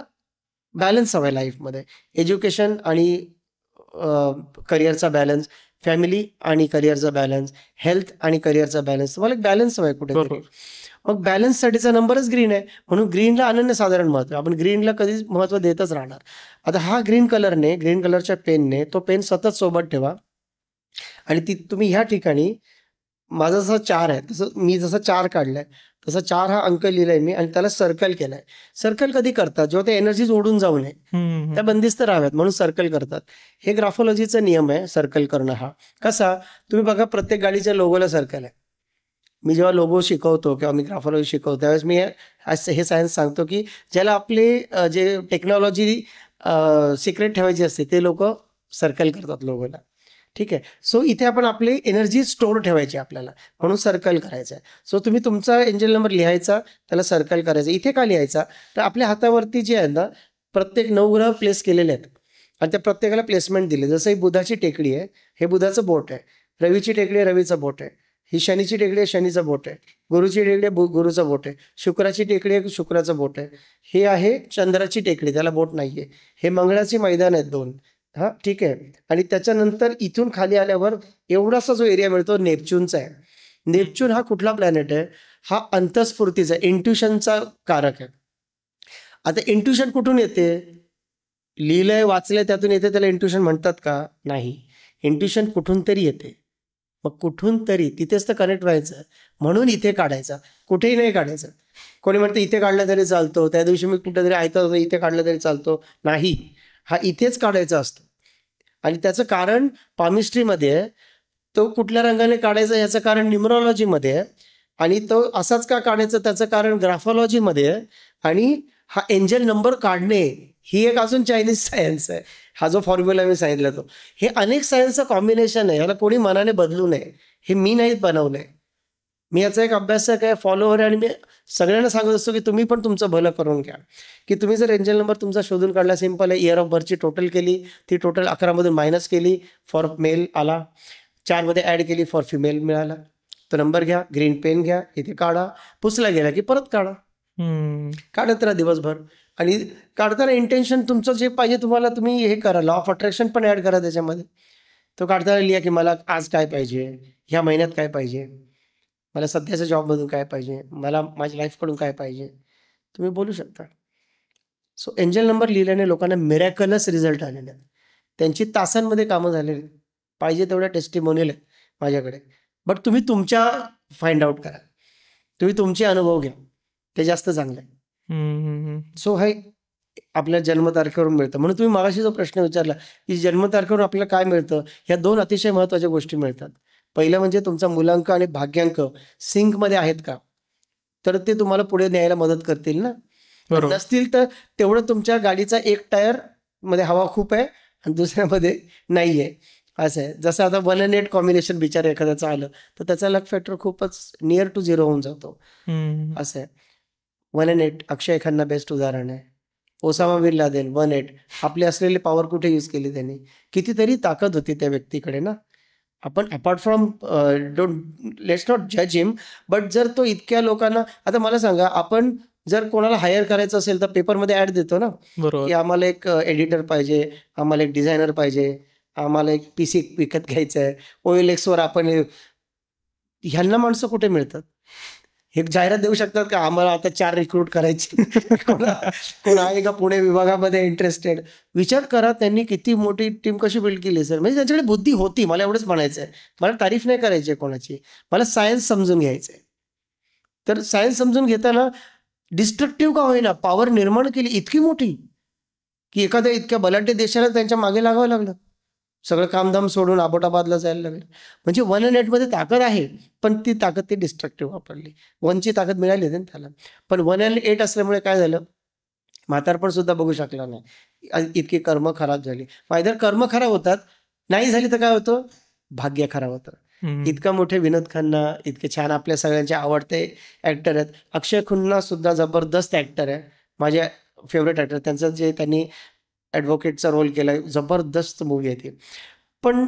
बॅलन्स हवाय लाईफमध्ये. एज्युकेशन आणि करिअरचा बॅलन्स, फॅमिली आणि करिअरचा बॅलन्स, हेल्थ आणि करिअरचा बॅलन्स, तुम्हाला एक बॅलन्स हवाय कुठेतरी. मग बॅलन्ससाठीचा नंबरच ग्रीन आहे, म्हणून ग्रीनला अनन्यसाधारण महत्व आहे. आपण ग्रीनला कधीच महत्व देतच राहणार. आता हा ग्रीन कलरच्या पेनने तो पेन सतत सोबत ठेवा आणि ती तुम्ही ह्या ठिकाणी माझा जसा 4 आहे तसं मी जसा 4 काढलाय तसा 4 हा अंक लिहिलाय मी आणि त्याला सर्कल केलाय. सर्कल कधी करतात? जेव्हा ते एनर्जीज ओढून जाऊ नये, त्या बंदिस्त राहाव्यात म्हणून सर्कल करतात. हे ग्राफोलॉजीचा नियम आहे सर्कल करणं हा. कसा? तुम्ही बघा प्रत्येक गाडीच्या लोगोला सर्कल आहे. मी जेव्हा लोगो शिकवतो किंवा मी ग्राफोलॉजी शिकवतो त्यावेळेस मी हे सायन्स सांगतो की ज्याला आपले जे टेक्नॉलॉजी सिक्रेट ठेवायची असते ते लोक सर्कल करतात लोगोला. ठीक आहे. सो इथे आपण आपली एनर्जी स्टोअर ठेवायची आपल्याला म्हणून सर्कल करायचं आहे. सो तुम्ही तुमचा एंजल नंबर लिहायचा, त्याला सर्कल करायचा. इथे का लिहायचा? तर आपल्या हातावरती जे आहे ना प्रत्येक 9 ग्रह प्लेस केलेले आहेत आणि त्या प्रत्येकाला प्लेसमेंट दिले. जसं ही बुधाची टेकडी आहे, हे बुधाचं बोट आहे. रवीची टेकडी आहे, रवीचं बोट आहे. ही शनीची टेकडी आहे, शनीचं बोट आहे. गुरुची टेकडी आहे, गुरुचं बोट आहे. शुक्राची टेकडी आहे, शुक्राचं बोट आहे. हे आहे चंद्राची टेकडी, त्याला बोट नाहीये. हे मंगळाची मैदान आहेत 2. हा ठीक आहे. आणि त्याच्यानंतर इथून खाली आल्यावर एवढासा जो एरिया मिळतो नेपच्यूनचा आहे. नेपच्यून हा कुठला प्लॅनेट आहे? हा अंतस्फूर्तीचा इंट्युशनचा कारक आहे. आता इंट्युशन कुठून येते? लिहिलंय वाचलंय त्यातून येते त्याला इंट्युशन म्हणतात का? नाही. इंट्युशन कुठून तरी येते. मग कुठून तरी तिथेच तर कनेक्ट व्हायचं म्हणून इथे काढायचा, कुठेही नाही काढायचं. कोणी म्हणतं इथे काढलं तरी चालतो, त्या दिवशी मी कुठेतरी ऐकत होतो इथे काढलं तरी चालतो. नाही, हा इथेच काढायचा असतो. आणि त्याचं कारण पामिस्ट्रीमध्ये आहे. तो कुठल्या रंगाने काढायचा याचं कारण न्यूमरॉलॉजीमध्ये आहे आणि तो असाच का काढायचं त्याचं कारण ग्राफॉलॉजीमध्ये आहे. आणि हा एंजल नंबर काढणे ही एक अजून चायनीज सायन्स आहे. हा जो फॉर्म्युला मी सांगितला तो हे अनेक सायन्सचं कॉम्बिनेशन आहे. याला कोणी मनाने बदलू नये. हे मी नाही बनवलंय. मी याचा एक अभ्यासक आहे, फॉलोअर आहे आणि मी सगळ्यांना सांगत असतो की तुम्ही पण तुमचं भलं करून घ्या. की तुम्ही जर एंजल नंबर तुमचा शोधून काढला, सिंपल आहे. इयर ऑफ बर्थची टोटल केली, ती टोटल 11 मधून मायनस केली, फॉर मेल आला. 4 मध्ये ऍड केली, फॉर फिमेल मिळाला. तो नंबर घ्या, ग्रीन पेन घ्या, इथे काढा. पुसला गेला की परत काढा. काढत राहा दिवसभर. आणि काढताना इंटेन्शन तुमचं जे पाहिजे तुम्हाला तुम्ही हे करा. लॉ ऑफ अट्रॅक्शन पण ऍड करा त्याच्यामध्ये. तो काढताना लिहा की मला आज काय पाहिजे, ह्या महिन्यात काय पाहिजे, मला सध्याच्या जॉबमधून काय पाहिजे, मला माझ्या लाईफकडून काय पाहिजे, तुम्ही बोलू शकता. सो एंजल नंबर लिहिल्याने लोकांना मिरॅकलस रिझल्ट आलेले आहेत. त्यांची तासांमध्ये कामं झालेली, पाहिजे तेवढ्या टेस्टिमोनियल आहेत माझ्याकडे. बट तुम्ही तुमच्या फाइंड आउट करा, तुम्ही तुमचे अनुभव घ्या, ते जास्त चांगलं आहे. सो हे आपल्या जन्मतारखेवरून मिळतं. म्हणून तुम्ही मागाशी जो प्रश्न विचारला की जन्मतारखेवरून आपल्याला काय मिळतं, ह्या 2 अतिशय महत्त्वाच्या गोष्टी मिळतात. पहिलं म्हणजे तुमचा मूलांक आणि भाग्यांक सिंकमध्ये आहेत का, तर ते तुम्हाला पुढे न्यायला मदत करतील ना. नसतील तर तेवढं तुमच्या गाडीचा एक टायर मध्ये हवा खूप आहे आणि दुसऱ्यामध्ये नाही आहे असं आहे. जसं आता 1 and 8 कॉम्बिनेशन बिचार एखाद्याचं आलं तर त्याचा लक फॅक्टर खूपच नियर टू 0 होऊन जातो असं आहे. 1 and 8 अक्षय खन्ना बेस्ट उदाहरण आहे. ओसामा बिन लादेन 1 8 आपली असलेली पॉवर कुठे यूज केली त्यांनी, कितीतरी ताकद होती त्या व्यक्तीकडे ना. आपण अपार्ट फ्रॉम लेट्स नॉट जज हिम, बट जर तो इतक्या लोकांना, आता मला सांगा आपण जर कोणाला हायर करायचं असेल तर पेपरमध्ये ऍड देतो ना की आम्हाला एक एडिटर पाहिजे, आम्हाला एक डिझायनर पाहिजे, आम्हाला एक पीसी विकत घ्यायचं आहे. OLX वर आपण ह्यांना माणसं कुठे मिळतात? हे जाहिरात देऊ शकतात का आम्हाला आता 4 रिक्रूट करायची कोण आहे का पुणे विभागामध्ये इंटरेस्टेड? विचार करा त्यांनी किती मोठी टीम कशी बिल्ड केली सर. म्हणजे त्यांच्याकडे बुद्धी होती. मला एवढंच म्हणायचं आहे. मला तारीफ नाही करायची आहे कोणाची, मला सायन्स समजून घ्यायचं आहे. तर सायन्स समजून घेताना डिस्ट्रक्टिव्ह का होईना पॉवर निर्माण केली इतकी मोठी की एखाद्या इतक्या बलाढ्य देशाला त्यांच्या मागे लागावं लागलं. सगळं कामधाम सोडून अबोटाबादला जायला लागलं. म्हणजे 1 and 8 मध्ये ताकद आहे, पण ती ताकद ती डिस्ट्रक्टिव्ह वापरली. 1ची ताकद मिळाली ना त्याला, पण 1 and 8 असल्यामुळे काय झालं, म्हातारपण सुद्धा बघू शकला नाही. इतकी कर्म खराब झाली. मायदर कर्म खराब होतात, नाही झाली तर काय होतं, भाग्य खराब होतं. इतका मोठे विनोद खन्ना, इतके छान आपल्या सगळ्यांचे आवडते ऍक्टर आहेत. अक्षय खन्ना सुद्धा जबरदस्त ऍक्टर आहे, माझे फेवरेट ऍक्टर. त्यांचं जे त्यांनी ॲडव्होकेटचा रोल केला, जबरदस्त मूवी आहे ती. पण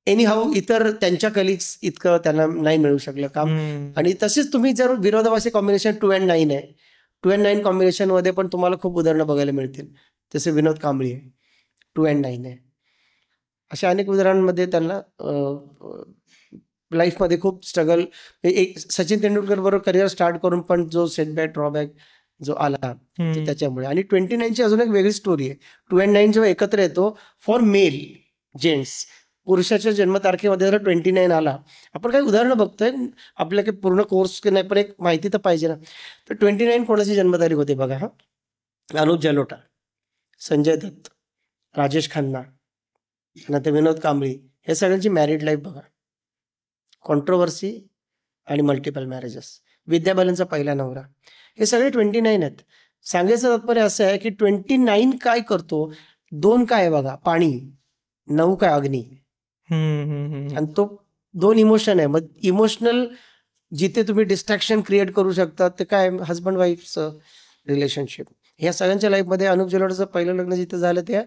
एनी हाऊ इतर त्यांच्या कलिग्स इतकं त्यांना नाही मिळू शकलं काम. आणि तसेच तुम्ही जर विरोधाभासी कॉम्बिनेशन 2 and 9 आहे, 2 and 9 कॉम्बिनेशनमध्ये पण तुम्हाला खूप उदाहरणं बघायला मिळतील. जसे विनोद कांबळी आहे, 2 and 9 आहे. अशा अनेक उदाहरणांमध्ये त्यांना लाईफमध्ये खूप स्ट्रगल, एक सचिन तेंडुलकर बरोबर करिअर स्टार्ट करून पण जो सेटबॅक ड्रॉबॅक जो आला तो त्याच्यामुळे. आणि 29ची अजून एक वेगळी स्टोरी आहे. 2 and 9 जेव्हा एकत्र येतो फॉर मेल जेंट्स, पुरुषाच्या जन्मतारखेमध्ये जर 29 आला, आपण काही उदाहरणं बघतोय, आपल्या काही पूर्ण कोर्स की नाही पण एक माहिती तर पाहिजे ना. तर 29 कोणाची जन्मतारीख होती बघा. हा, अनुप जलोटा, संजय दत्त, राजेश खन्ना, नंतर विनोद कांबळी, हे सगळ्यांची मॅरिड लाईफ बघा. कॉन्ट्रोवर्सी आणि मल्टिपल मॅरेजेस. विद्या बालनचा पहिला नवरा, हे सगळे 29 आहेत. सांगायचं तात्पर्य असं आहे की 29 काय करतो, 2 काय आहे बघा, पाणी, 9 काय अग्नी. आणि तो 2 इमोशन आहे. मग इमोशनल जिथे तुम्ही डिस्ट्रॅक्शन क्रिएट करू शकता ते काय, हजबंड वाईफचं रिलेशनशिप. ह्या सगळ्यांच्या लाईफमध्ये अनुप जलोटाचं पहिलं लग्न जिथे झालं ते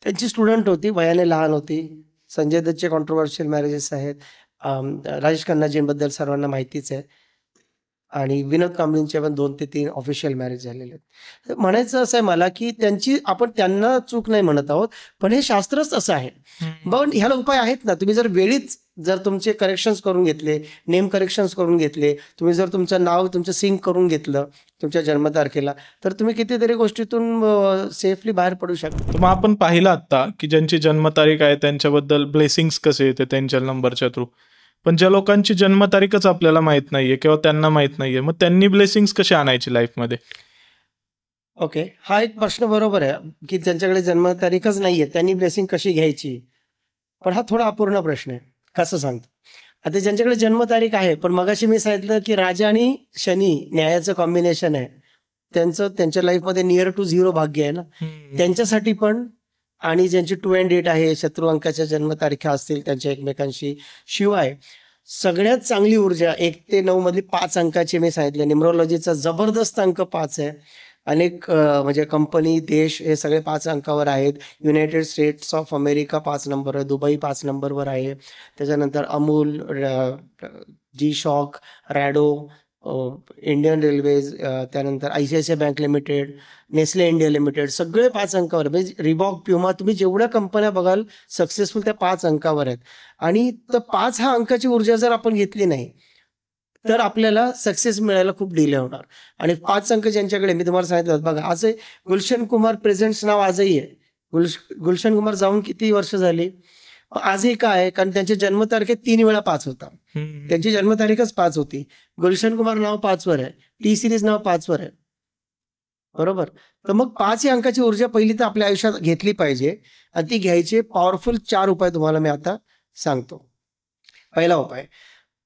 त्यांची स्टुडंट होती, वयाने लहान होती. संजय दत्तचे कॉन्ट्रोवर्शियल मॅरेजेस आहेत. राजेश खन्नाजींबद्दल सर्वांना माहितीच आहे. आणि विनोद कांबळींचे पण 2 ते 3 ऑफिशियल मॅरेज झालेले आहेत. म्हणायचं असं आहे मला की आपण त्यांना चूक नाही म्हणत आहोत, पण हे शास्त्रच असं आहे. पण ह्याला उपाय आहेत ना. तुम्ही जर वेळीच जर तुमचे करेक्शन्स करून घेतले, नेम करेक्शन्स करून घेतले, तुम्ही जर तुमचं नाव तुमचं सिंक करून घेतलं तुमच्या जन्मतारखेला, तर तुम्ही कितीतरी गोष्टीतून सेफली बाहेर पडू शकता. तर मग आपण पाहिलं आता की ज्यांची जन्मतारीख आहे त्यांच्याबद्दल ब्लेसिंग्स कसे येते त्यांच्या नंबरच्या थ्रू. पण ज्या लोकांची जन्मतारीखच आपल्याला माहित नाहीये किंवा त्यांना माहित नाहीये, मग त्यांनी ब्लेसिंग्स कसे आणायची लाईफमध्ये? ओके, हा एक प्रश्न बरोबर आहे की ज्यांच्याकडे जन्मतारीखच नाहीये त्यांनी ब्लेसिंग कशी घ्यायची. पण हा थोडा अपूर्ण प्रश्न आहे. कसं सांगतो, आता ज्यांच्याकडे जन्मतारीख आहे, पण मगाशी मी सांगितलं की राजा आणि शनी न्यायाचं कॉम्बिनेशन आहे, त्यांच्या लाईफमध्ये नियर टू 0 भाग्य आहे ना, त्यांच्यासाठी पण. आणि ज्यांची 2 and 8 आहे, शत्रू अंकाच्या जन्मतारखा असतील त्यांच्या एकमेकांशी, शिवाय सगळ्यात चांगली ऊर्जा 1 ते 9 मधली 5 अंकाची मी सांगितले. न्यूमरोलॉजीचा जबरदस्त अंक 5 आहे. अनेक म्हणजे कंपनी, देश हे सगळे 5 अंकावर आहेत. United states of America 5 number आहे, दुबई 5 नंबरवर आहे. त्याच्यानंतर अमूल, जी शॉक, रॅडो, इंडियन रेल्वेज, त्यानंतर ICICI bank limited, Nestle India limited, सगळे 5 अंकावर. म्हणजे रिबॉक, प्युमा, तुम्ही जेवढ्या कंपन्या बघाल सक्सेसफुल त्या 5 अंकावर आहेत. आणि तर 5 हा अंकाची ऊर्जा जर आपण घेतली नाही तर आपल्याला सक्सेस मिळायला खूप डिले होणार. आणि 5 अंक ज्यांच्याकडे, मी तुम्हाला सांगितलं बघा, आज गुलशन कुमार प्रेझेंट्स नाव आजही आहे. गुलशन कुमार जाऊन किती वर्ष झाली, आजही काय आहे, कारण त्यांच्या जन्मतारखेत 3 वेळा 5 होता. त्यांची जन्मतारीखच 5 होती. गुलशन कुमार नाव 5 वर आहे, टी सिरीज नाव 5 वर आहे, बरोबर. तर मग 5 या अंकाची ऊर्जा पहिली तर आपल्या आयुष्यात घेतली पाहिजे. आणि ती घ्यायची पॉवरफुल 4 उपाय तुम्हाला मी आता सांगतो. पहिला उपाय,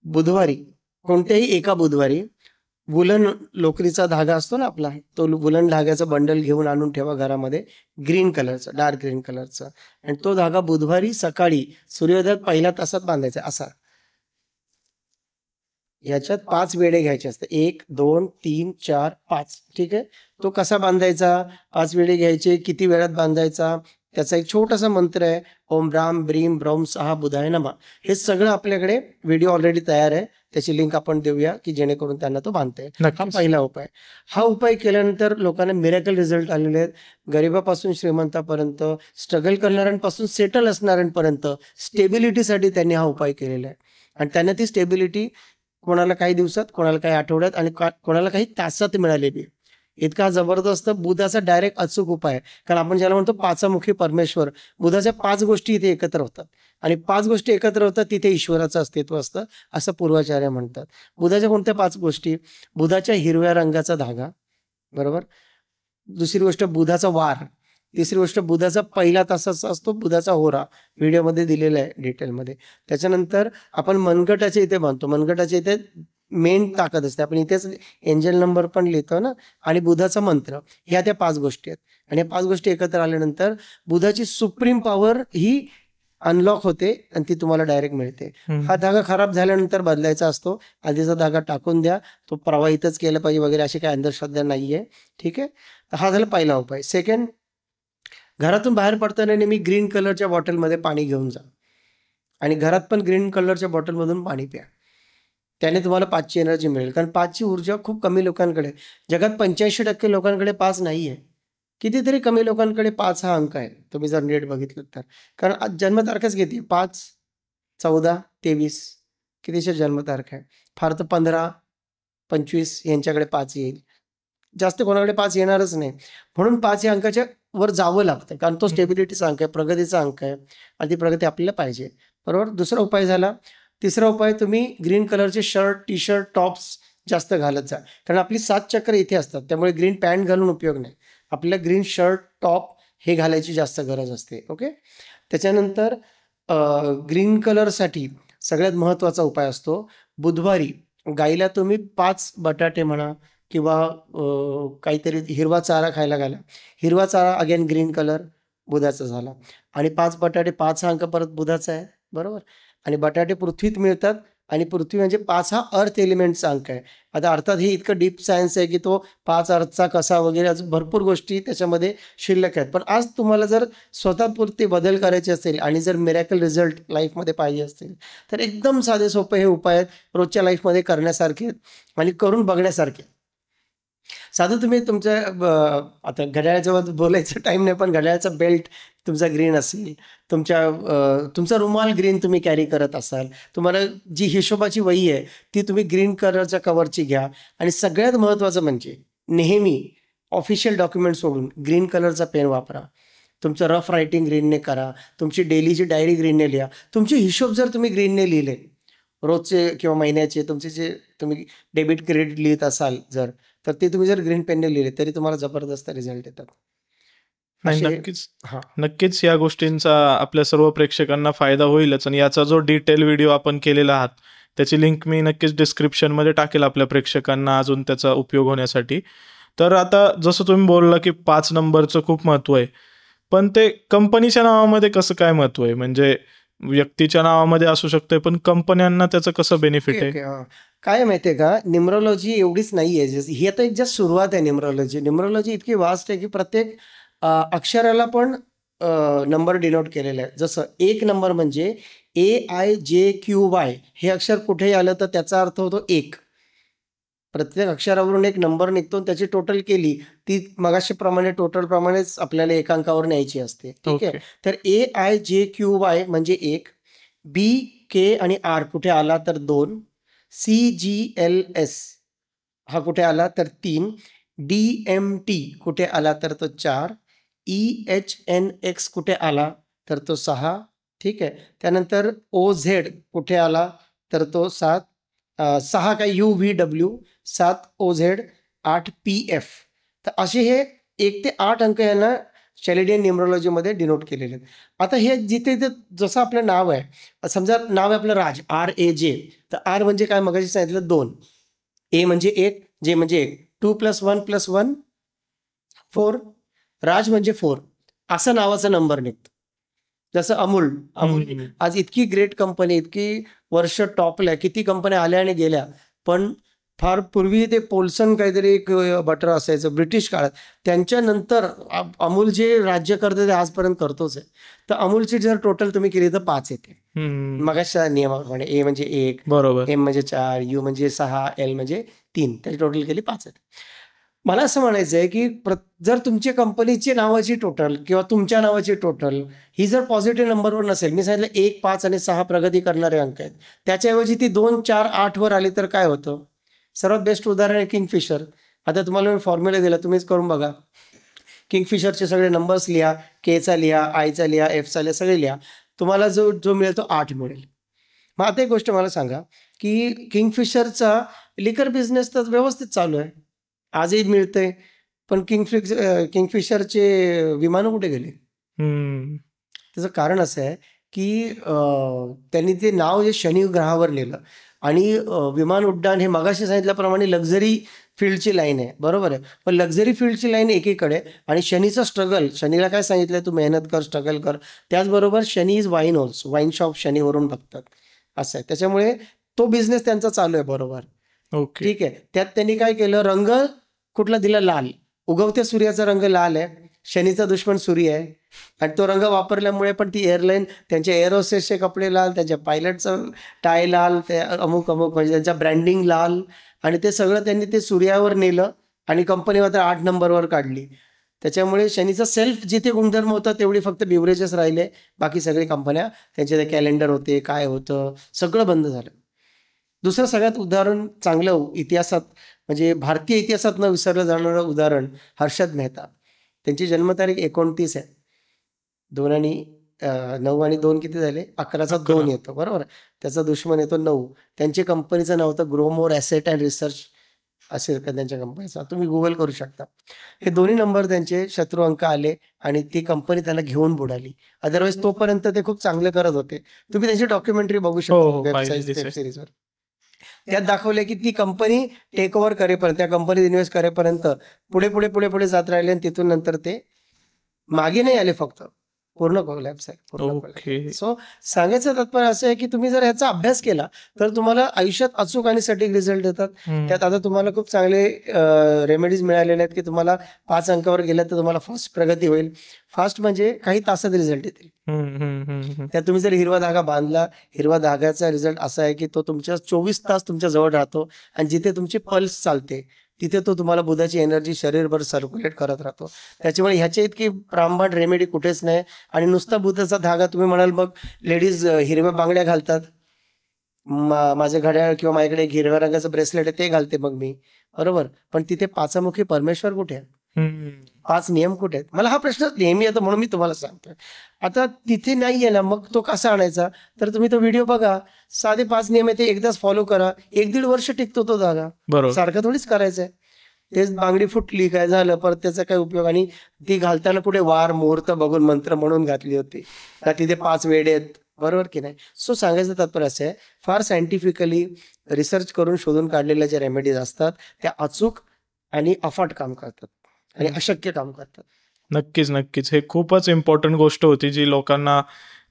बुधवारी, कोणत्याही एका बुधवारी वुलन लोकरीचा धागा असतो ना आपला, तो वुलन धाग्याचा बंडल घेऊन आणून ठेवा घरामध्ये, ग्रीन कलरचा, डार्क ग्रीन कलरचा. आणि तो धागा बुधवारी सकाळी सूर्योदयात पहिल्या तासात बांधायचा असा. ह्याच्यात 5 वेळे घ्यायचे असते, 1 2 3 4 5. ठीक आहे. तो कसा बांधायचा, 5 वेळे घ्यायचे, किती वेळात बांधायचा, त्याचा एक छोटासा मंत्र आहे, ओम ब्राम ब्रीम ब्रह्म सहा बुधाय नमः. हे सगळं आपल्याकडे व्हिडिओ ऑलरेडी तयार आहे, त्याची लिंक आपण देऊया की जेणेकरून त्यांना तो बांधता येईल. हा पहिला उपाय. हा उपाय केल्यानंतर लोकांना मिरेकल रिझल्ट आलेले आहेत. गरिबापासून श्रीमंतापर्यंत, स्ट्रगल करणाऱ्यांपासून सेटल असणाऱ्यांपर्यंत स्टेबिलिटीसाठी त्यांनी हा उपाय केलेला आहे. आणि त्यांना ती स्टेबिलिटी कोणाला काही दिवसात, कोणाला काही आठवड्यात आणि कोणाला काही तासात मिळालेली. इतका जबरदस्त बुधाचा डायरेक्ट अचूक उपाय. कारण आपण ज्याला म्हणतो पाचामुखी परमेश्वर, बुधाच्या 5 गोष्टी इथे एकत्र होतात. आणि 5 गोष्टी एकत्र होतात तिथे ईश्वराचं अस्तित्व असतं असं पूर्वाचार्य म्हणतात. बुधाच्या कोणत्या 5 गोष्टी, बुधाच्या हिरव्या रंगाचा धागा, बरोबर. दुसरी गोष्ट बुधाचा वार. तिसरी गोष्ट बुधाचा पहिला तासाचा असतो बुधाचा होरा, व्हिडिओमध्ये दिलेला आहे डिटेलमध्ये. त्याच्यानंतर आपण मनगटाच्या इथे बांधतो, मनगटाच्या इथे मेन ताकद असते, आपण इथेच एंजल नंबर पण लिहितो ना. आणि बुधाचा मंत्र, ह्या त्या 5 गोष्टी आहेत. आणि या 5 गोष्टी एकत्र आल्यानंतर बुधाची सुप्रीम पॉवर ही अनलॉक होते आणि ती तुम्हाला डायरेक्ट मिळते. हा धागा खराब झाल्यानंतर बदलायचा असतो, आधीचा धागा टाकून द्या, तो प्रवाहितच केला पाहिजे वगैरे अशी काही अंधश्रद्धा नाहीये. ठीक आहे. तर हा झाला पहिला उपाय. सेकंड, घरातून बाहेर पडताना नेहमी ग्रीन कलरच्या बॉटलमध्ये पाणी घेऊन जा. आणि घरात पण ग्रीन कलरच्या बॉटलमधून पाणी प्या. त्याने तुम्हाला 5ची एनर्जी मिळेल. कारण 5ची ऊर्जा खूप कमी लोकांकडे, जगात 85% लोकांकडे 5 नाही आहे. कितीतरी कमी लोकांकडे 5 हा अंक आहे, तुम्ही जर नीट बघितलं तर. कारण आज जन्मतारखाच किती, 5 14 23. कितीच्या जन्मतारखा आहे? फार तर 15, 25 यांच्याकडे 5 येईल. जास्त कोणाकडे 5 येणारच नाही. म्हणून 5 या अंकाच्या वर जावं लागतं. कारण तो स्टेबिलिटीचा अंक आहे, प्रगतीचा अंक आहे आणि ती प्रगती आपल्याला पाहिजे. बरोबर? दुसरा उपाय झाला. तिसरा उपाय, तुम्ही ग्रीन कलरचे शर्ट, टी-शर्ट, टॉप्स जास्त घालत जा. कारण आपली 7 चक्र इथे असतात. त्यामुळे ग्रीन पॅन्ट घालून उपयोग नाही. आपल्याला ग्रीन शर्ट, टॉप हे घालायची जास्त गरज असते. ओके. त्याच्यानंतर ग्रीन कलरसाठी सगळ्यात महत्त्वाचा उपाय असतो, बुधवारी गाईला तुम्ही 5 बटाटे म्हणा किंवा काहीतरी हिरवा चारा खायला घाला. हिरवा चारा अगेन ग्रीन कलर, बुधाचा झाला. आणि 5 बटाटे, 5 हा अंक परत बुधाचा आहे. बरोबर. आणि बटाटे पृथ्वीत मिळतात आणि पृथ्वी म्हणजे 5 हा अर्थ एलिमेंटचा अंक आहे. आता अर्थात हे इतकं डीप सायन्स आहे की तो 5 अर्थचा कसा वगैरे अजून भरपूर गोष्टी त्याच्यामध्ये शिल्लक आहेत. पण आज तुम्हाला जर स्वतःपुरते बदल करायचे असेल आणि जर मिरॅकल रिझल्ट लाईफमध्ये पाहिजे असतील, तर एकदम साधे सोपे हे उपाय आहेत, रोजच्या लाईफमध्ये करण्यासारखे आहेत आणि करून बघण्यासारखे. साधं तुम्ही तुमच्या आता घड्याळाजवळ बोलायचं टाईम नाही, पण घड्याळाचा बेल्ट तुमचा ग्रीन असेल, तुमचा रुमाल ग्रीन तुम्ही कॅरी करत असाल, तुम्हाला जी हिशोबाची वही आहे ती तुम्ही ग्रीन कलरच्या कवरची घ्या. आणि सगळ्यात महत्त्वाचं म्हणजे नेहमी ऑफिशियल डॉक्युमेंट सोडून ग्रीन कलरचा पेन वापरा. तुमचं रफ रायटिंग ग्रीनने करा. तुमची डेलीची डायरी ग्रीनने लिहा. तुमचे हिशोब जर तुम्ही ग्रीनने लिहिले, रोजचे किंवा महिन्याचे तुमचे जे तुम्ही डेबिट क्रेडिट लिहित असाल जर, तर ते तुम्ही जर ग्रीन पेनने लिहिले तरी तुम्हाला जबरदस्त रिझल्ट येतात. नाही, असे नक्कीच हां. नक्कीच या गोष्टींचा आपल्या सर्व प्रेक्षकांना फायदा होईलच. आणि याचा जो डिटेल व्हिडिओ आपण केलेला आहात त्याची लिंक मी नक्कीच डिस्क्रिप्शनमध्ये टाकेल आपल्या प्रेक्षकांना अजून त्याचा उपयोग होण्यासाठी. तर आता जसं तुम्ही बोलला की 5 नंबरचं खूप महत्त्व आहे, पण ते कंपनीच्या नावामध्ये कसं काय महत्त्व आहे? म्हणजे व्यक्तीच्या नावामध्ये असू शकते, पण कंपन्यांना त्याचं कसं बेनिफिट ओके, आहे? ओके. हां. काय आहे माहिती आहे का, न्यूमरोलॉजी एवढीच नाही आहे. ही आता एक जस्ट सुरुवात आहे न्यूमरोलॉजी. न्यूमरोलॉजी इतकी वास्ट आहे की प्रत्येक अक्षराला पण नंबर डिनोट केलेला आहे. जसं 1 नंबर म्हणजे AIJQY हे अक्षर कुठेही आलं तर त्याचा अर्थ होतो 1. प्रत्येक अक्षरावरून एक नंबर निघतो आणि त्याची टोटल केली ती मगाशीप्रमाणे टोटलप्रमाणेच आपल्याला एकांकावर न्यायची असते. ठीक आहे. ओके. तर AIJQY म्हणजे 1, BK आणि R कुठे आला तर 2, CGLS हा कुठे आला तर 3, DMT कुठे आला तर तो 4, EHNX कुठे आला तर तो 6. ठीक आहे. त्यानंतर OZ कुठे आला तर तो 7, 6 काय UVW, 7 OZ, 8 PF. तर असे हे 1 ते 8 अंक यांना शॅलिडियन न्यूमरोलॉजीमध्ये डिनोट केलेले आहेत. आता हे जिथे जसं आपलं नाव आहे, समजा नाव आहे आपलं राज, RAJ. तर R म्हणजे काय मगाशी सांगितलं 2, A म्हणजे 1, J म्हणजे 1, 2 + 1 + 1 4, राज म्हणजे 4. असं नावाचा नंबर निघतो. जसं अमूल आज इतकी ग्रेट कंपनी, इतकी वर्ष टॉपला, किती कंपन्या आल्या आणि गेल्या, पण फार पूर्वी ते पोल्सन काहीतरी एक बटर असायचं ब्रिटिश काळात, त्यांच्यानंतर अमूल जे राज्य करते ते आजपर्यंत करतोच आहे. तर अमूलची जर टोटल तुम्ही केली तर 5 येते मगाच्या नियमाप्रमाणे. A म्हणजे 1, बरोबर. M म्हणजे 4, U म्हणजे 6, L म्हणजे 3, त्याची टोटल केली 5 येते. मला असं म्हणायचं आहे की जर तुमच्या कंपनीची नावाची टोटल किंवा तुमच्या नावाची टोटल ही जर पॉझिटिव्ह नंबरवर नसेल, मी सांगितलं 1, 5 आणि 6 प्रगती करणारे अंक आहेत, त्याच्याऐवजी ती 2, 4, 8 वर आली तर काय होतं? सर्वात बेस्ट उदाहरण आहे किंगफिशर. आता तुम्हाला मी फॉर्म्युला दिला, तुम्हीच करून बघा. किंगफिशरचे सगळे नंबर्स लिहा, Kचा लिहा, Iचा लिहा, Fचा लिहा, सगळे लिहा. तुम्हाला जो मिळेल तो 8 मिळेल. मग आता एक गोष्ट मला सांगा की किंगफिशरचा लिकर बिझनेस तर व्यवस्थित चालू आहे, आजही मिळतंय, पण किंगफिशरचे विमानं कुठे गेले? त्याचं कारण असं आहे की त्यांनी ते नाव जे शनी ग्रहावर नेलं आणि विमान उड्डाण हे मगाशी सांगितल्याप्रमाणे लक्झरी फील्डची लाईन आहे, बरोबर आहे. पण लक्झरी फील्डची लाईन एकीकडे आणि शनीचं स्ट्रगल, शनीला काय सांगितलं, तू मेहनत कर, स्ट्रगल कर. त्याचबरोबर Shani is wine also, wine shop शनीवरून बघतात असं आहे. त्याच्यामुळे तो बिझनेस त्यांचा चालू आहे, बरोबर. ओके. ठीक आहे. त्यात त्यांनी काय केलं, रंग कुठला दिला, लाल. उगवत्या सूर्याचा रंग लाल आहे, शनीचा दुश्मन सूर्य आहे आणि तो रंग वापरल्यामुळे पण ती एअरलाईन, त्यांचे एअरोसेसचे कपडे लाल, त्यांच्या पायलटचं टाय लाल, ते अमुक म्हणजे त्यांच्या ब्रँडिंग लाल, आणि ते सगळं त्यांनी ते सूर्यावर नेलं आणि कंपनी मात्र 8 नंबरवर काढली. त्याच्यामुळे शनीचा सेल्फ जिथे गुणधर्म होता तेवढी फक्त बिवरेजेस राहिले, बाकी सगळी कंपन्या त्यांचे ते कॅलेंडर होते, काय होतं, सगळं बंद झालं. दुसरं सगळ्यात उदाहरण चांगलं इतिहासात, म्हणजे भारतीय इतिहासात न विसरलं जाणारं उदाहरण हर्षद मेहता. त्यांची जन्मतारीख 29 आहे. 2 आणि 9 आणि 2 किती झाले? 11चा 2 11. येतो, बरोबर. त्याचा दुश्मन येतो 9. त्यांच्या कंपनीचं नाव होतं ग्रोमोर ॲसेट अँड रिसर्च असेल का त्यांच्या कंपनीचा, तुम्ही गुगल करू शकता. हे दोन्ही नंबर त्यांचे शत्रू अंक आले आणि ती कंपनी त्यांना घेऊन बुडाली. अदरवाईज तोपर्यंत ते खूप चांगले करत होते. तुम्ही त्यांची डॉक्युमेंटरी बघू हो, शकता हो, पाहिलेलीच वेब आहे. सिरीजवर. त्यात दाखवले की ती कंपनी टेक ओव्हर करेपर्यंत, त्या कंपनीत इन्व्हेस्ट करेपर्यंत पुढे पुढे पुढे पुढे जात राहिले आणि तिथून नंतर ते मागे नाही आले, फक्त पूर्ण कोलॅप्स आहे, पूर्ण ओके. कोलॅप्स. सो सांगायचं तात्पर्य असं आहे की तुम्ही जर ह्याचा अभ्यास केला तर तुम्हाला आयुष्यात अचूक आणि सटीक रिझल्ट येतात. त्यात आता तुम्हाला खूप चांगले रेमेडीज मिळालेले आहेत की तुम्हाला 5 अंकावर गेला तर तुम्हाला फास्ट प्रगती होईल. फास्ट म्हणजे काही तासात रिझल्ट येतील. त्यात तुम्ही जर हिरवा धागा बांधला, हिरवा धाग्याचा रिझल्ट असा आहे की तो तुमच्या 24 तास तुमच्या जवळ राहतो आणि जिथे तुमची पल्स चालते तिथे तो तुम्हाला बुधाची एनर्जी शरीरभर सर्क्युलेट करत राहतो. त्याच्यामुळे ह्याच्या इतकी रामबाण रेमेडी कुठेच नाही. आणि नुसता बुधाचा धागा, तुम्ही म्हणाल मग लेडीज हिरव्या बांगड्या घालतात, माझे घड्याळ किंवा माझ्याकडे एक हिरव्या रंगाचं ब्रेसलेट आहे ते घालते मग मी, बरोबर. पण तिथे पाचामुखी परमेश्वर कुठे आहे? 5 नियम कुठे आहेत? मला हा प्रश्न नेहमी येतो, म्हणून मी तुम्हाला सांगतोय. आता तिथे नाहीये ना, मग तो कसा आणायचा? तर तुम्ही तो व्हिडिओ बघा, साधे 5 नियम आहे ते एकदाच फॉलो करा, 1-1.5 वर्ष टिकतो तो धागा. बरोबर. सारखं थोडीच करायचंय. तेच बांगडी फुटली काय झालं, परत त्याचा काय उपयोग? आणि ती घालताना कुठे वार मुहूर्त बघून मंत्र म्हणून घातली होती का तिथे 5 वेडे आहेत, बरोबर की नाही? सो सांगायचं तात्पर्य असं आहे, फार सायंटिफिकली रिसर्च करून शोधून काढलेल्या ज्या रेमेडीज असतात त्या अचूक आणि अफाट काम करतात आणि अशक्य काम करतात. नक्कीच, नक्कीच. हे खूपच इम्पॉर्टंट गोष्ट होती जी लोकांना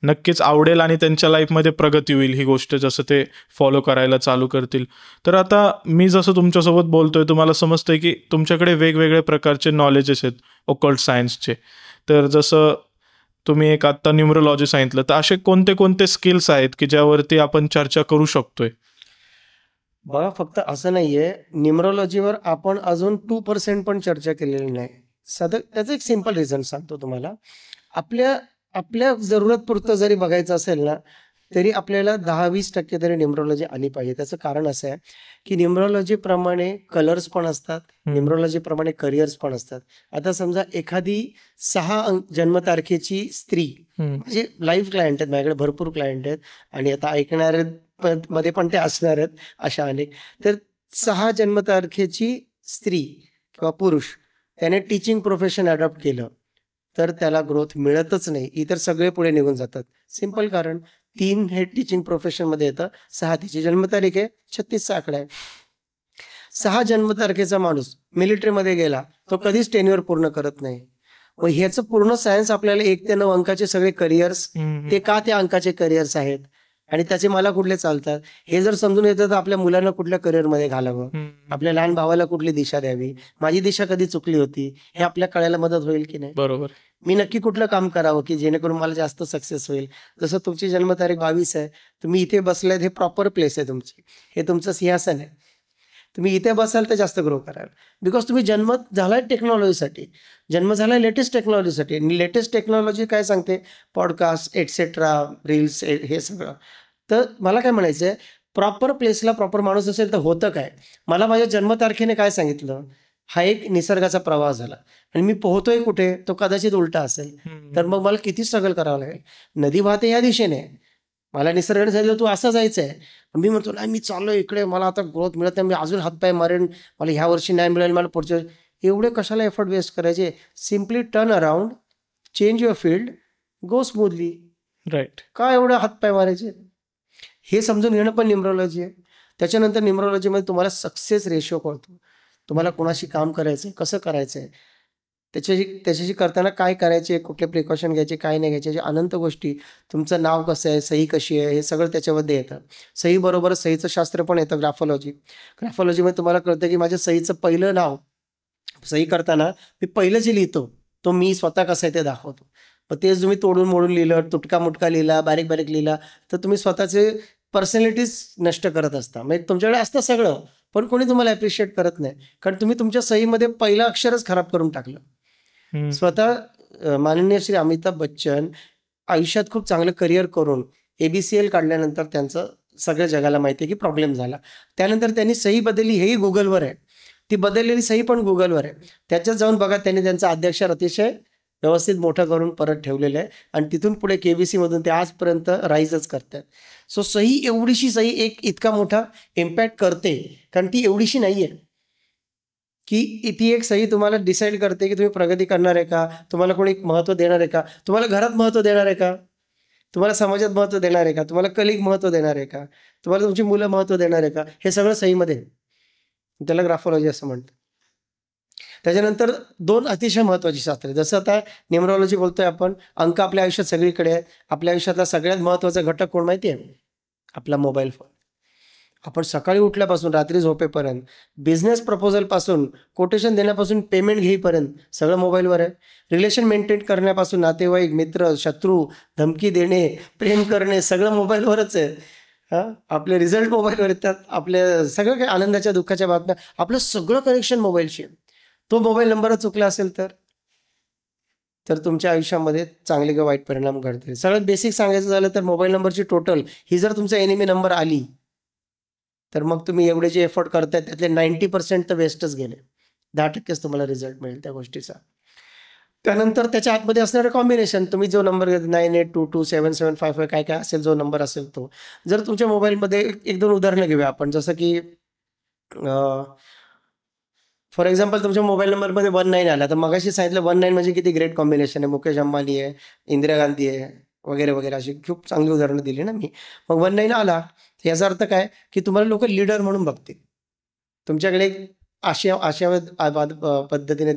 नक्कीच आवडेल आणि त्यांच्या लाईफमध्ये प्रगती होईल ही गोष्ट, जसं ते फॉलो करायला चालू करतील. तर आता मी जसं तुमच्यासोबत बोलतोय तुम्हाला समजतंय की तुमच्याकडे वेगवेगळे प्रकारचे नॉलेजेस आहेत ऑकल्ट सायन्सचे. तर जसं तुम्ही एक आत्ता न्यूमरोलॉजी सांगितलं, तर असे कोणते कोणते स्किल्स आहेत की ज्यावरती आपण चर्चा करू शकतोय? बघा, फक्त असं नाहीये, न्यूमरोलॉजीवर आपण अजून 2% पण चर्चा केलेली नाही. साधं त्याचं एक सिंपल रिझन सांगतो तुम्हाला. आपल्या आपल्या जरूरतपुरतं जरी बघायचं असेल ना, तरी आपल्याला 10-20% तरी न्यूमरोलॉजी आली पाहिजे. त्याचं कारण असं आहे की न्यूमरोलॉजीप्रमाणे कलर्स पण असतात, न्यूमरोलॉजीप्रमाणे करिअर्स पण असतात. आता समजा एखादी 6 जन्मतारखेची स्त्री, म्हणजे लाईव्ह क्लायंट आहेत माझ्याकडे, भरपूर क्लायंट आहेत आणि आता ऐकणारे मध्ये पण ते असणार आहेत अशा अनेक. तर 6 जन्मतारखेची स्त्री किंवा पुरुष त्याने टीचिंग प्रोफेशन अडॉप्ट केलं तर त्याला ग्रोथ मिळतच नाही. इतर सगळे पुढे निघून जातात. सिंपल कारण, 3 हे टीचिंग प्रोफेशनमध्ये येतं, 6 तिची जन्मतारीख आहे, 36चा आकडा आहे. 6 जन्मतारखेचा माणूस मिलिटरीमध्ये गेला, तो कधीच टेन्युअर पूर्ण करत नाही. मग ह्याचं पूर्ण सायन्स आपल्याला 1 ते 9 अंकाचे सगळे करिअर्स, ते का त्या अंकाचे करिअर्स आहेत आणि त्याचे मला कुठले चालतात हे जर समजून येतं तर आपल्या मुलांना कुठल्या करिअरमध्ये घालावं, आपल्या लहान भावाला कुठली दिशा द्यावी, माझी दिशा कधी चुकली होती हे आपल्या कळायला मदत होईल की नाही? बरोबर. मी नक्की कुठलं काम करावं की जेणेकरून मला जास्त सक्सेस होईल. जसं तुमची जन्मतारीख 22 आहे, तुम्ही इथे बसलात, हे प्रॉपर प्लेस आहे तुमची, हे तुमचं सिंहासन आहे. तुम्ही इथे बसाल तर जास्त ग्रो कराल, बिकॉज तुम्ही जन्म झालाय टेक्नॉलॉजीसाठी, जन्म झालाय लेटेस्ट टेक्नॉलॉजीसाठी. आणि लेटेस्ट टेक्नॉलॉजी काय सांगते? पॉडकास्ट एटसेट्रा, रील्स, हे सगळं. तर मला काय म्हणायचं आहे, प्रॉपर प्लेसला प्रॉपर माणूस असेल तर होतं काय? मला माझ्या जन्मतारखेने काय सांगितलं? हा एक निसर्गाचा प्रवाह झाला आणि मी पोहतोय कुठे? तो कदाचित उलटा असेल. तर मग मला किती स्ट्रगल करावं लागेल? नदी वाहते या दिशेने, मला निसर्गाने सांगितलं तू असं जायचं आहे, मी म्हणतो नाही मी चाललो इकडे, मला आता ग्रोथ मिळत नाही, मी अजून हातपाय मारेन, मला ह्या वर्षी नाही मिळेल, मला पुढच्या. एवढे कशाला एफर्ट वेस्ट करायचे? Simply turn around, change your field, go smoothly. Right. का एवढे हातपाय मारायचे? हे समजून घेणं पण न्यूमरोलॉजी आहे. त्याच्यानंतर न्यूमरोलॉजीमध्ये तुम्हाला सक्सेस रेशिओ कळतो, तुम्हाला कोणाशी काम करायचं, कसं करायचं आहे, त्याच्याशी करताना काय करायचे, कुठले प्रिकॉशन घ्यायचे, काय नाही घ्यायचे, अशा अनंत गोष्टी. तुमचं नाव कसं आहे, सही कशी आहे, हे सगळं त्याच्यामध्ये येतं. सही बरोबर सहीचं शास्त्र पण येतं, ग्राफॉलॉजी. ग्राफॉलॉजीमध्ये तुम्हाला कळतं की माझ्या सहीचं पहिलं नाव, सही करताना मी पहिलं जे लिहितो तो मी स्वतः कसं आहे ते दाखवतो. मग तेच तुम्ही तोडून मोडून लिहिलं, तुटका मुटका लिहिला, बारीक बारीक लिहिला, तर तुम्ही स्वतःचे पर्सनॅलिटीज नष्ट करत असता. म्हणजे तुमच्याकडे असतं सगळं, पण कोणी तुम्हाला ॲप्रिशिएट करत नाही, कारण तुम्ही तुमच्या सहीमध्ये पहिलं अक्षरच खराब करून टाकलं. स्वतः माननीय श्री अमिताभ बच्चन आयुष्यात खूप चांगलं करिअर करून ABCL काढल्यानंतर त्यांचं सगळ्या जगाला माहिती आहे की प्रॉब्लेम झाला. त्यानंतर त्यांनी सही बदलली, हेही गुगलवर आहे. ती बदललेली सही पण गुगलवर आहे. त्याच्यात जाऊन बघा, त्यांनी त्यांचं अध्यक्षर अतिशय व्यवस्थित मोठं करून परत ठेवलेलं आहे आणि तिथून पुढे KBC मधून ते आजपर्यंत राईजच करतात. सो सही, एवढीशी सही एक इतका मोठा इम्पॅक्ट करते, कारण ती एवढीशी नाही आहे की ती एक सही तुम्हाला डिसाईड करते की तुम्ही प्रगती करणार आहे का, तुम्हाला कोणी महत्त्व देणार आहे का, तुम्हाला घरात महत्त्व देणार आहे का, तुम्हाला समाजात महत्त्व देणार आहे का, तुम्हाला कलिग महत्त्व देणार आहे का, तुम्हाला तुमची मुलं महत्त्व देणार आहे का, हे सगळं सहीमध्ये आहे. त्याला ग्राफोलॉजी असं म्हणतात. त्याच्यानंतर 2 अतिशय महत्त्वाची शास्त्रे, जसं आता न्यूमरॉलॉजी बोलतोय आपण, अंक आपल्या आयुष्यात सगळीकडे आहेत. आपल्या आयुष्यातला सगळ्यात महत्त्वाचा घटक कोण माहिती आहे? आपला मोबाईल फोन. आपण सकाळी उठल्यापासून रात्री झोपेपर्यंत, बिझनेस प्रपोजलपासून, कोटेशन देण्यापासून, पेमेंट घेईपर्यंत सगळं मोबाईलवर आहे. रिलेशन मेंटेन करण्यापासून, नातेवाईक, मित्र, शत्रू, धमकी देणे, प्रेम करणे, सगळं मोबाईलवरच आहे. हां, आपले रिझल्ट मोबाईलवर येतात, आपले सगळं काही आनंदाच्या दुःखाच्या बातम्या, आपलं सगळं कनेक्शन मोबाईलशी आहे. तो मोबाईल नंबरच चुकला असेल तर तुमच्या आयुष्यामध्ये चांगले किंवा वाईट परिणाम घडतील. सगळ्यात बेसिक सांगायचं झालं तर मोबाईल नंबरची टोटल ही जर तुमचा एनिमी नंबर आली, तर मग तुम्ही एवढे जे एफर्ट करताय त्यातले 90% तर वेस्टच गेले. 10%च तुम्हाला रिझल्ट मिळेल त्या गोष्टीचा. त्यानंतर त्याच्या आतमध्ये असणारं कॉम्बिनेशन, तुम्ही जो नंबर 98227755 काय काय असेल, जो नंबर असेल तो. जर तुमच्या मोबाईलमध्ये 1-2 उदाहरणं घेऊया आपण, जसं की फॉर एक्झाम्पल तुमच्या मोबाईल नंबरमध्ये 19 आला, तर मगाशी सांगितलं 19 म्हणजे किती ग्रेट कॉम्बिनेशन आहे. मुकेश अंबानी आहे, इंदिरा गांधी आहे, वगैरे वगैरे, अशी खूप चांगली उदाहरणं दिली ना मी. मग 19 आला, याचा अर्थ काय की तुम्हाला लोक लीडर म्हणून बघतील, तुमच्याकडे एक आशावाद पद्धतीने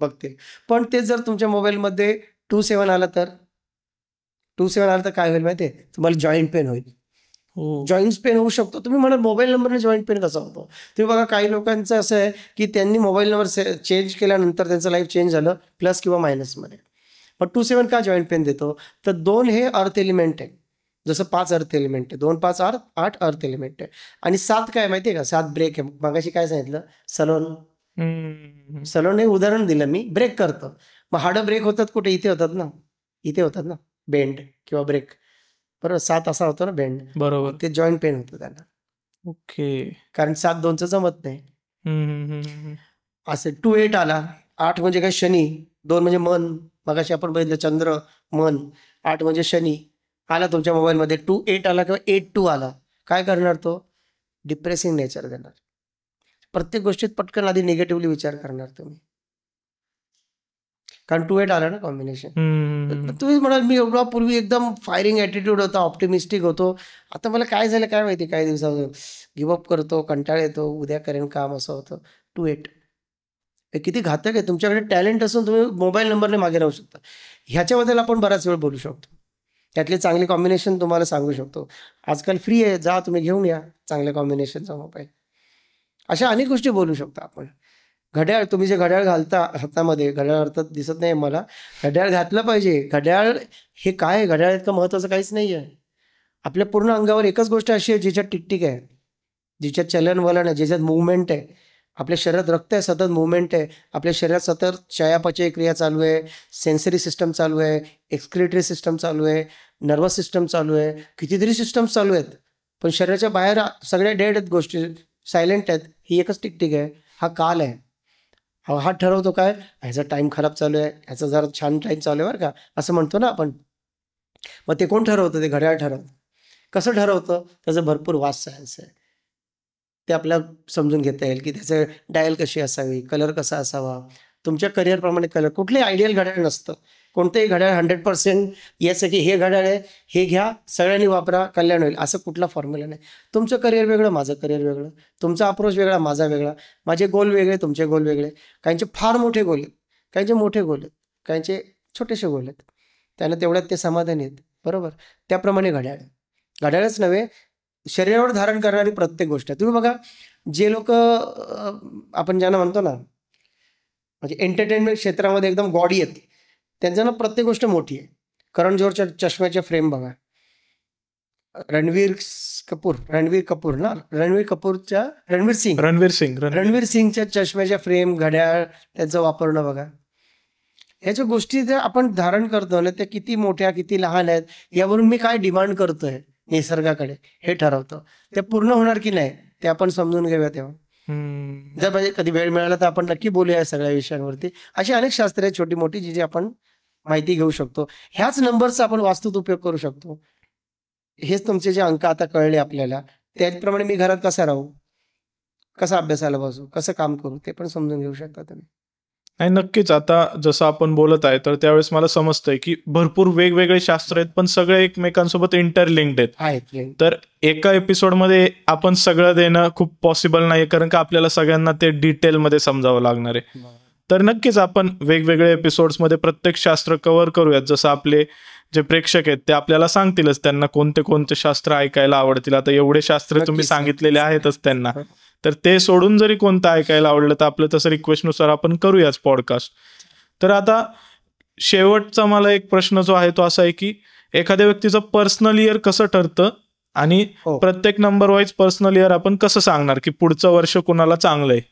बघतील. पण ते जर तुमच्या मोबाईलमध्ये 27 आला तर 27 आला तर काय होईल माहिती आहे? तुम्हाला जॉईंट पेन होईल. जॉईंट पेन होऊ शकतो. तुम्ही म्हणाल मोबाईल नंबरने जॉईंट पेन कसा होतो? तुम्ही बघा, काही लोकांचं असं आहे की त्यांनी मोबाईल नंबर चेंज केल्यानंतर त्यांचं लाईफ चेंज झालं, प्लस किंवा मायनसमध्ये. पण 27 का जॉईंट पेन देतो? तर 2 हे अर्थ एलिमेंट आहे. जसं 5 अर्थ एलिमेंट आहे, 2, 5, 8 अर्थ एलिमेंट आहे. आणि 7 काय माहिती आहे का? 7 ब्रेक आहे. मगाशी काय सांगितलं? सलोन हे उदाहरण दिलं मी, ब्रेक करतं. मग हाडं ब्रेक होतात कुठे? इथे होतात ना, इथे होतात ना, बेंड किंवा ब्रेक. बरोबर, 7 असा होतो ना बेंड, बरोबर. ते जॉईंट पेन होतं त्यांना. ओके. कारण 7 2चं जमत नाही. असे 28 आला, 8 म्हणजे काय? शनी. 2 म्हणजे मन, मगाशी आपण बघितलं चंद्र, मन. 8 म्हणजे शनी आला तुमच्या मोबाईलमध्ये. 28 आला किंवा 82 आला, काय करणार तो? डिप्रेसिंग नेचर देणार. प्रत्येक गोष्टीत पटकन आधी निगेटिव्हली विचार करणार तुम्ही, कारण 28 आला ना कॉम्बिनेशन. तुम्ही म्हणाल मी एवढा पूर्वी एकदम फायरिंग ॲटिट्यूड होता, ऑप्टिमिस्टिक होतो, आता मला काय झालं काय माहिती, काही दिवसात गिवअप करतो, कंटाळ येतो, उद्या करेन काम, असं होतं. 28 हे किती घातक आहे. तुमच्याकडे टॅलेंट असून तुम्ही मोबाईल नंबरने मागे राहू शकता. ह्याच्याबद्दल आपण बराच वेळ बोलू शकतो. त्यातले चांगले कॉम्बिनेशन तुम्हाला सांगू शकतो. आजकाल फ्री आहे, जा तुम्ही घेऊन या चांगल्या कॉम्बिनेशनचा मोबाईल. अशा अनेक गोष्टी बोलू शकतो आपण. घड्याळ, तुम्ही जे घड्याळ घालता हातामध्ये, घड्याळ अर्थात दिसत नाही मला, घड्याळ घातलं पाहिजे. घड्याळ हे काय आहे? घड्याळ इतकं महत्त्वाचं काहीच नाही आहे. आपल्या पूर्ण अंगावर एकच गोष्ट अशी आहे जिच्यात टिकटिक आहे, जिच्यात चलनवलन आहे, ज्याच्यात मुवमेंट आहे. आपल्या शरीरात रक्त आहे, सतत मुवमेंट आहे. आपल्या शरीरात सतत चयापचय क्रिया चालू आहे, सेन्सरी सिस्टम चालू आहे, एक्सक्रिटरी सिस्टम चालू आहे, नर्वस सिस्टम चालू आहे, कितीतरी सिस्टम्स चालू आहेत. पण शरीराच्या बाहेर सगळ्या डेड आहेत गोष्टी, सायलेंट आहेत. ही एकच टिकटिक आहे, हा काल आहे. हा ठरवतो काय? ह्याचा टाईम खराब चालू आहे, ह्याचा जरा छान टाईम चालू आहे बरं का, असं म्हणतो ना आपण. मग ते कोण ठरवतं? ते घड्याळ ठरवतं. कसं ठरवतं? त्याचं भरपूर वास्ट सायन्स आहे. ते आपल्याला समजून घेता येईल की त्याचं डायल कशी असावी, कलर कसा असावा, तुमच्या करिअरप्रमाणे कलर. कुठलंही आयडियल घड्याळ नसतं. कोणतंही घड्याळ 100% येस आहे की हे घड्याळ आहे, हे घ्या, सगळ्यांनी वापरा, कल्याण होईल, असं कुठला फॉर्म्युला नाही. तुमचं करिअर वेगळं, माझं करिअर वेगळं, तुमचा अप्रोच वेगळा, माझा वेगळा, माझे गोल वेगळे, तुमचे गोल वेगळे. काहींचे फार मोठे गोल आहेत, काहींचे मोठे गोल आहेत, काहींचे छोटेसे गोल आहेत. त्यानं तेवढ्यात ते समाधानी आहेत. बरोबर, त्याप्रमाणे घड्याळ. घड्याळच नव्हे, शरीरावर धारण करणारी प्रत्येक गोष्ट आहे. तुम्ही बघा, जे लोक आपण ज्यांना म्हणतो ना, म्हणजे एंटरटेनमेंट क्षेत्रामध्ये एकदम गॉडी आहेत, त्यांचं ना प्रत्येक गोष्ट मोठी आहे. करण जोहरच्या चष्म्याच्या फ्रेम बघा, रणवीर सिंगच्या चष्म्याच्या फ्रेम, घड्याळ, त्यांचं वापरणं बघा. ह्याच्या गोष्टी ज्या आपण धारण करतो ना, त्या किती मोठ्या किती लहान आहेत, यावरून मी काय डिमांड करतोय निसर्गाकडे हे ठरवतं. ते पूर्ण होणार की नाही ते आपण समजून घेऊया तेव्हा. जर म्हणजे कधी वेळ मिळाला तर आपण नक्की बोलूया या सगळ्या विषयांवरती. अशी अनेक शास्त्रे आहेत छोटी मोठी जी आपण माहिती घेऊ शकतो. ह्याच नंबरचा आपण वास्तूत उपयोग करू शकतो. हेच तुमचे जे अंक आता कळले आपल्याला, त्याचप्रमाणे मी घरात कसा राहू, कसा अभ्यासाला बसू, कसं काम करू ते पण समजून घेऊ शकता तुम्ही. नाही, नक्कीच. आता जसं आपण बोलत आहे तर त्यावेळेस मला समजतंय की भरपूर वेगवेगळे शास्त्र आहेत, पण सगळे एकमेकांसोबत इंटरलिंक्ड आहेत. आहेत. तर एका एपिसोडमध्ये आपण सगळं देणं खूप पॉसिबल नाही, कारण का आपल्याला सगळ्यांना ते डिटेलमध्ये समजावं लागणार आहे. तर नक्कीच आपण वेगवेगळे एपिसोड्समध्ये प्रत्येक शास्त्र कव्हर करूयात. जसं आपले जे प्रेक्षक आहेत ते आपल्याला सांगतीलच त्यांना कोणते कोणते शास्त्र ऐकायला आवडतील. आता एवढे शास्त्र तुम्ही नक्कीच, सांगितलेले नक्कीच. आहेतच त्यांना, तर ते सोडून जरी कोणतं ऐकायला आवडलं तर आपलं तसं रिक्वेस्टनुसार आपण करूयाच पॉडकास्ट. तर आता शेवटचा मला एक प्रश्न जो आहे तो असा आहे की एखाद्या व्यक्तीचं पर्सनल इयर कसं ठरतं आणि हो. प्रत्येक नंबर वाईज पर्सनल इयर आपण कसं सांगणार की पुढचं वर्ष कुणाला चांगलं आहे?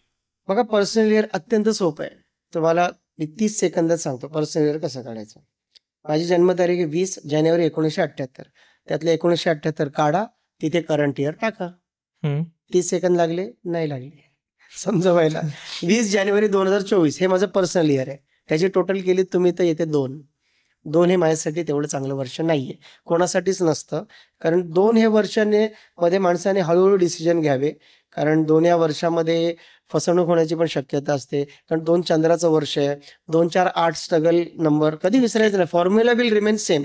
बघा, पर्सनल इयर अत्यंत सोपं आहे. तुम्हाला मी 30 सेकंदात सांगतो पर्सनल इयर कसं काढायचं. माझी जन्मतारीख आहे 20 जानेवारी 1978. त्यातले 1978 काढा, तिथे करंट इयर टाका. 30 सेकंद लागले? नाही लागले. समजवायला 20 जानेवारी 2024 हे माझं पर्सनल इयर आहे. त्याची टोटल केली तुम्ही तर येते 2 हे माझ्यासाठी तेवढं चांगलं वर्ष नाहीये, कोणासाठीच नसतं. कारण 2 हे वर्षाने मध्ये माणसाने हळूहळू डिसिजन घ्यावे. कारण 2 या वर्षामध्ये फसवणूक होण्याची पण शक्यता असते. कारण 2 चंद्राचं वर्ष आहे. 2, 4, 8 स्ट्रगल नंबर कधी विसरायचं नाही. Formula will remain same.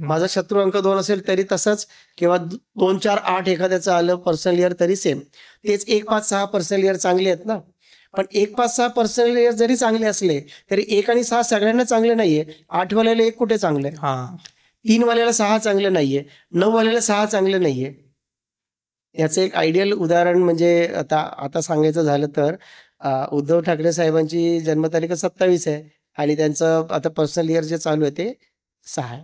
माझा शत्रू अंक 2 असेल तरी तसंच, किंवा 2, 4, 8 एखाद्याचं आलं पर्सनल इयर तरी सेम. तेच 1, 5, 6 पर्सनल इयर चांगले आहेत ना. पण 1, 5, 6 पर्सनल इयर जरी चांगले असले तरी 1 आणि 6 सगळ्यांना चांगले नाहीये. 8 वाल्याला 1 कुठे चांगलं आहे, 3 वाल्याला 6 चांगलं नाहीये, 9 वाल्याला 6 चांगलं नाहीये. याचं एक आयडियल उदाहरण म्हणजे आता सांगायचं झालं तर उद्धव ठाकरे साहेबांची जन्मतारीख 27 आहे आणि त्यांचं आता पर्सनल इयर जे चालू आहे ते 6 आहे.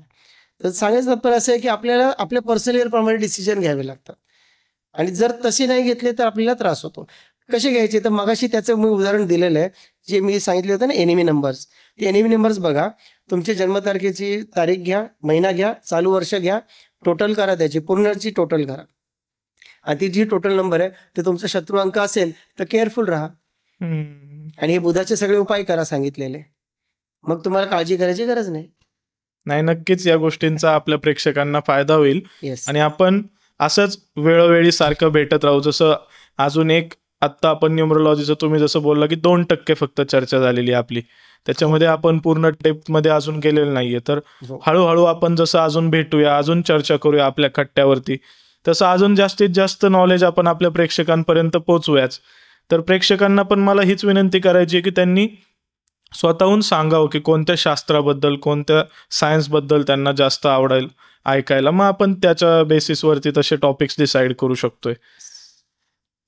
तर सांगायचं तात्पर्य असं आहे की आपल्याला आपल्या पर्सनल इयर प्रमाणे डिसिजन घ्यावे लागतात आणि जर तसे नाही घेतले तर आपल्याला त्रास होतो. कसे घ्यायचे तर मगाशी त्याचं मी उदाहरण दिलेलं आहे, जे मी सांगितले होतं ना एनिमी नंबर्स. ते एनिमी नंबर्स बघा, तुमच्या जन्मतारखेची तारीख घ्या, महिना घ्या, चालू वर्ष घ्या, टोटल करा, त्याची पूर्णची टोटल करा आणि ती जी टोटल नंबर आहे ते तुमचा शत्रू अंक असेल तर केअरफुल राहा आणि हे बुधाचे सगळे उपाय करा सांगितलेले. मग तुम्हाला काळजी करायची गरज नाही. नाही, नक्कीच या गोष्टींचा आपल्या प्रेक्षकांना फायदा होईल. येस. आणि आपण असंच वेळोवेळी सारखं भेटत राहू. जसं अजून एक आत्ता आपण न्यूमरोलॉजीचं तुम्ही जसं बोलला की 2% फक्त चर्चा झालेली आहे आपली, त्याच्यामध्ये आपण पूर्ण डेप्थमध्ये अजून गेलेलं नाहीये. तर हळूहळू आपण जसं अजून भेटूया, अजून चर्चा करूया आपल्या खट्ट्यावरती, तसं अजून जास्तीत जास्त नॉलेज आपण आपल्या प्रेक्षकांपर्यंत पोहोचूयाच. तर प्रेक्षकांना पण मला हीच विनंती करायची आहे की त्यांनी स्वतःहून सांगावं की कोणत्या शास्त्राबद्दल, कोणत्या सायन्सबद्दल त्यांना जास्त आवडेल ऐकायला. मग आपण त्याच्या बेसिसवरती तसे टॉपिक्स डिसाईड करू शकतोय.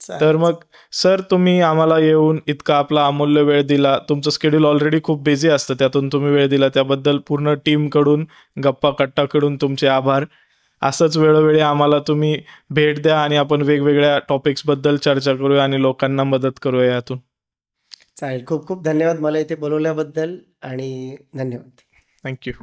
तर मग सर, तुम्ही आम्हाला येऊन इतका आपला अमूल्य वेळ दिला. तुमचं शेड्यूल ऑलरेडी खूप बिझी असतं, त्यातून तुम्ही वेळ दिला त्याबद्दल पूर्ण टीमकडून, गप्पा कट्टाकडून तुमचे आभार. असंच वेळोवेळी आम्हाला तुम्ही भेट द्या आणि आपण वेगवेगळ्या टॉपिक्सबद्दल चर्चा करूया आणि लोकांना मदत करूया यातून. चालेल. खूप खूप धन्यवाद मला इथे बोलवल्याबद्दल आणि धन्यवाद. थँक्यू.